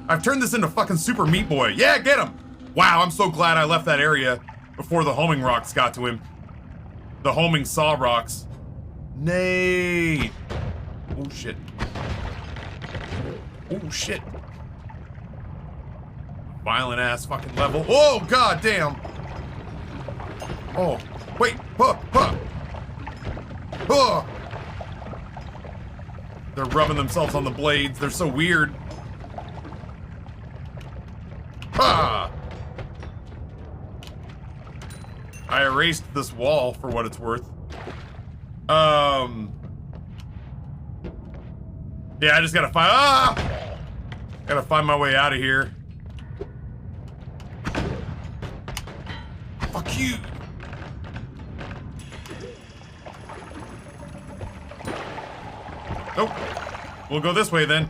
I've turned this into fucking Super Meat Boy. Yeah, get him! Wow, I'm so glad I left that area before the homing rocks got to him. The homing saw rocks. Nate! Oh shit. Oh shit. Violent ass fucking level. Oh god damn! Oh, wait, huh, huh. Huh. They're rubbing themselves on the blades. They're so weird. Ah! I erased this wall for what it's worth. Yeah, I just gotta find. Ah! Gotta find my way out of here. Fuck you! Nope. We'll go this way then.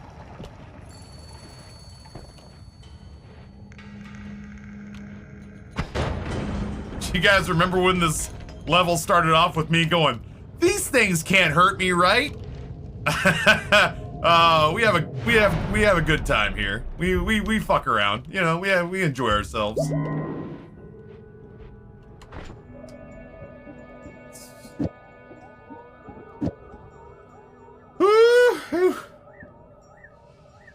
You guys remember when this level started off with me going, "These things can't hurt me, right?" We have a good time here. We fuck around. You know, we enjoy ourselves.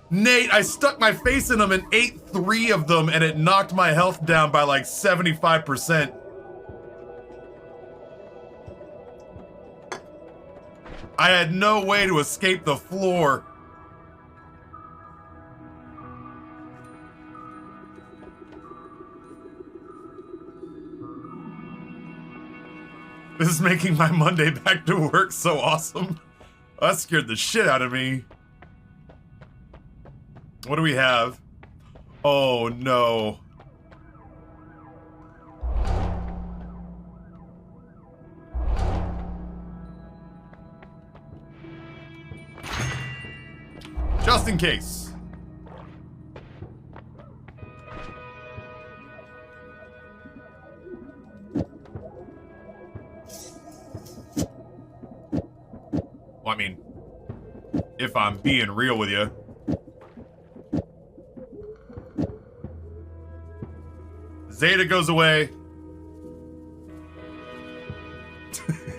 Nate, I stuck my face in them and ate 3 of them and it knocked my health down by like 75%. I had no way to escape the floor. This is making my Monday back to work so awesome. That scared the shit out of me. What do we have? Oh no. just in case. Well, I mean, if I'm being real with you. Zeta goes away.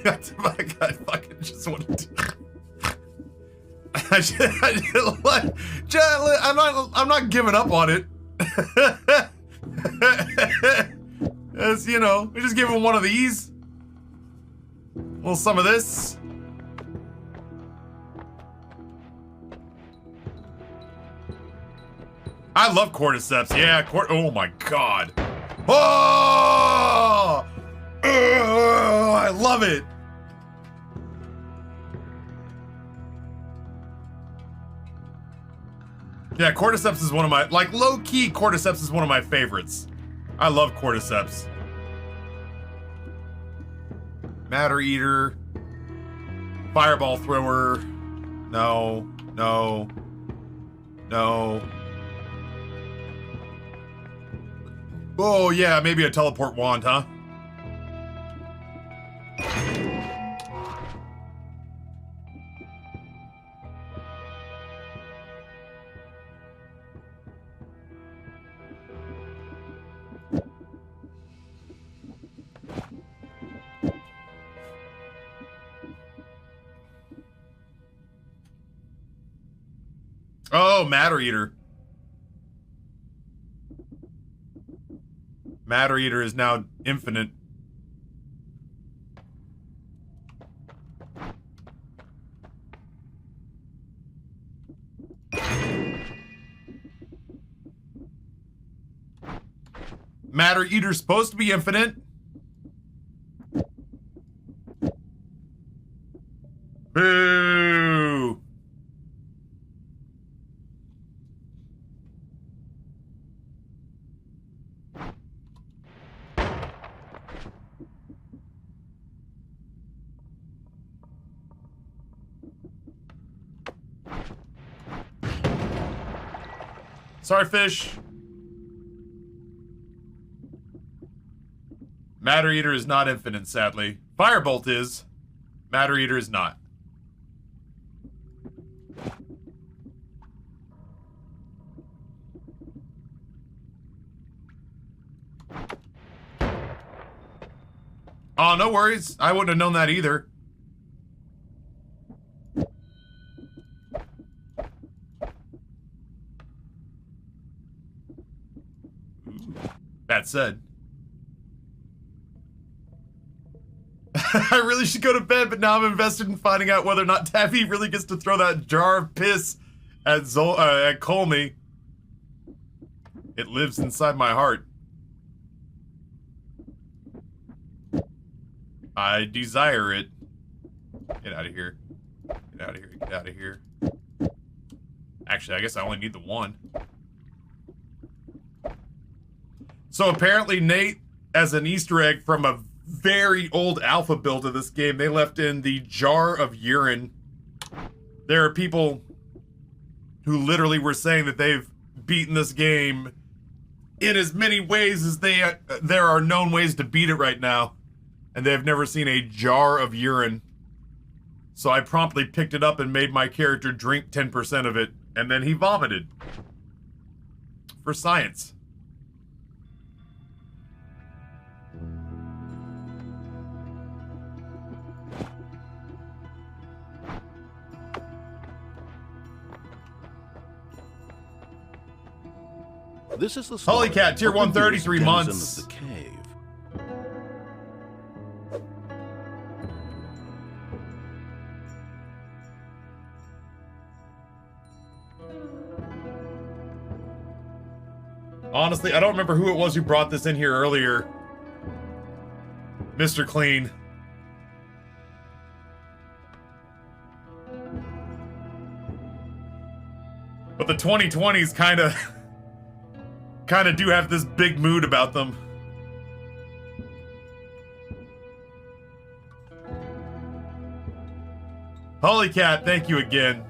I fucking just want to. I'm not giving up on it. As you know, we just give him one of these. Well, some of this. I love cordyceps. Yeah, oh my god. Oh! I love it. Yeah, cordyceps is one of my, like, low-key cordyceps is one of my favorites. I love cordyceps. Matter Eater. Fireball Thrower. No. No. No. Oh, yeah, maybe a teleport wand, huh? Oh, Matter Eater. Matter Eater is now infinite. Matter Eater's supposed to be infinite. Boo! Sorry, fish. Matter Eater is not infinite, sadly. Firebolt is. Matter Eater is not. Oh, no worries. I wouldn't have known that either. That said. I really should go to bed, but now I'm invested in finding out whether or not Taffy really gets to throw that jar of piss at Colmy. It lives inside my heart. I desire it. Get out of here. Get out of here. Get out of here. Actually, I guess I only need the one. So apparently Nate, as an Easter egg from a very old alpha build of this game, they left in the jar of urine. There are people who literally were saying that they've beaten this game in as many ways as there are known ways to beat it right now. And they've never seen a jar of urine. So I promptly picked it up and made my character drink 10% of it, and then he vomited. For science. This is the story Holy cat, tier of the 133 newest months. denizen of the cave. Honestly, I don't remember who it was who brought this in here earlier. Mr. Clean. But the 2020s kind of do have this big mood about them. Holy cat, thank you again.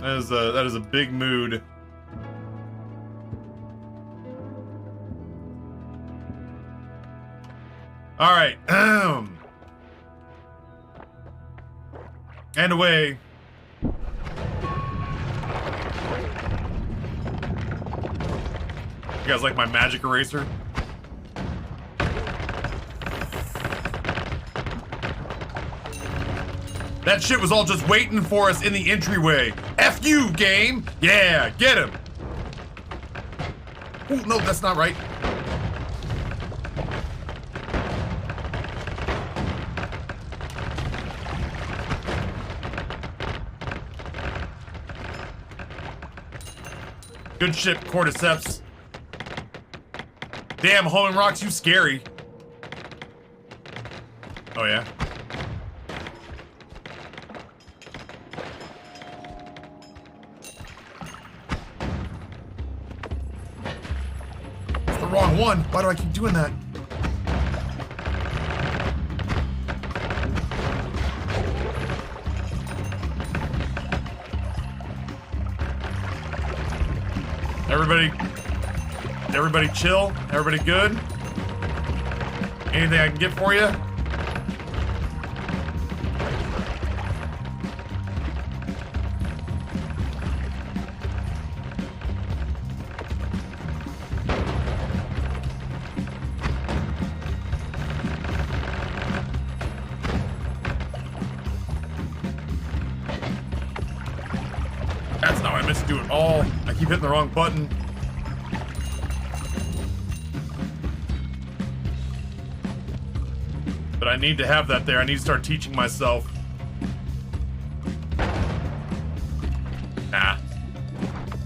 That is a big mood. All right. And away. You guys like my magic eraser? That shit was all just waiting for us in the entryway. F you, game! Yeah, get him! Ooh, no, that's not right. Good shit, cordyceps. Damn, homing rocks, you scary. Oh, yeah? It's the wrong one. Why do I keep doing that? Everybody chill. Everybody good? Anything I can get for you? That's not what I meant to do at all. I keep hitting the wrong button. But I need to have that there. I need to start teaching myself. Nah.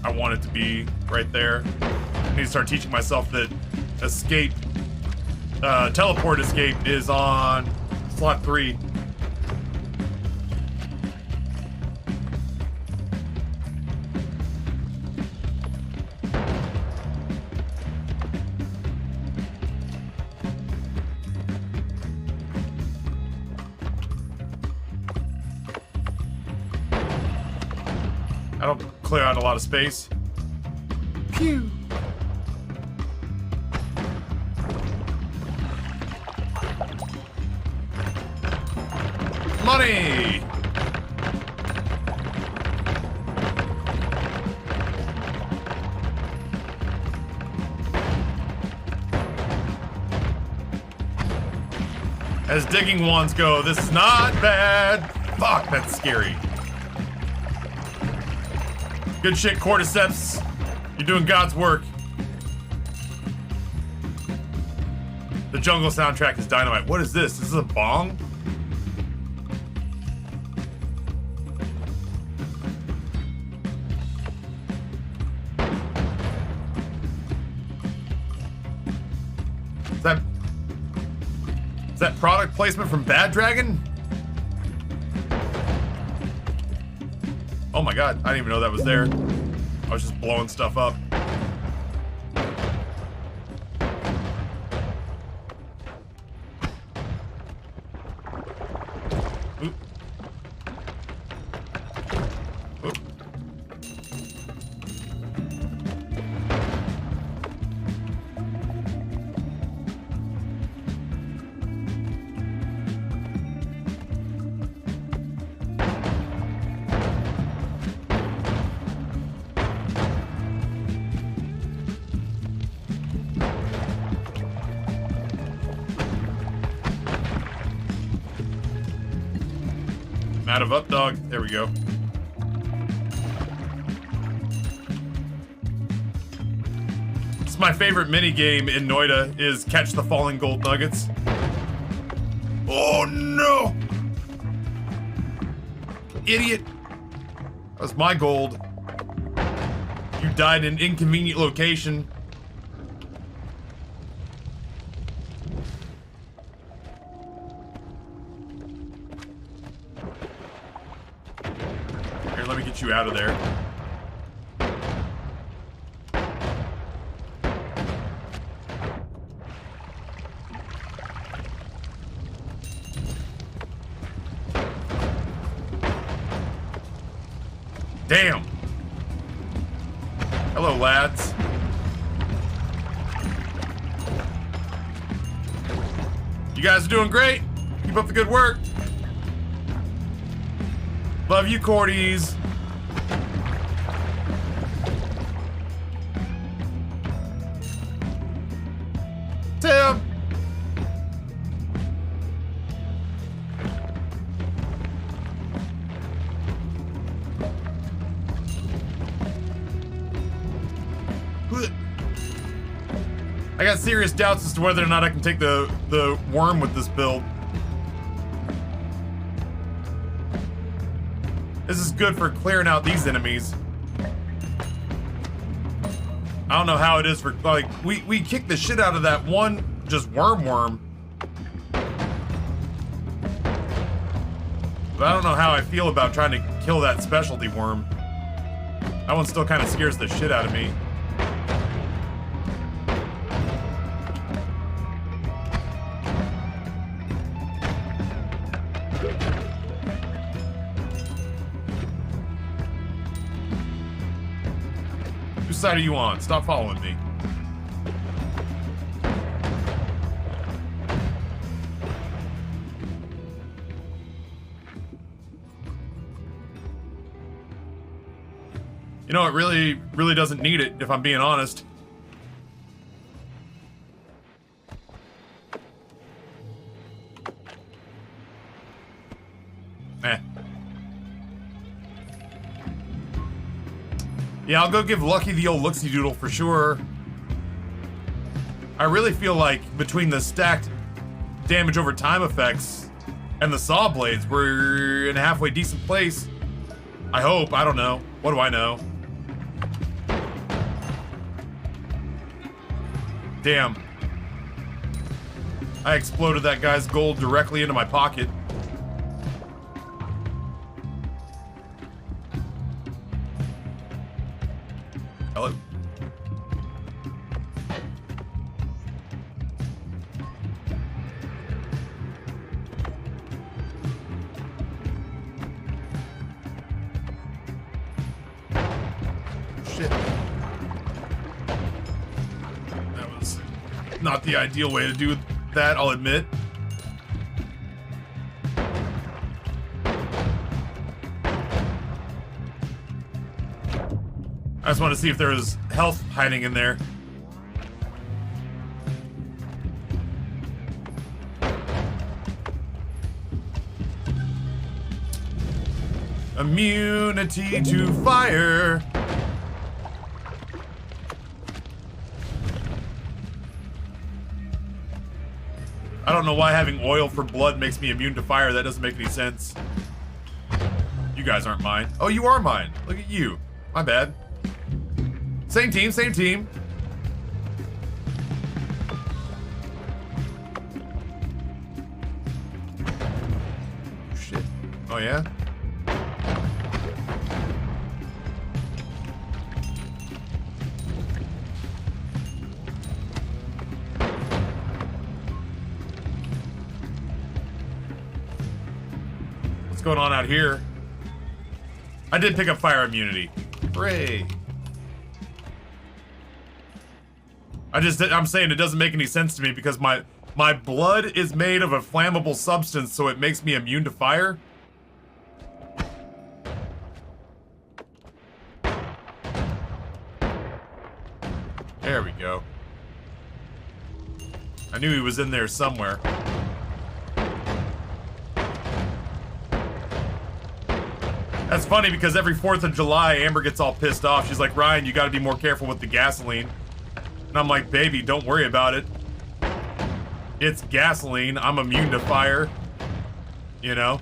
I want it to be right there. I need to start teaching myself that escape, teleport escape is on slot 3. I don't clear out a lot of space. Pew! Money! As digging wands go, this is not bad. Fuck, that's scary. Good shit, cordyceps. You're doing God's work. The jungle soundtrack is dynamite. What is this? This is a bong? Is that product placement from Bad Dragon? Oh my god, I didn't even know that was there. I was just blowing stuff up. Oop. Oop. Out of up dog. There we go. It's my favorite mini game in Noita is catch the falling gold nuggets. Oh no! Idiot! That was my gold. You died in an inconvenient location. Let me get you out of there. Damn. Hello, lads. You guys are doing great. Keep up the good work. Love you, Cordies. Tim. I got serious doubts as to whether or not I can take the worm with this build. This is good for clearing out these enemies. I don't know how it is for, like, we kicked the shit out of that one just worm. But I don't know how I feel about trying to kill that specialty worm. That one still kind of scares the shit out of me. Whose side are you on? Stop following me. You know, it really doesn't need it, if I'm being honest. Eh. Yeah, I'll go give Lucky the old looksy doodle for sure. I really feel like between the stacked damage over time effects and the saw blades, we're in a halfway decent place. I hope. I don't know. What do I know? Damn. I exploded that guy's gold directly into my pocket. Hello? Shit. That was not the ideal way to do that, I'll admit. I just want to see if there was health hiding in there. Immunity to fire. I don't know why having oil for blood makes me immune to fire. That doesn't make any sense. You guys aren't mine. Oh, you are mine. Look at you. My bad. Same team, same team. Shit. Oh, yeah? What's going on out here? I did pick up fire immunity. Hooray. I'm saying it doesn't make any sense to me because my blood is made of a flammable substance, so it makes me immune to fire. There we go. I knew he was in there somewhere. That's funny because every 4th of July, Amber gets all pissed off. She's like, Ryan, you gotta be more careful with the gasoline. And I'm like, baby, don't worry about it. It's gasoline. I'm immune to fire. You know?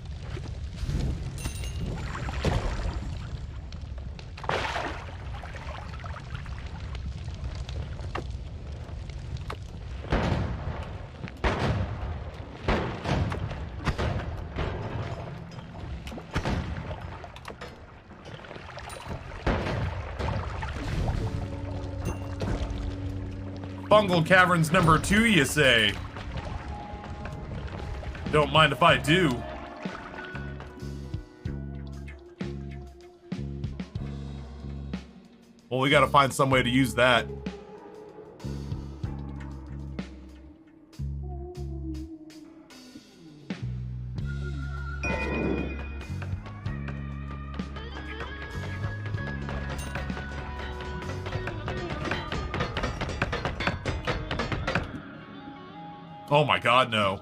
Fungal Caverns number 2, you say? Don't mind if I do. Well, we gotta find some way to use that. Oh my god, no.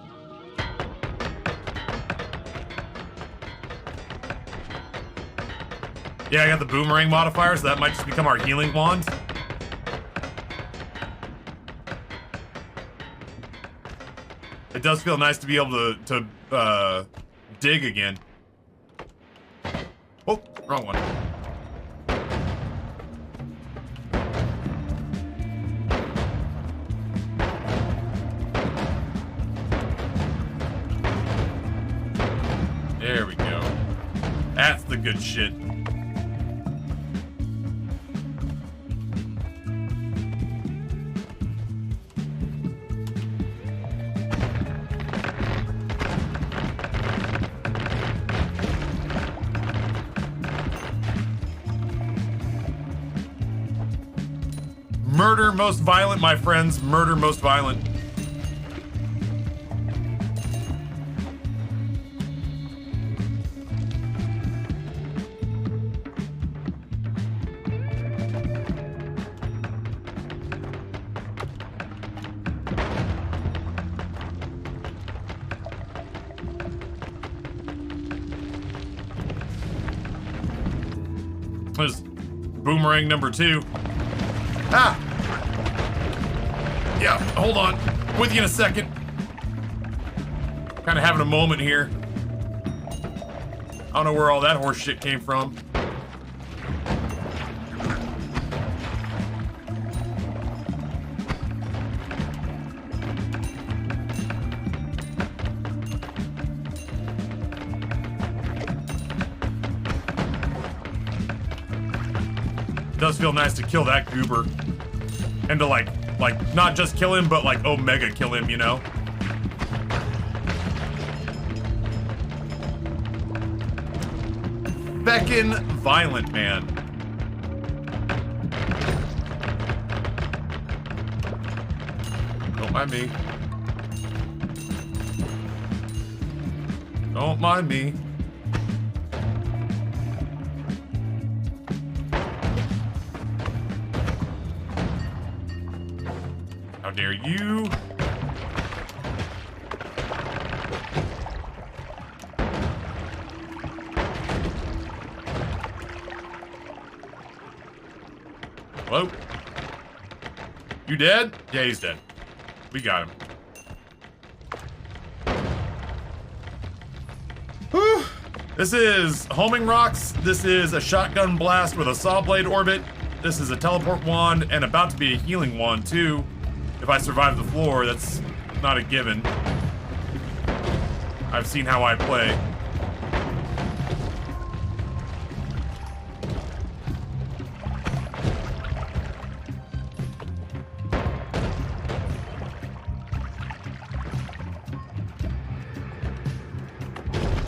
Yeah, I got the boomerang modifier, so that might just become our healing wand. It does feel nice to be able to dig again. Oh, wrong one. There we go. That's the good shit. Murder most violent, my friends. Murder most violent. There's boomerang number 2. Ah! Yeah, hold on. With you in a second. Kind of having a moment here. I don't know where all that horse shit came from. It does feel nice to kill that goober. And to like not just kill him, but like omega kill him, you know? Feckin' violent, man. Don't mind me. Don't mind me. How dare you? Hello? You dead? Yeah, he's dead. We got him. Whew. This is homing rocks. This is a shotgun blast with a saw blade orbit. This is a teleport wand and about to be a healing wand too. If I survive the floor, that's not a given. I've seen how I play.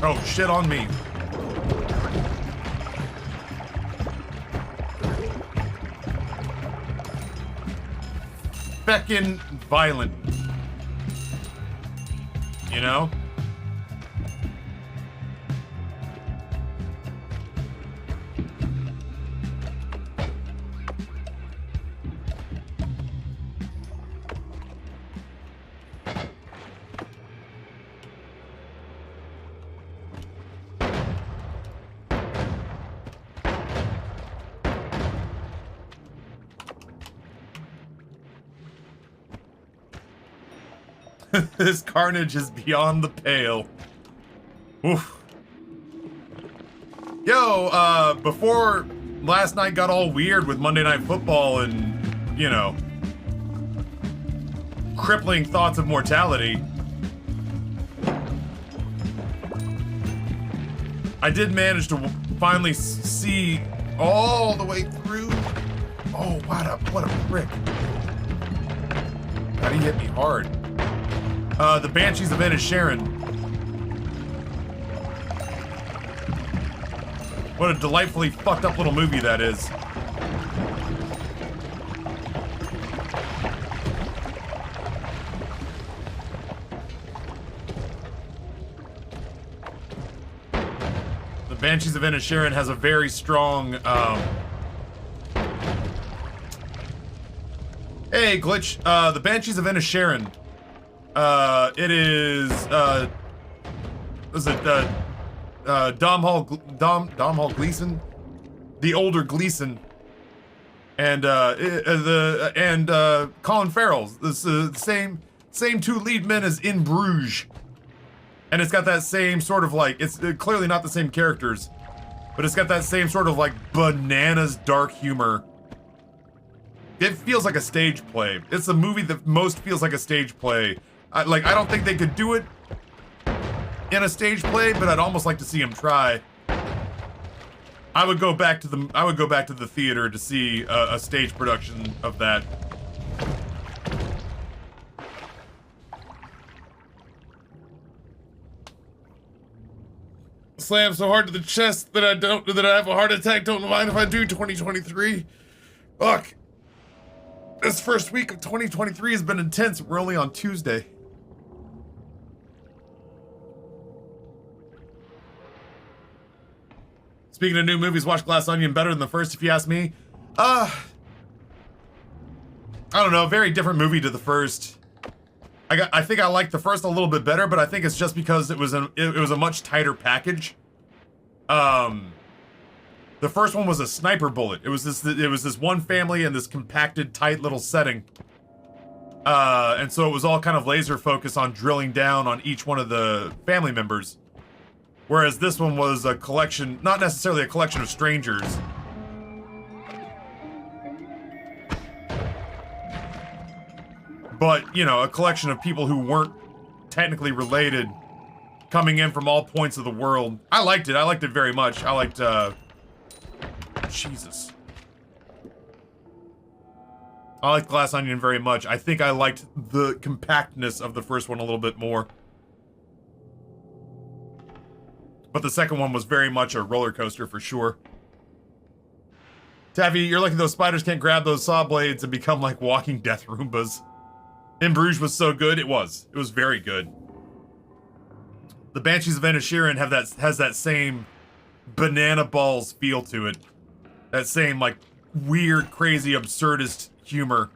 Oh, shit on me. Feckin' violent. You know? This carnage is beyond the pale. Oof. Yo, before last night got all weird with Monday Night Football and, you know, crippling thoughts of mortality, I did manage to finally see all the way through. Oh, what a prick. God, he hit me hard. The Banshees of Inisherin. What a delightfully fucked up little movie that is. Banshees of Inisherin has a very strong, hey, Glitch, the Banshees of Inisherin, it is, Domhnall Gleeson? The older Gleeson. And, Colin Farrell's. This is the same two lead men as In Bruges. And it's got that same sort of like, it's clearly not the same characters, but it's got that same sort of like bananas dark humor. It feels like a stage play. It's a movie that most feels like a stage play. I don't think they could do it in a stage play, but I'd almost like to see them try. I would go back to the theater to see a stage production of that. Slam so hard to the chest that I have a heart attack. Don't mind if I do. 2023. Fuck. This first week of 2023 has been intense. We're only on Tuesday. Speaking of new movies, watch Glass Onion better than the first, if you ask me. I don't know. Very different movie to the first. I think I liked the first a little bit better, but I think it's just because it was a much tighter package. The first one was a sniper bullet. It was this one family in this compacted, tight little setting. And so it was all kind of laser focused on drilling down on each one of the family members. Whereas this one was a collection, not necessarily a collection of strangers. But, you know, a collection of people who weren't technically related, coming in from all points of the world. I liked it. I liked it very much. I liked, Jesus. I liked Glass Onion very much. I think I liked the compactness of the first one a little bit more. But the second one was very much a roller coaster for sure. Taffy, you're lucky those spiders can't grab those saw blades and become like walking death Roombas. In Bruges was so good. It was very good. The Banshees of Inisherin has that same banana balls feel to it. That same like weird, crazy, absurdist humor.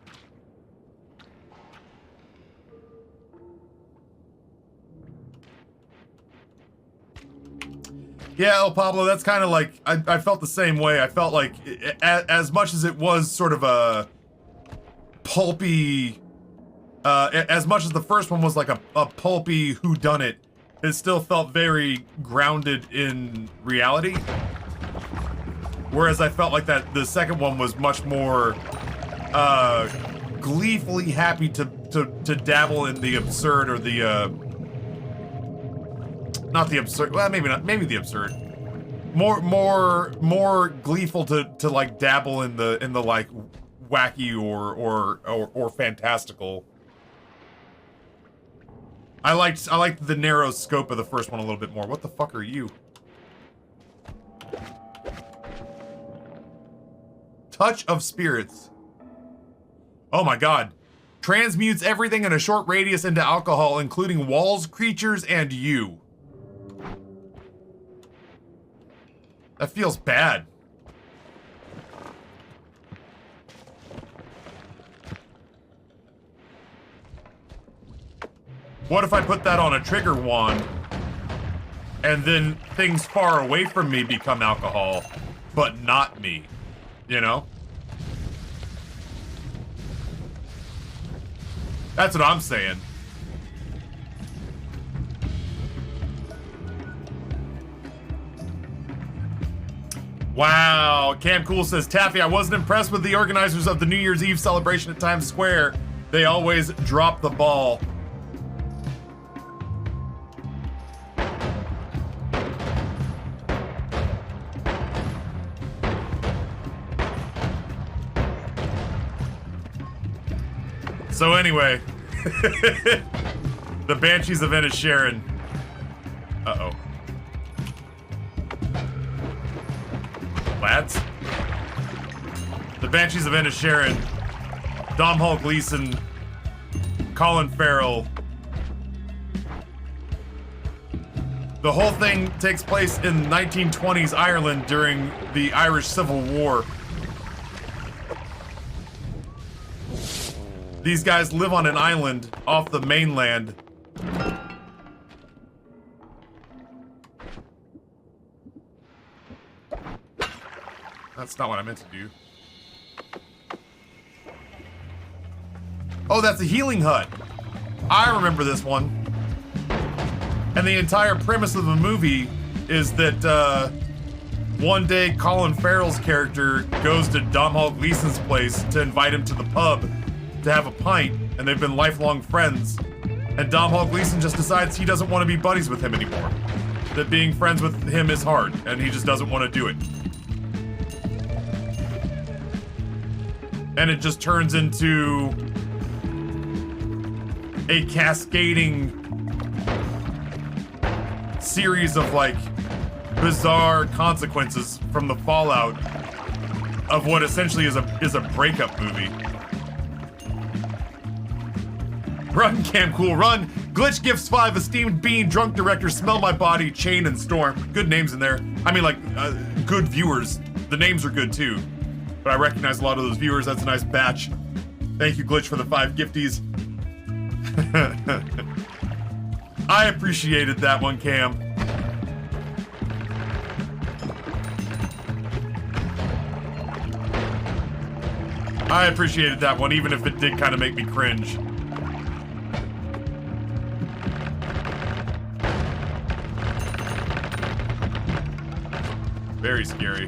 Yeah, El Pablo, that's kind of like, I felt the same way. I felt like, as much as it was sort of a pulpy, as much as the first one was like a pulpy whodunit, it still felt very grounded in reality. Whereas I felt like that the second one was much more gleefully happy to dabble in the absurd, or the not the absurd, well, maybe not, maybe the absurd. More gleeful to like dabble in the like wacky or fantastical. I liked the narrow scope of the first one a little bit more. What the fuck are you? Touch of Spirits. Oh my god. Transmutes everything in a short radius into alcohol, including walls, creatures, and you. That feels bad. What if I put that on a trigger wand, and then things far away from me become alcohol, but not me, you know? That's what I'm saying. Wow, Cam Cool says, Taffy, I wasn't impressed with the organizers of the New Year's Eve celebration at Times Square. They always drop the ball. So anyway, the Banshees of Inisherin. Uh-oh. Lads? The Banshees of Inisherin, Domhnall Gleeson, Colin Farrell. The whole thing takes place in 1920s Ireland during the Irish Civil War. These guys live on an island off the mainland. That's not what I meant to do. Oh, that's a healing hut. I remember this one. And the entire premise of the movie is that one day Colin Farrell's character goes to Domhnall Gleeson's place to invite him to the pub to have a pint, and they've been lifelong friends. And Domhnall Gleeson just decides he doesn't want to be buddies with him anymore. That being friends with him is hard, and he just doesn't want to do it. And it just turns into a cascading series of like bizarre consequences from the fallout of what essentially is a breakup movie. Run, Cam Cool, run! Glitch Gifts 5, Esteemed Bean, Drunk Director, Smell My Body, Chain, and Storm. Good names in there. I mean, like, good viewers. The names are good too. But I recognize a lot of those viewers. That's a nice batch. Thank you, Glitch, for the 5 gifties. I appreciated that one, Cam. I appreciated that one, even if it did kind of make me cringe. Very scary.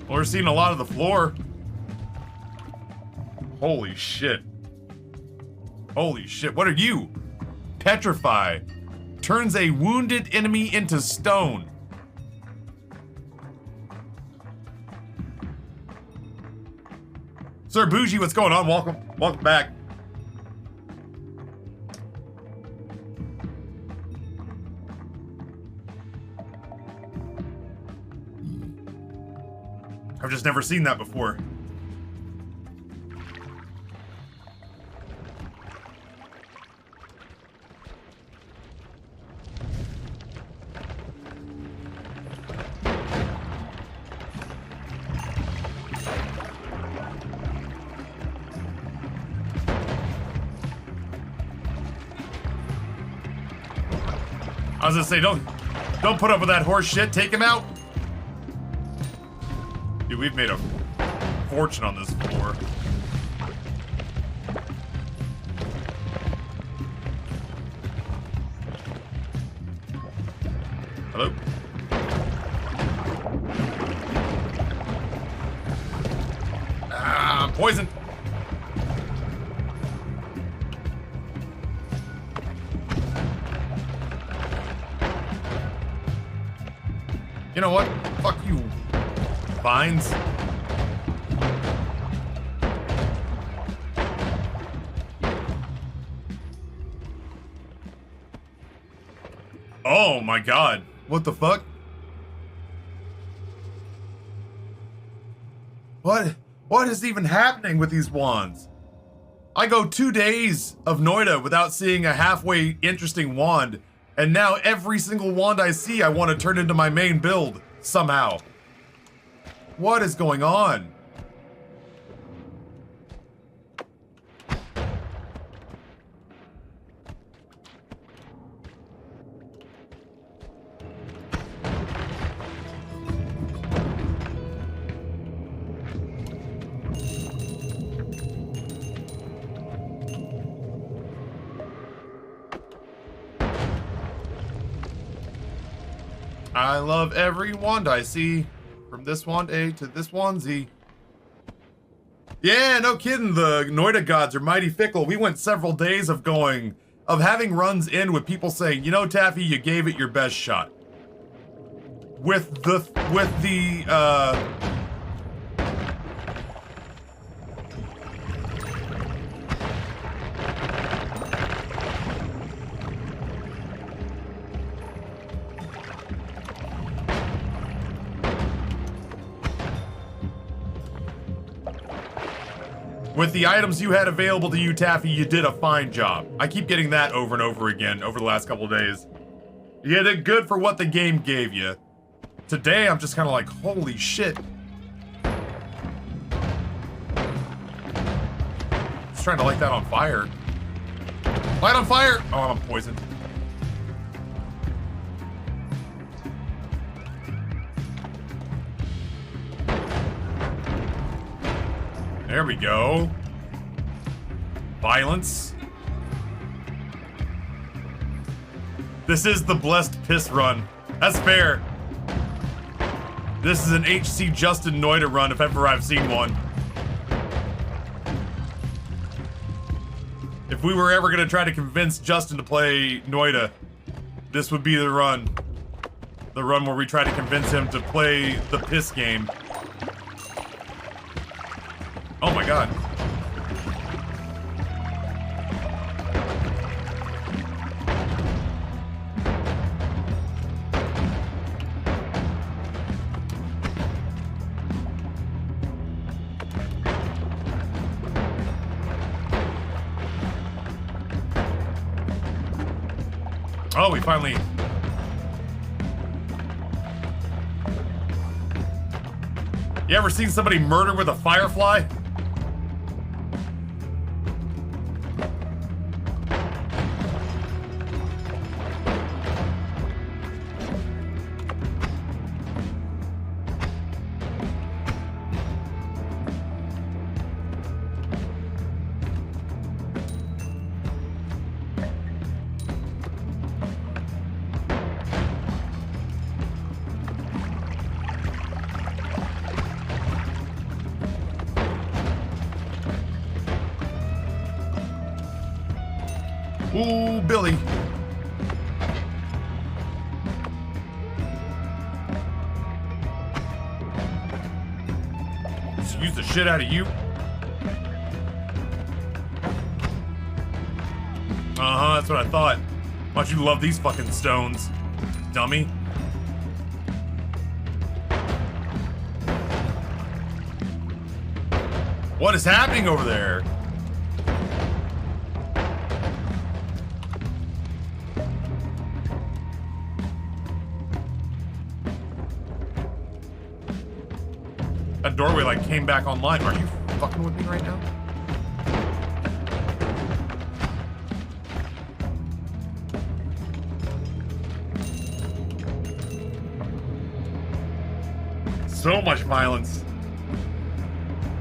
Well, we're seeing a lot of the floor. Holy shit. Holy shit. What are you? Petrify. Turns a wounded enemy into stone. Sir Bougie, what's going on? Welcome. Welcome back. I've just never seen that before. I was gonna say, don't put up with that horse shit. Take him out. Dude, we've made a fortune on this floor. Hello? Ah, I'm poisoned. You know what? Fuck you, vines. Oh my god. What the fuck? What is even happening with these wands? I go 2 days of Noita without seeing a halfway interesting wand, and now every single wand I see I want to turn into my main build somehow. What is going on? I love every wand I see. From this wand A to this wand Z. Yeah, no kidding. The Noita gods are mighty fickle. We went several days of having runs in with people saying, you know, Taffy, you gave it your best shot. With the with the items you had available to you, Taffy, you did a fine job. I keep getting that over and over again over the last couple of days. You did good for what the game gave you. Today, I'm just kind of like, holy shit. Just trying to light that on fire. Light on fire! Oh, I'm poisoned. There we go. Violence. This is the blessed piss run. That's fair. This is an HC Justin Noita run if ever I've seen one. If we were ever gonna try to convince Justin to play Noita, this would be the run. The run where we try to convince him to play the piss game. Oh my god. Oh, we finally... You ever seen somebody murder with a firefly? Ooh, Billy. Just use the shit out of you. Uh-huh, that's what I thought. Why don't you love these fucking stones, dummy? What is happening over there? That doorway like came back online. Are you fucking with me right now? So much violence.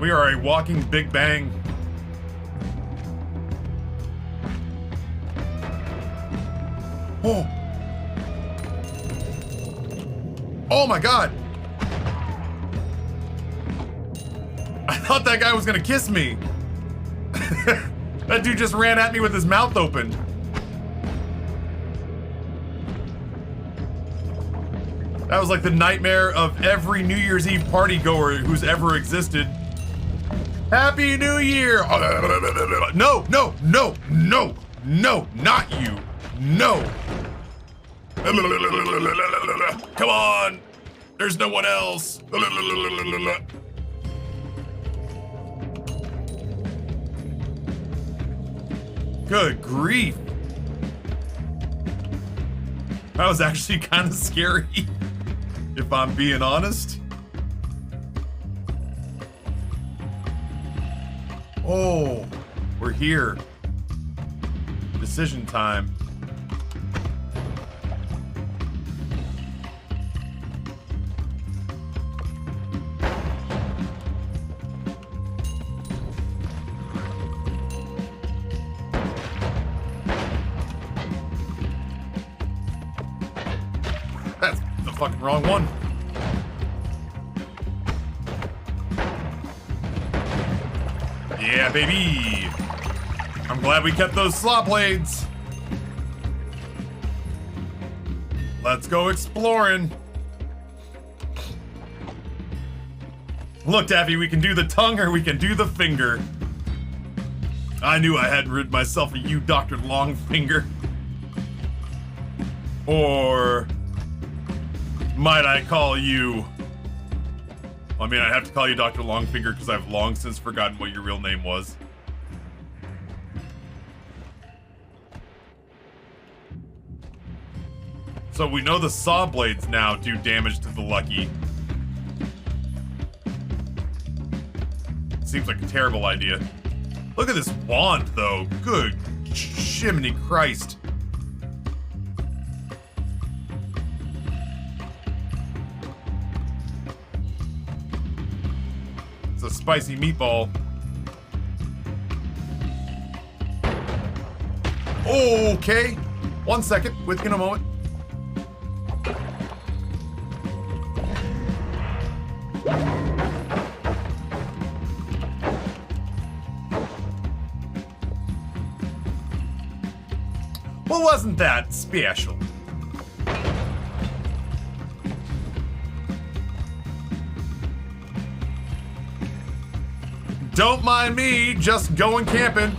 We are a walking Big Bang. Oh. Oh my god. I thought that guy was gonna kiss me. That dude just ran at me with his mouth open. That was like the nightmare of every New Year's Eve party goer who's ever existed. Happy New Year! No, no, no, no, no, not you. No. Come on. There's no one else. Good grief. That was actually kind of scary, if I'm being honest. Oh, we're here. Decision time. That's the fucking wrong one. Yeah, baby. I'm glad we kept those slaw blades. Let's go exploring. Look, Taffy, we can do the tongue or we can do the finger. I knew I had rid myself of you, Dr. Longfinger. Or might I call you... I mean, I'd have to call you Dr. Longfinger because I've long since forgotten what your real name was. So we know the saw blades now do damage to the Lucky. Seems like a terrible idea. Look at this wand, though. Good shiminy Christ. It's a spicy meatball. Okay. 1 second. With you in a moment. Well, wasn't that special? Don't mind me, just going camping.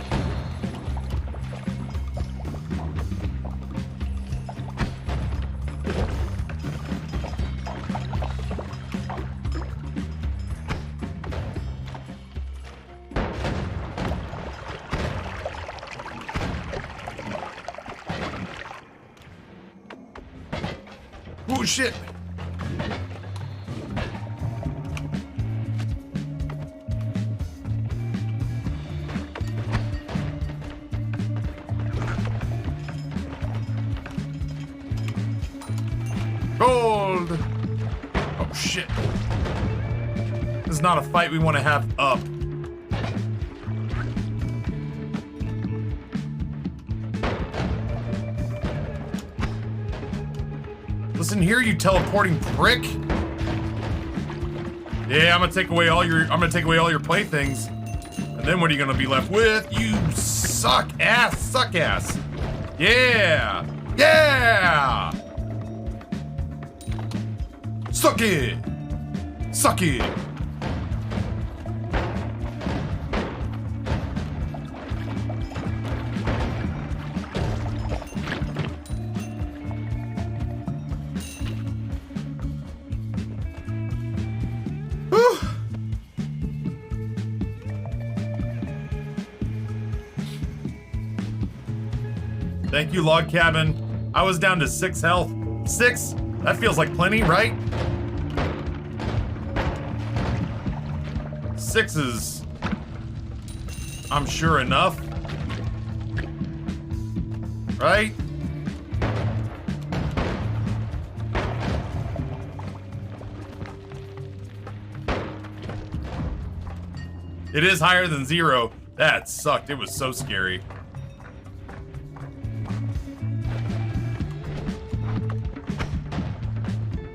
Oh shit. Gold. Oh shit. This is not a fight we want to have up. Listen here, you teleporting prick. Yeah, I'm gonna take away all your playthings. And then what are you gonna be left with? You suck ass. Yeah. Yeah. Suck it. Suck it. Thank you, Log Cabin. I was down to 6 health. 6? That feels like plenty, right? 6 is, I'm sure, enough. Right? It is higher than 0. That sucked. It was so scary.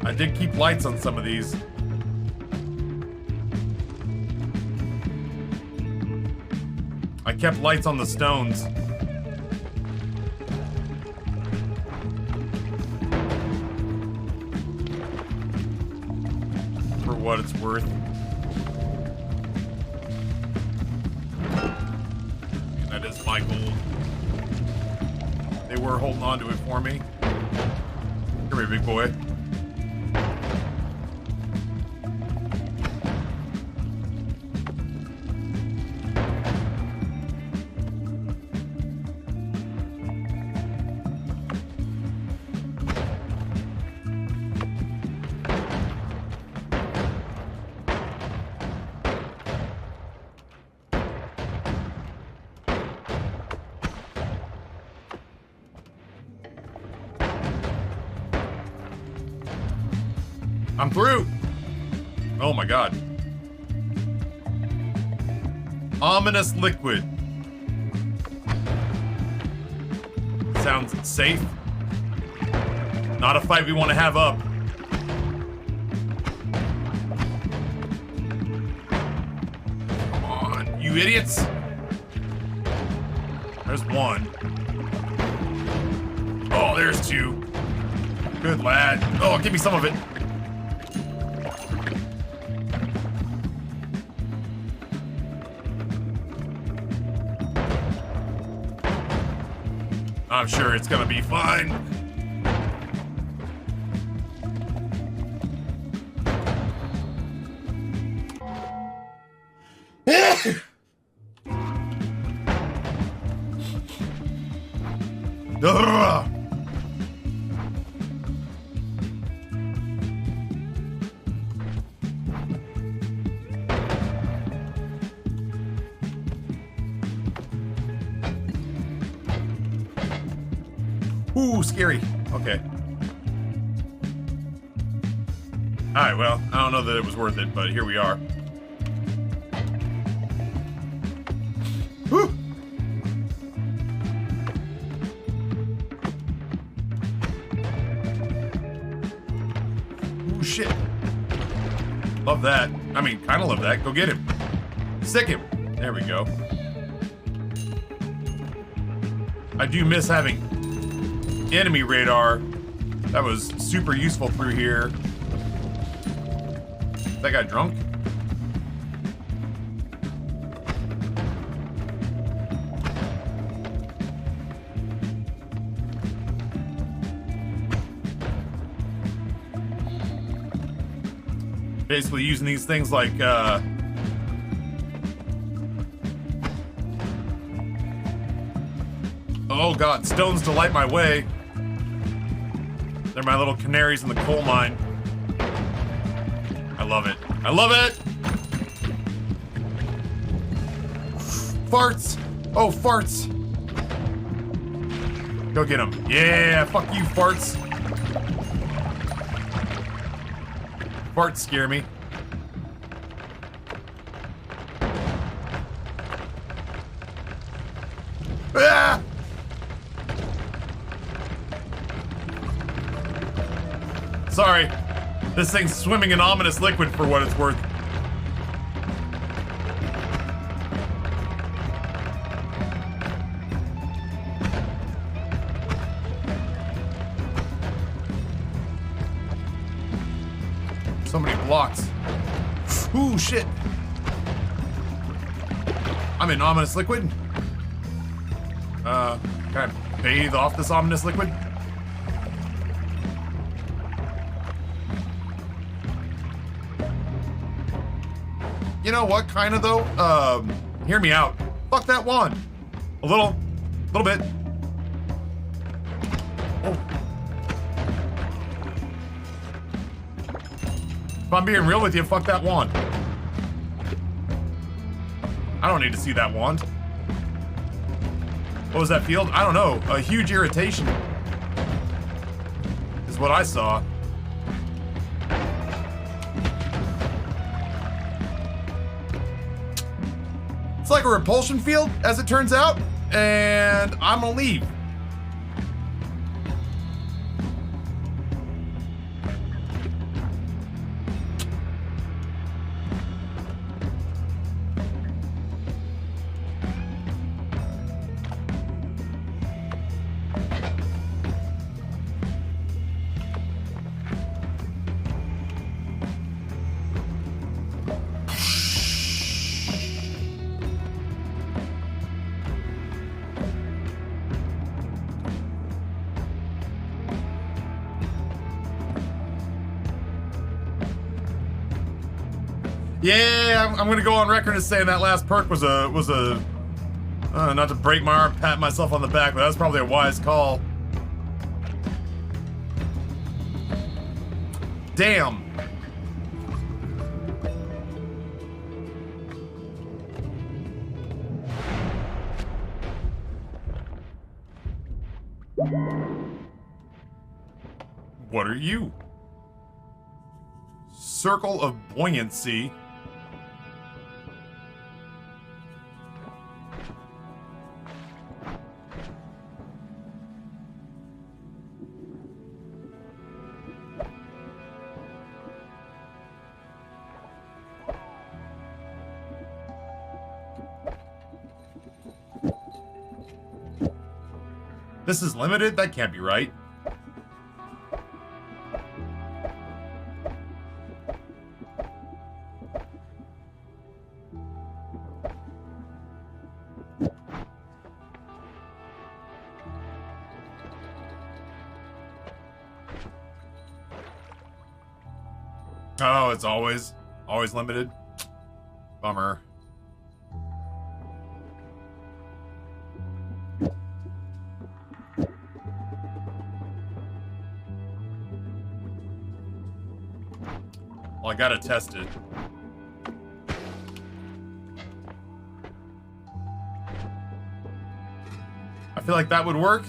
I did keep lights on some of these. I kept lights on the stones. For what it's worth. And that is my gold. They were holding on to it for me. Come here, big boy. I'm through. Oh my god. Ominous liquid. Sounds safe. Not a fight we want to have up. Come on, you idiots. There's one. Oh, there's two. Good lad. Oh, give me some of it. I'm sure it's gonna be fine. Ooh, scary. Okay. Alright, well, I don't know that it was worth it, but here we are. Whew! Ooh, shit. Love that. I mean, kind of love that. Go get him. Stick him. There we go. I do miss having enemy radar. That was super useful through here. Is that guy drunk? Basically using these things like, oh god, stones to light my way. They're my little canaries in the coal mine. I love it. I love it! Farts! Oh, farts! Go get them. Yeah, fuck you, farts. Farts scare me. Ah! Sorry. This thing's swimming in ominous liquid for what it's worth. So many blocks. Ooh, shit. I'm in ominous liquid. Can I bathe off this ominous liquid? You know what, kind of though? Hear me out. Fuck that wand. A little bit. Oh. If I'm being real with you, fuck that wand. I don't need to see that wand. What was that field? I don't know. A huge irritation is what I saw. It's like a repulsion field, as it turns out, and I'm gonna leave. Yeah, I'm gonna go on record as saying that last perk was a not to break my arm, pat myself on the back, but that was probably a wise call. Damn. What are you? Circle of buoyancy. This is limited? That can't be right. Oh, it's always limited. Bummer. Well, I gotta test it. I feel like that would work.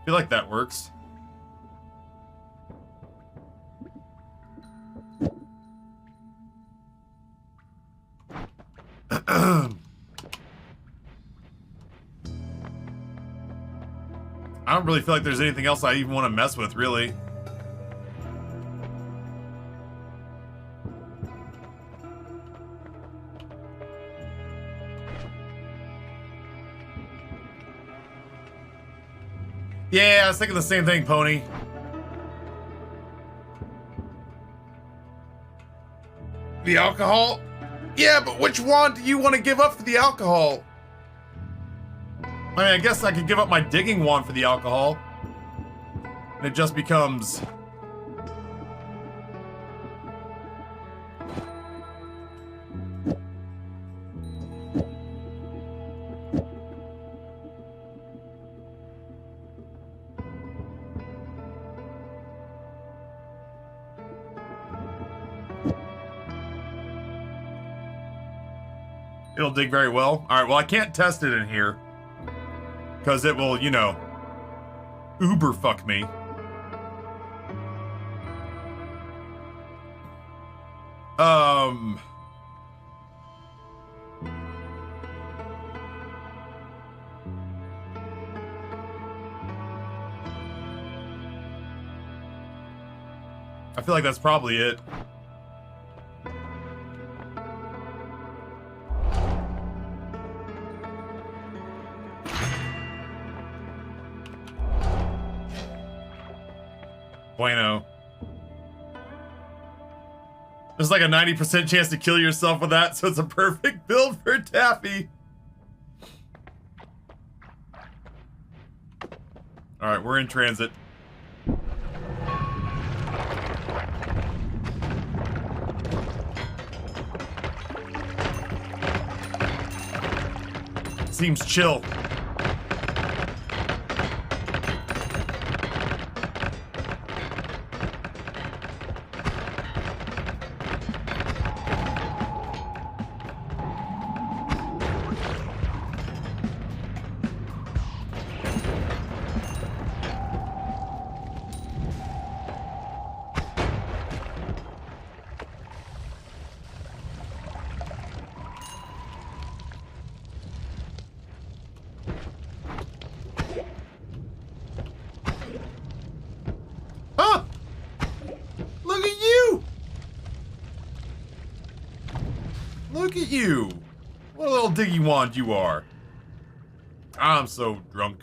feel like that works. I don't really feel like there's anything else I even want to mess with, really. Yeah, I was thinking the same thing, Pony. The alcohol? Yeah, but which wand do you want to give up for the alcohol? I mean, I guess I could give up my digging wand for the alcohol. And it just becomes... It'll dig very well. All right, well, I can't test it in here. Because it will, you know, uber fuck me. I feel like that's probably it. Bueno. There's like a 90% chance to kill yourself with that, so it's a perfect build for Taffy. Alright, we're in transit. Seems chill. Look at you! What a little diggy wand you are. I'm so drunk.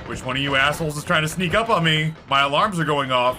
Which one of you assholes is trying to sneak up on me? My alarms are going off.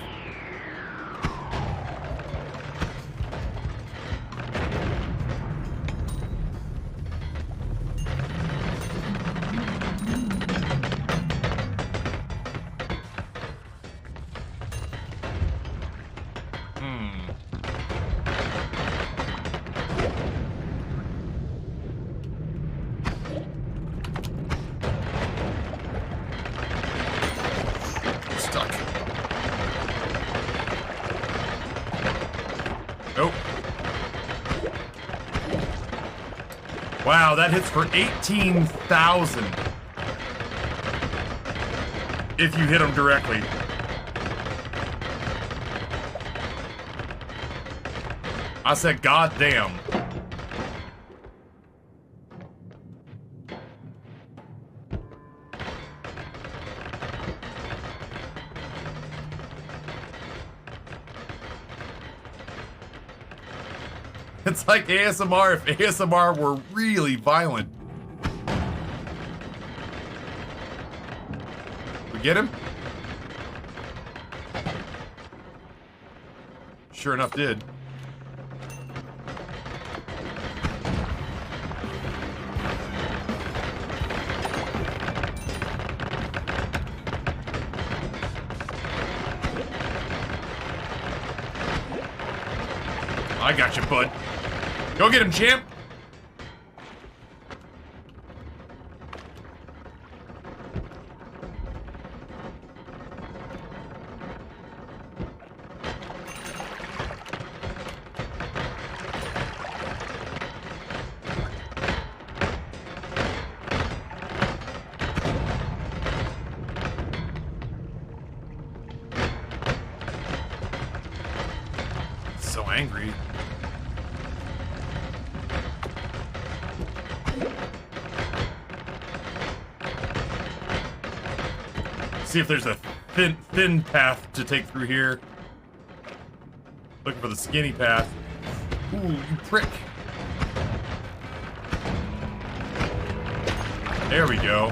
Wow, that hits for 18,000. If you hit him directly. I said, God damn. It's like ASMR if ASMR were really violent. We get him? Sure enough did. I got you, bud. Go get him, champ! angry. See if there's a thin path to take through here. Looking for the skinny path. Ooh, you prick. There we go.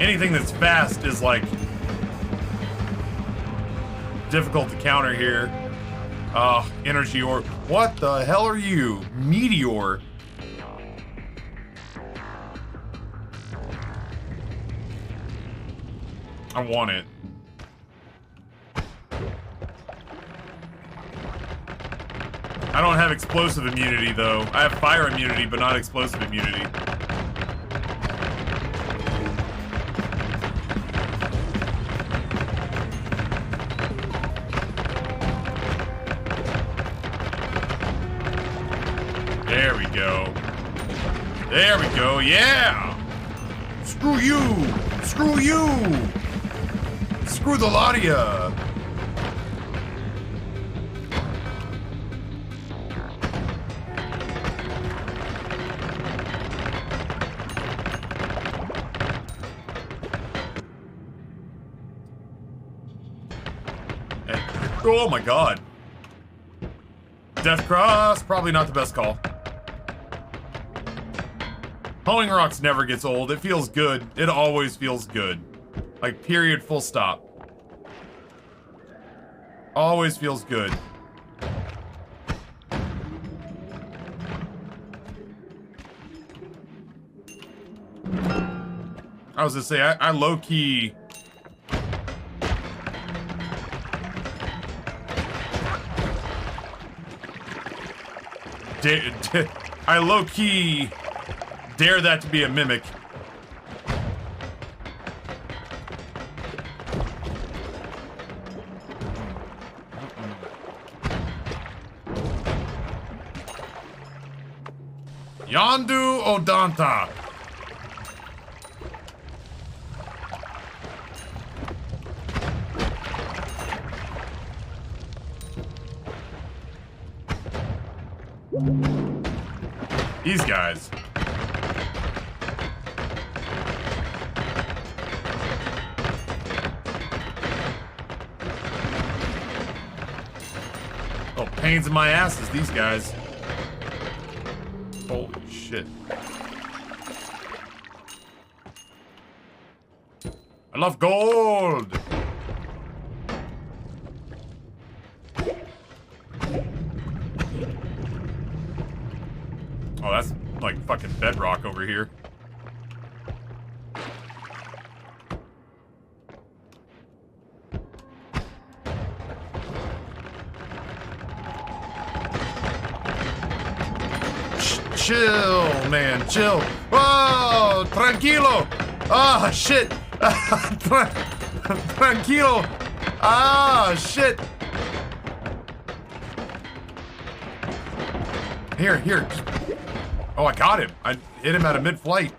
Anything that's fast is like difficult to counter here. Energy orb. What the hell are you? Meteor. I want it. I don't have explosive immunity though. I have fire immunity, but not explosive immunity. There we go. There we go, yeah! Screw you! Screw you! Screw the lot of ya! Hey. Oh my god. Death Cross, probably not the best call. Hoeing rocks never gets old. It feels good. It always feels good. Like, period, full stop. Always feels good. I was gonna say, I low-key... I low-key dare that to be a mimic. Yondu Odanta. These guys. Oh, pains in my asses, these guys. Holy shit. I love gold! Oh, that's like fucking bedrock over here. Chill, man, chill. Oh, tranquilo. Ah, shit. Tranquilo. Ah, shit. Here. Oh, I got him. I hit him out of mid-flight.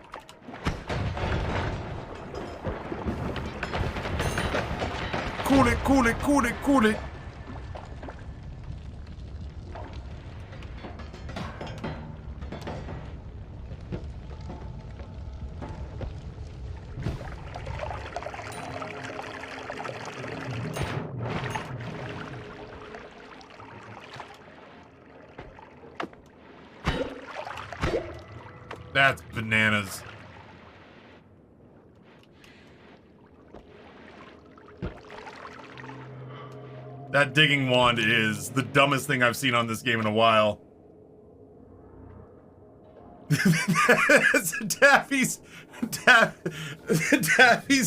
Cool it. That's bananas. That digging wand is the dumbest thing I've seen on this game in a while. Taffy's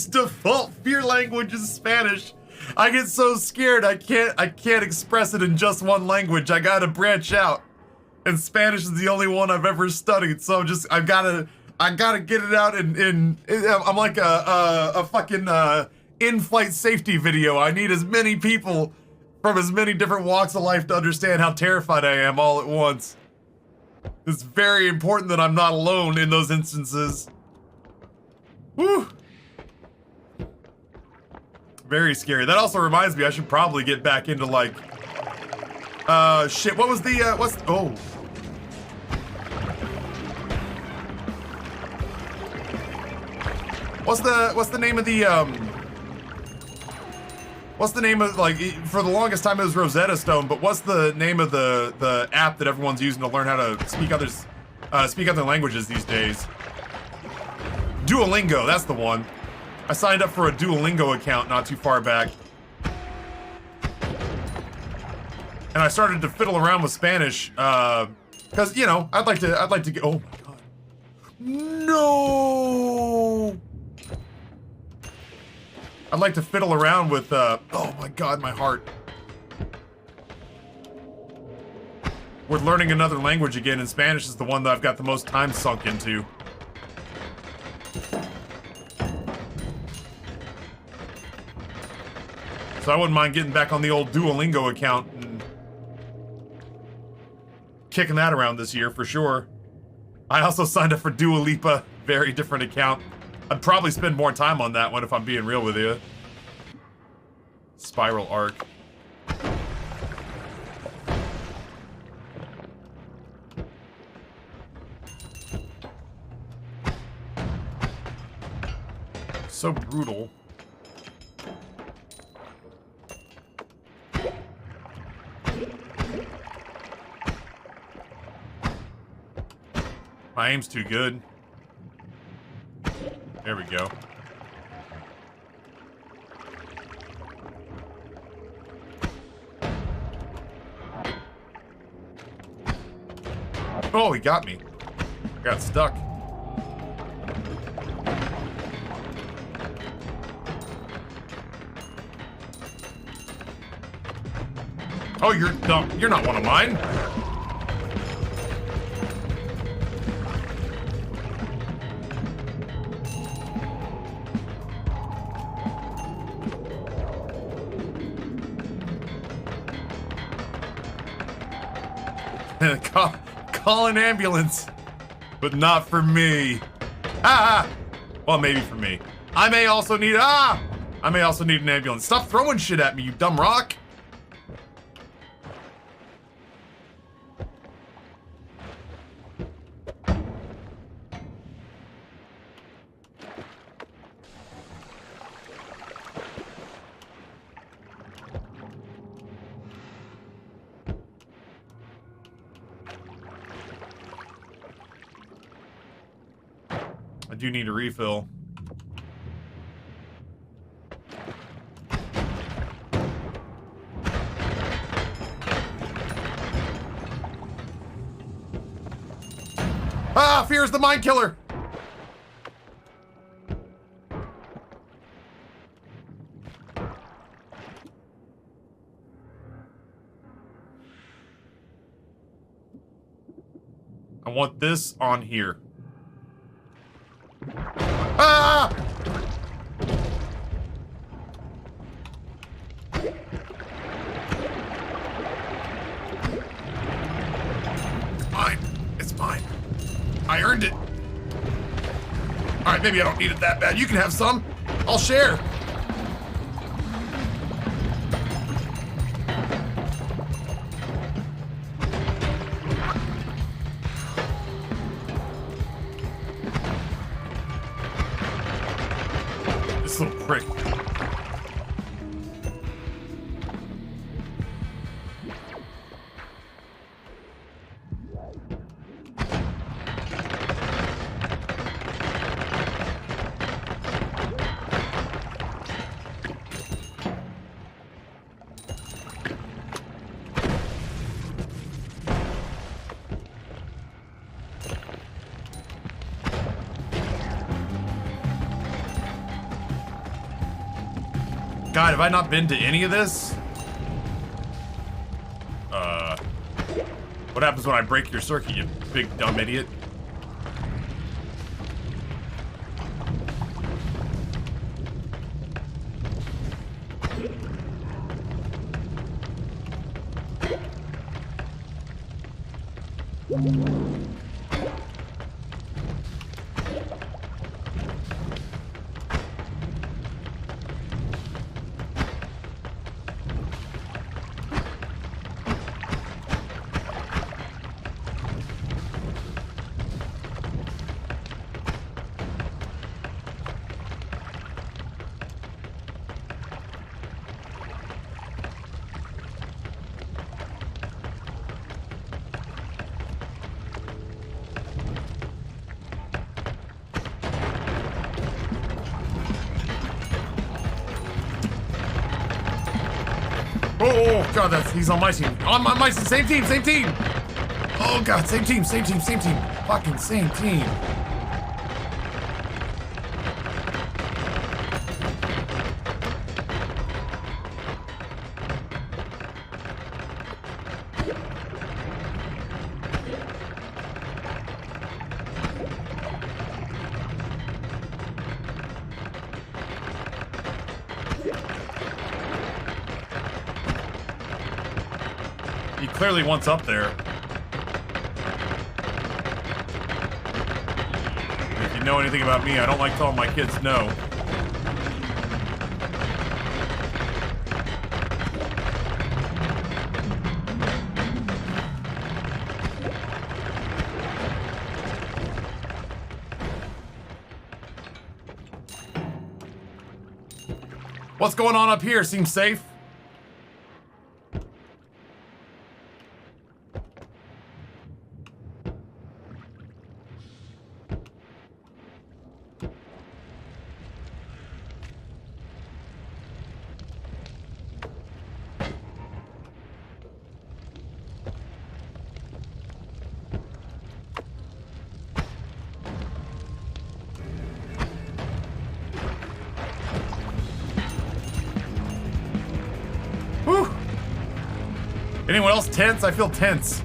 default fear language is Spanish. I get so scared I can't express it in just one language. I gotta branch out. And Spanish is the only one I've ever studied, so I gotta get it out in I'm like a fucking in-flight safety video. I need as many people from as many different walks of life to understand how terrified I am all at once. It's very important that I'm not alone in those instances. Woo! Very scary. That also reminds me, I should probably get back into like, shit. What was the what's the name of the what's the name of, like, for the longest time it was Rosetta Stone, but what's the name of the app that everyone's using to learn how to speak other languages these days? Duolingo, that's the one. I signed up for a Duolingo account not too far back. And I started to fiddle around with Spanish, because, you know, I'd like to get, oh my god. No! I'd like to fiddle around with, oh my god, my heart. We're learning another language again, and Spanish is the one that I've got the most time sunk into. So I wouldn't mind getting back on the old Duolingo account and kicking that around this year for sure. I also signed up for Dua Lipa, very different account. I'd probably spend more time on that one if I'm being real with you. Spiral arc. So brutal. My aim's too good. There we go. Oh, he got me. I got stuck. Oh, you're not one of mine. Call an ambulance, but not for me. Ah! Well, maybe for me. I may also need an ambulance. Stop throwing shit at me, you dumb rock. I do need a refill. Ah, fear's the mind killer. I want this on here. Ah! It's mine. It's mine. I earned it. Alright, maybe I don't need it that bad. You can have some. I'll share. This little prick. God, have I not been to any of this? What happens when I break your circuit, you big dumb idiot? God, he's on my team. On my team, same team, same team. Oh God, same team, same team, same team. Fucking same team. He clearly wants up there. If you know anything about me, I don't like telling my kids no. What's going on up here? Seems safe. Anyone else tense? I feel tense.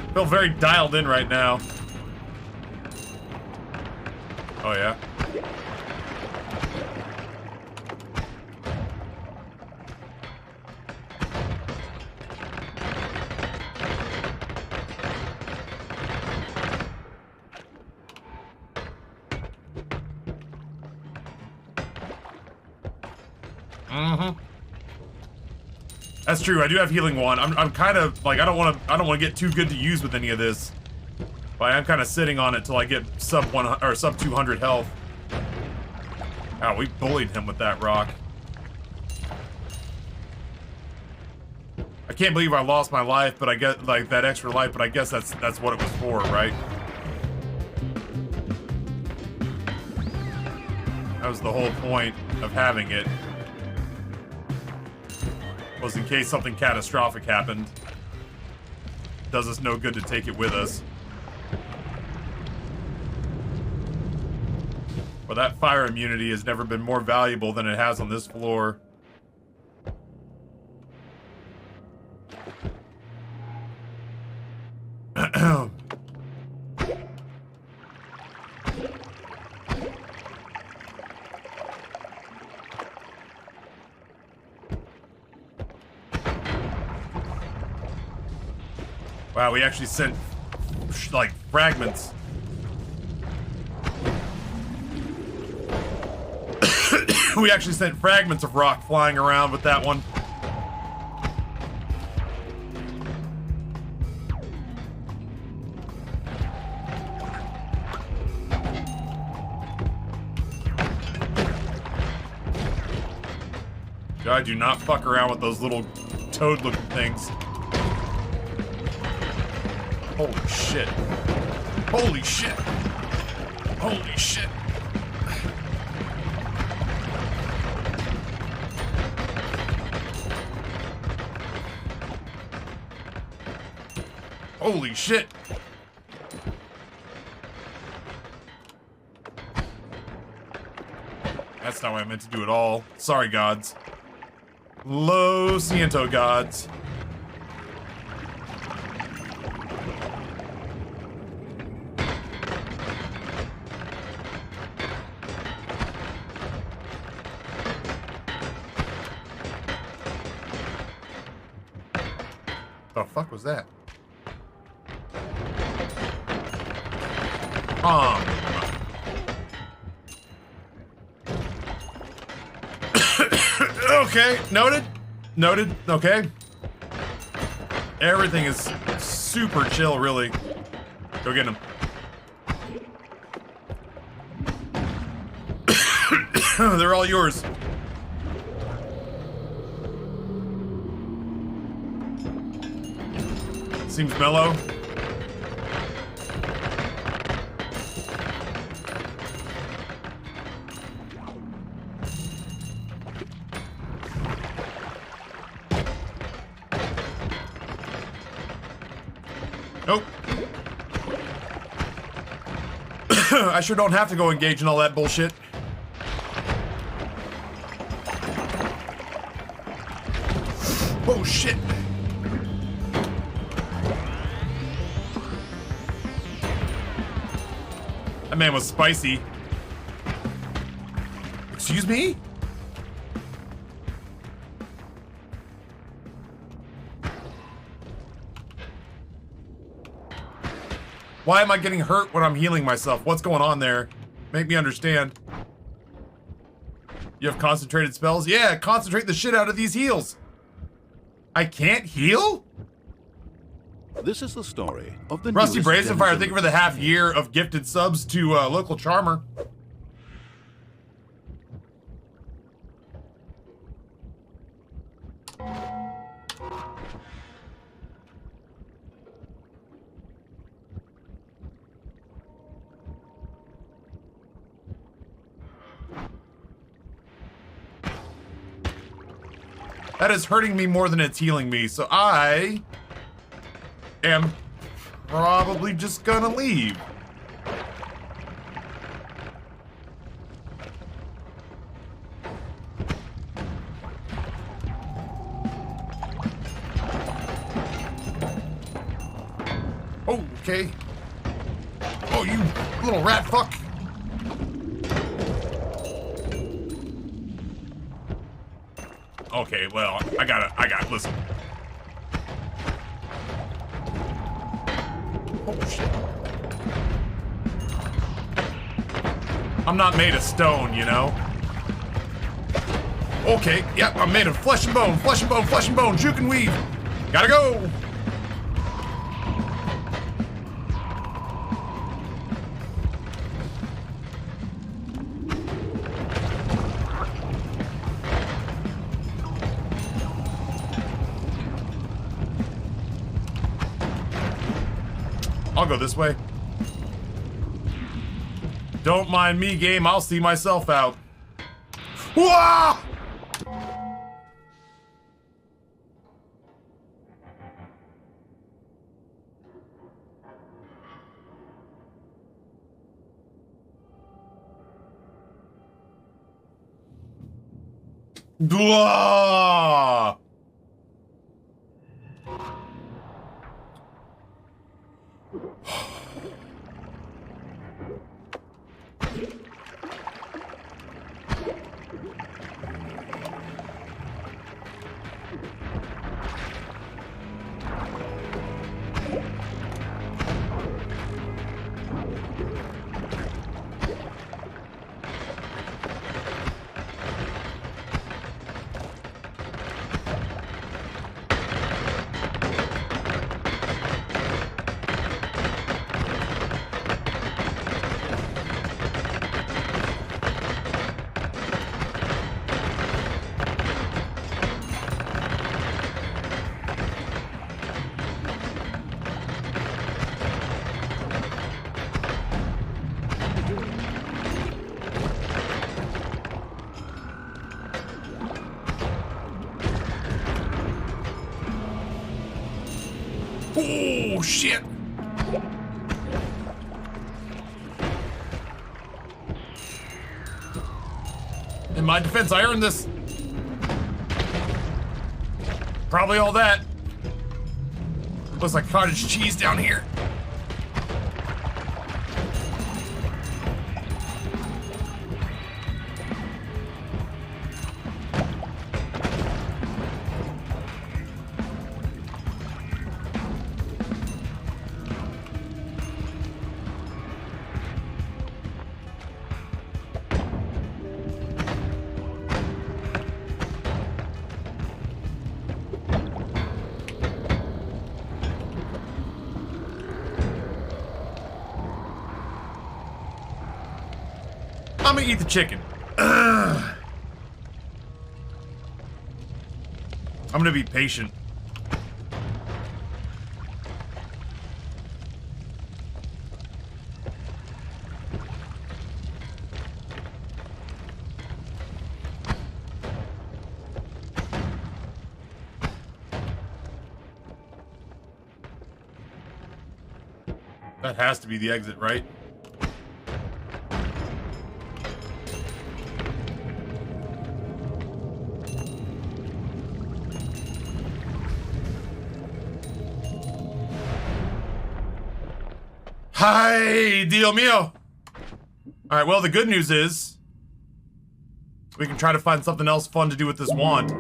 I feel very dialed in right now. Oh yeah. That's true. I do have healing one. I'm kind of like I don't want to get too good to use with any of this, but I'm kind of sitting on it till I get sub 100 or sub 200 health. Wow, we bullied him with that rock. I can't believe I lost my life, but I get like that extra life. But I guess that's what it was for, right? That was the whole point of having it. Was in case something catastrophic happened. Does us no good to take it with us. Well, that fire immunity has never been more valuable than it has on this floor. Wow, we actually sent, like, fragments. We actually sent fragments of rock flying around with that one. God, do not fuck around with those little toad-looking things. Holy shit. Holy shit. Holy shit. Holy shit. That's not what I meant to do at all. Sorry, gods. Lo siento, gods. The fuck was that? Okay, noted. Noted, okay. Everything is super chill, really. Go get him. They're all yours. Seems mellow. I sure don't have to go engage in all that bullshit. Oh shit. That man was spicy. Excuse me? Why am I getting hurt when I'm healing myself? What's going on there? Make me understand. You have concentrated spells? Yeah, concentrate the shit out of these heals. I can't heal? This is the story of the Rusty newest Brazenfire, denizen thank you for the half year of gifted subs to local charmer. That is hurting me more than it's healing me, so I am probably just gonna leave. Oh, okay. Oh, you little rat fuck. Okay, well, listen. Oh, shit. I'm not made of stone, you know? Okay, yep, I'm made of flesh and bone, flesh and bone, flesh and bone, juke and weave. Gotta go! I'll go this way. Don't mind me, game. I'll see myself out. Whoa! Whoa! Oh, shit. In my defense, I earned this. Probably all that. Looks like cottage cheese down here. I'm gonna eat the chicken. Ugh. I'm gonna be patient. That has to be the exit, right? Hi, Dio mio. All right, well, the good news is we can try to find something else fun to do with this wand.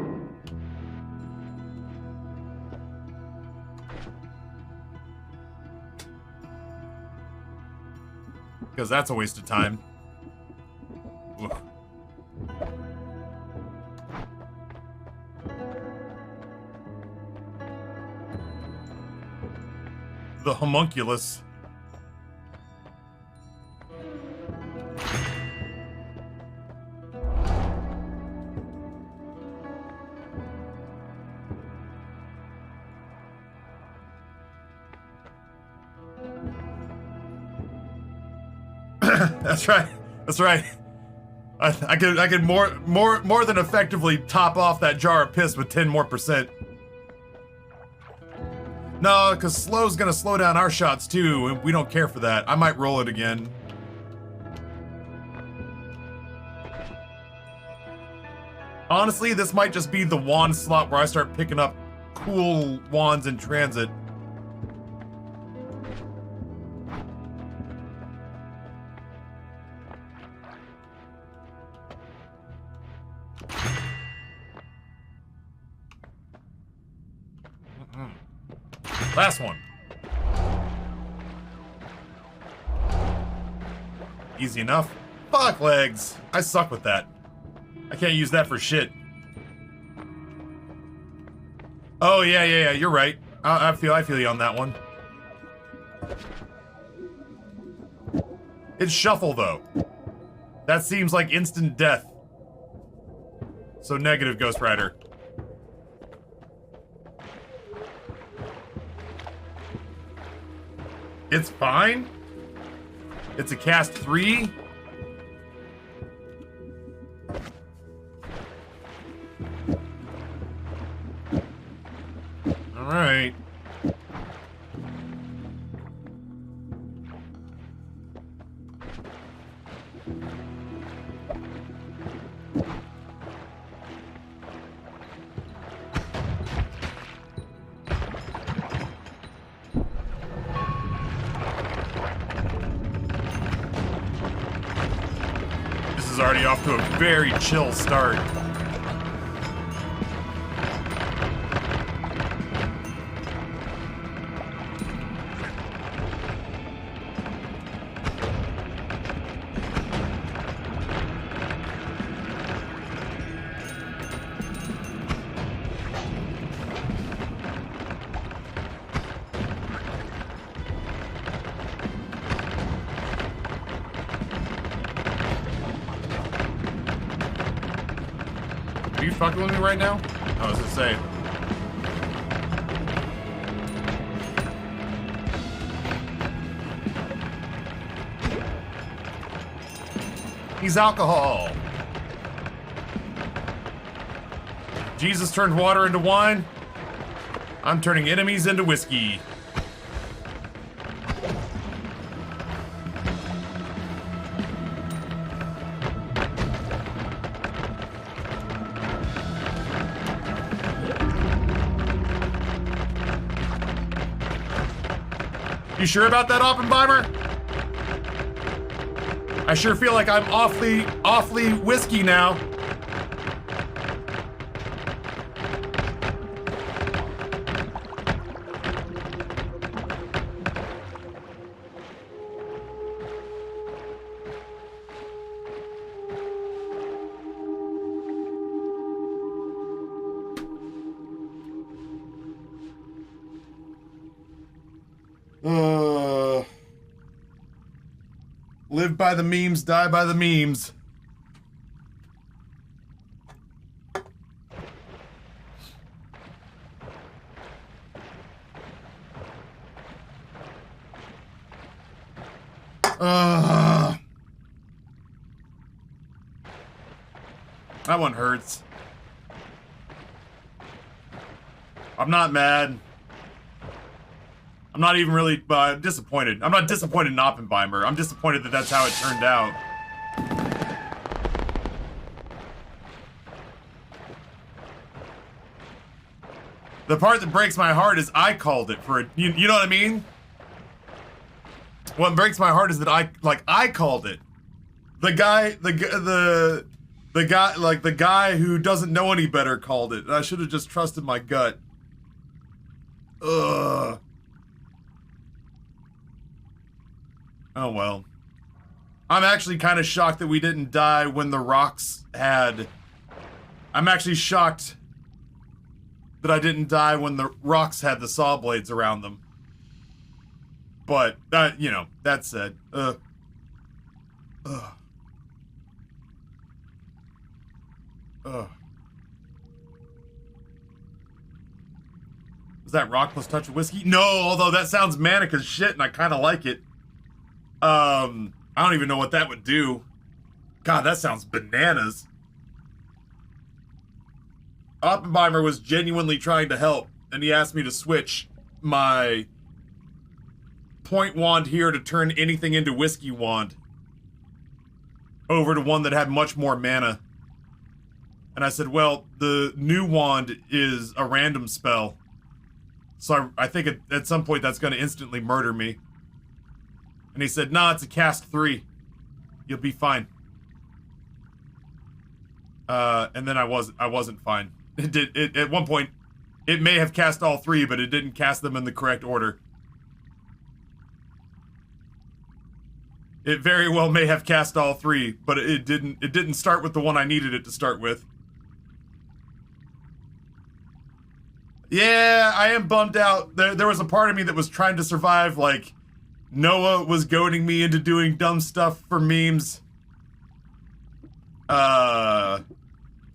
Because that's a waste of time. Oof. The homunculus. That's right. That's right. I could more than effectively top off that jar of piss with 10 more %. No, because slow's gonna slow down our shots too, and we don't care for that. I might roll it again. Honestly, this might just be the wand slot where I start picking up cool wands in transit. Last one. Easy enough. Fuck legs. I suck with that. I can't use that for shit. Oh yeah. You're right. I feel you on that one. It's shuffle though. That seems like instant death. So negative, Ghost Rider. It's fine. It's a cast 3. All right. Already off to a very chill start. Are you fucking with me right now? I was gonna say. He's alcohol. Jesus turned water into wine. I'm turning enemies into whiskey. You sure about that, Oppenheimer? I sure feel like I'm awfully whiskey now. Live by the memes, die by the memes. That one hurts. I'm not mad. I'm not even really disappointed. I'm not disappointed in Oppenheimer. I'm disappointed that that's how it turned out. The part that breaks my heart is I called it for it. You know what I mean? What breaks my heart is that I called it. The guy who doesn't know any better called it. And I should have just trusted my gut. Ugh. Oh well. I'm actually kind of shocked that we didn't die when the rocks had... I'm actually shocked that I didn't die when the rocks had the saw blades around them. But, you know, that said, Ugh. Ugh. Is that rock plus touch of whiskey? No, although that sounds manic as shit and I kind of like it. I don't even know what that would do. God, that sounds bananas. Oppenheimer was genuinely trying to help, and he asked me to switch my point wand here to turn anything into whiskey wand over to one that had much more mana. And I said, well, the new wand is a random spell. So I think at some point that's going to instantly murder me. And he said, nah, it's a cast 3. You'll be fine. And then I wasn't fine. At one point, it may have cast all 3, but it didn't cast them in the correct order. It very well may have cast all 3, but it didn't start with the one I needed it to start with. Yeah, I am bummed out. There was a part of me that was trying to survive, like, Noah was goading me into doing dumb stuff for memes.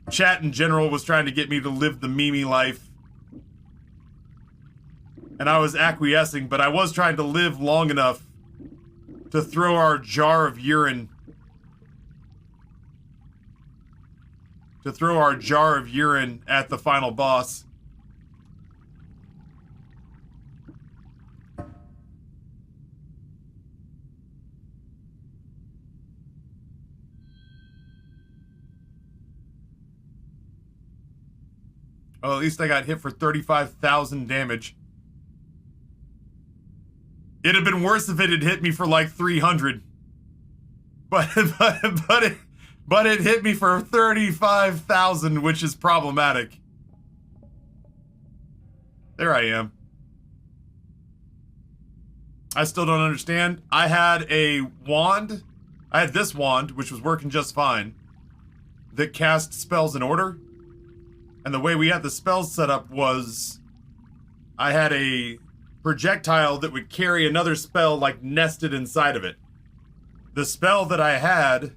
Chat in general was trying to get me to live the meme life. And I was acquiescing, but I was trying to live long enough to throw our jar of urine. To throw our jar of urine at the final boss. Well, at least I got hit for 35,000 damage. It'd have been worse if it had hit me for like 300. But it hit me for 35,000, which is problematic. There I am. I still don't understand. I had a wand. I had this wand, which was working just fine, that cast spells in order. And the way we had the spells set up was I had a projectile that would carry another spell like nested inside of it. The spell that I had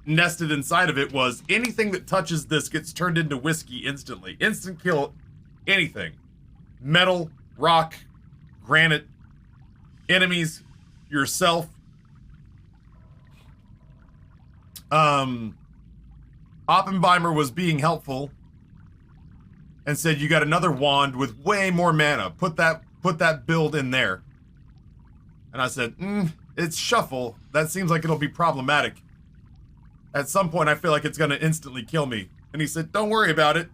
nested inside of it was anything that touches this gets turned into whiskey instantly. Instant kill anything. Metal, rock, granite, enemies, yourself. Oppenheimer was being helpful and said, you got another wand with way more mana. Put that build in there. And I said, it's shuffle. That seems like it'll be problematic. At some point, I feel like it's gonna instantly kill me. And he said, don't worry about it.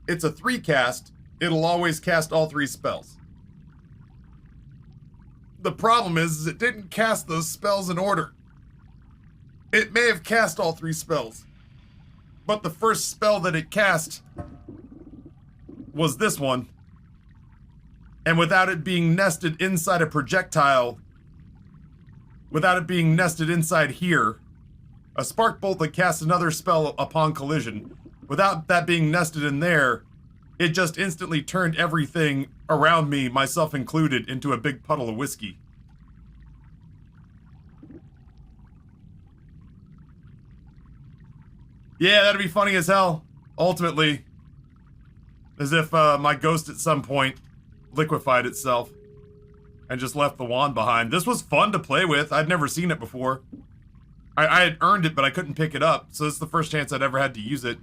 It's a 3 cast. It'll always cast all 3 spells. The problem is it didn't cast those spells in order. It may have cast all 3 spells, but the first spell that it cast was this one. And without it being nested inside a projectile, without it being nested inside here, a spark bolt that casts another spell upon collision, without that being nested in there, it just instantly turned everything around me, myself included, into a big puddle of whiskey. Yeah, that'd be funny as hell, ultimately. As if my ghost at some point liquefied itself and just left the wand behind. This was fun to play with. I'd never seen it before. I had earned it, but I couldn't pick it up, so this is the first chance I'd ever had to use it.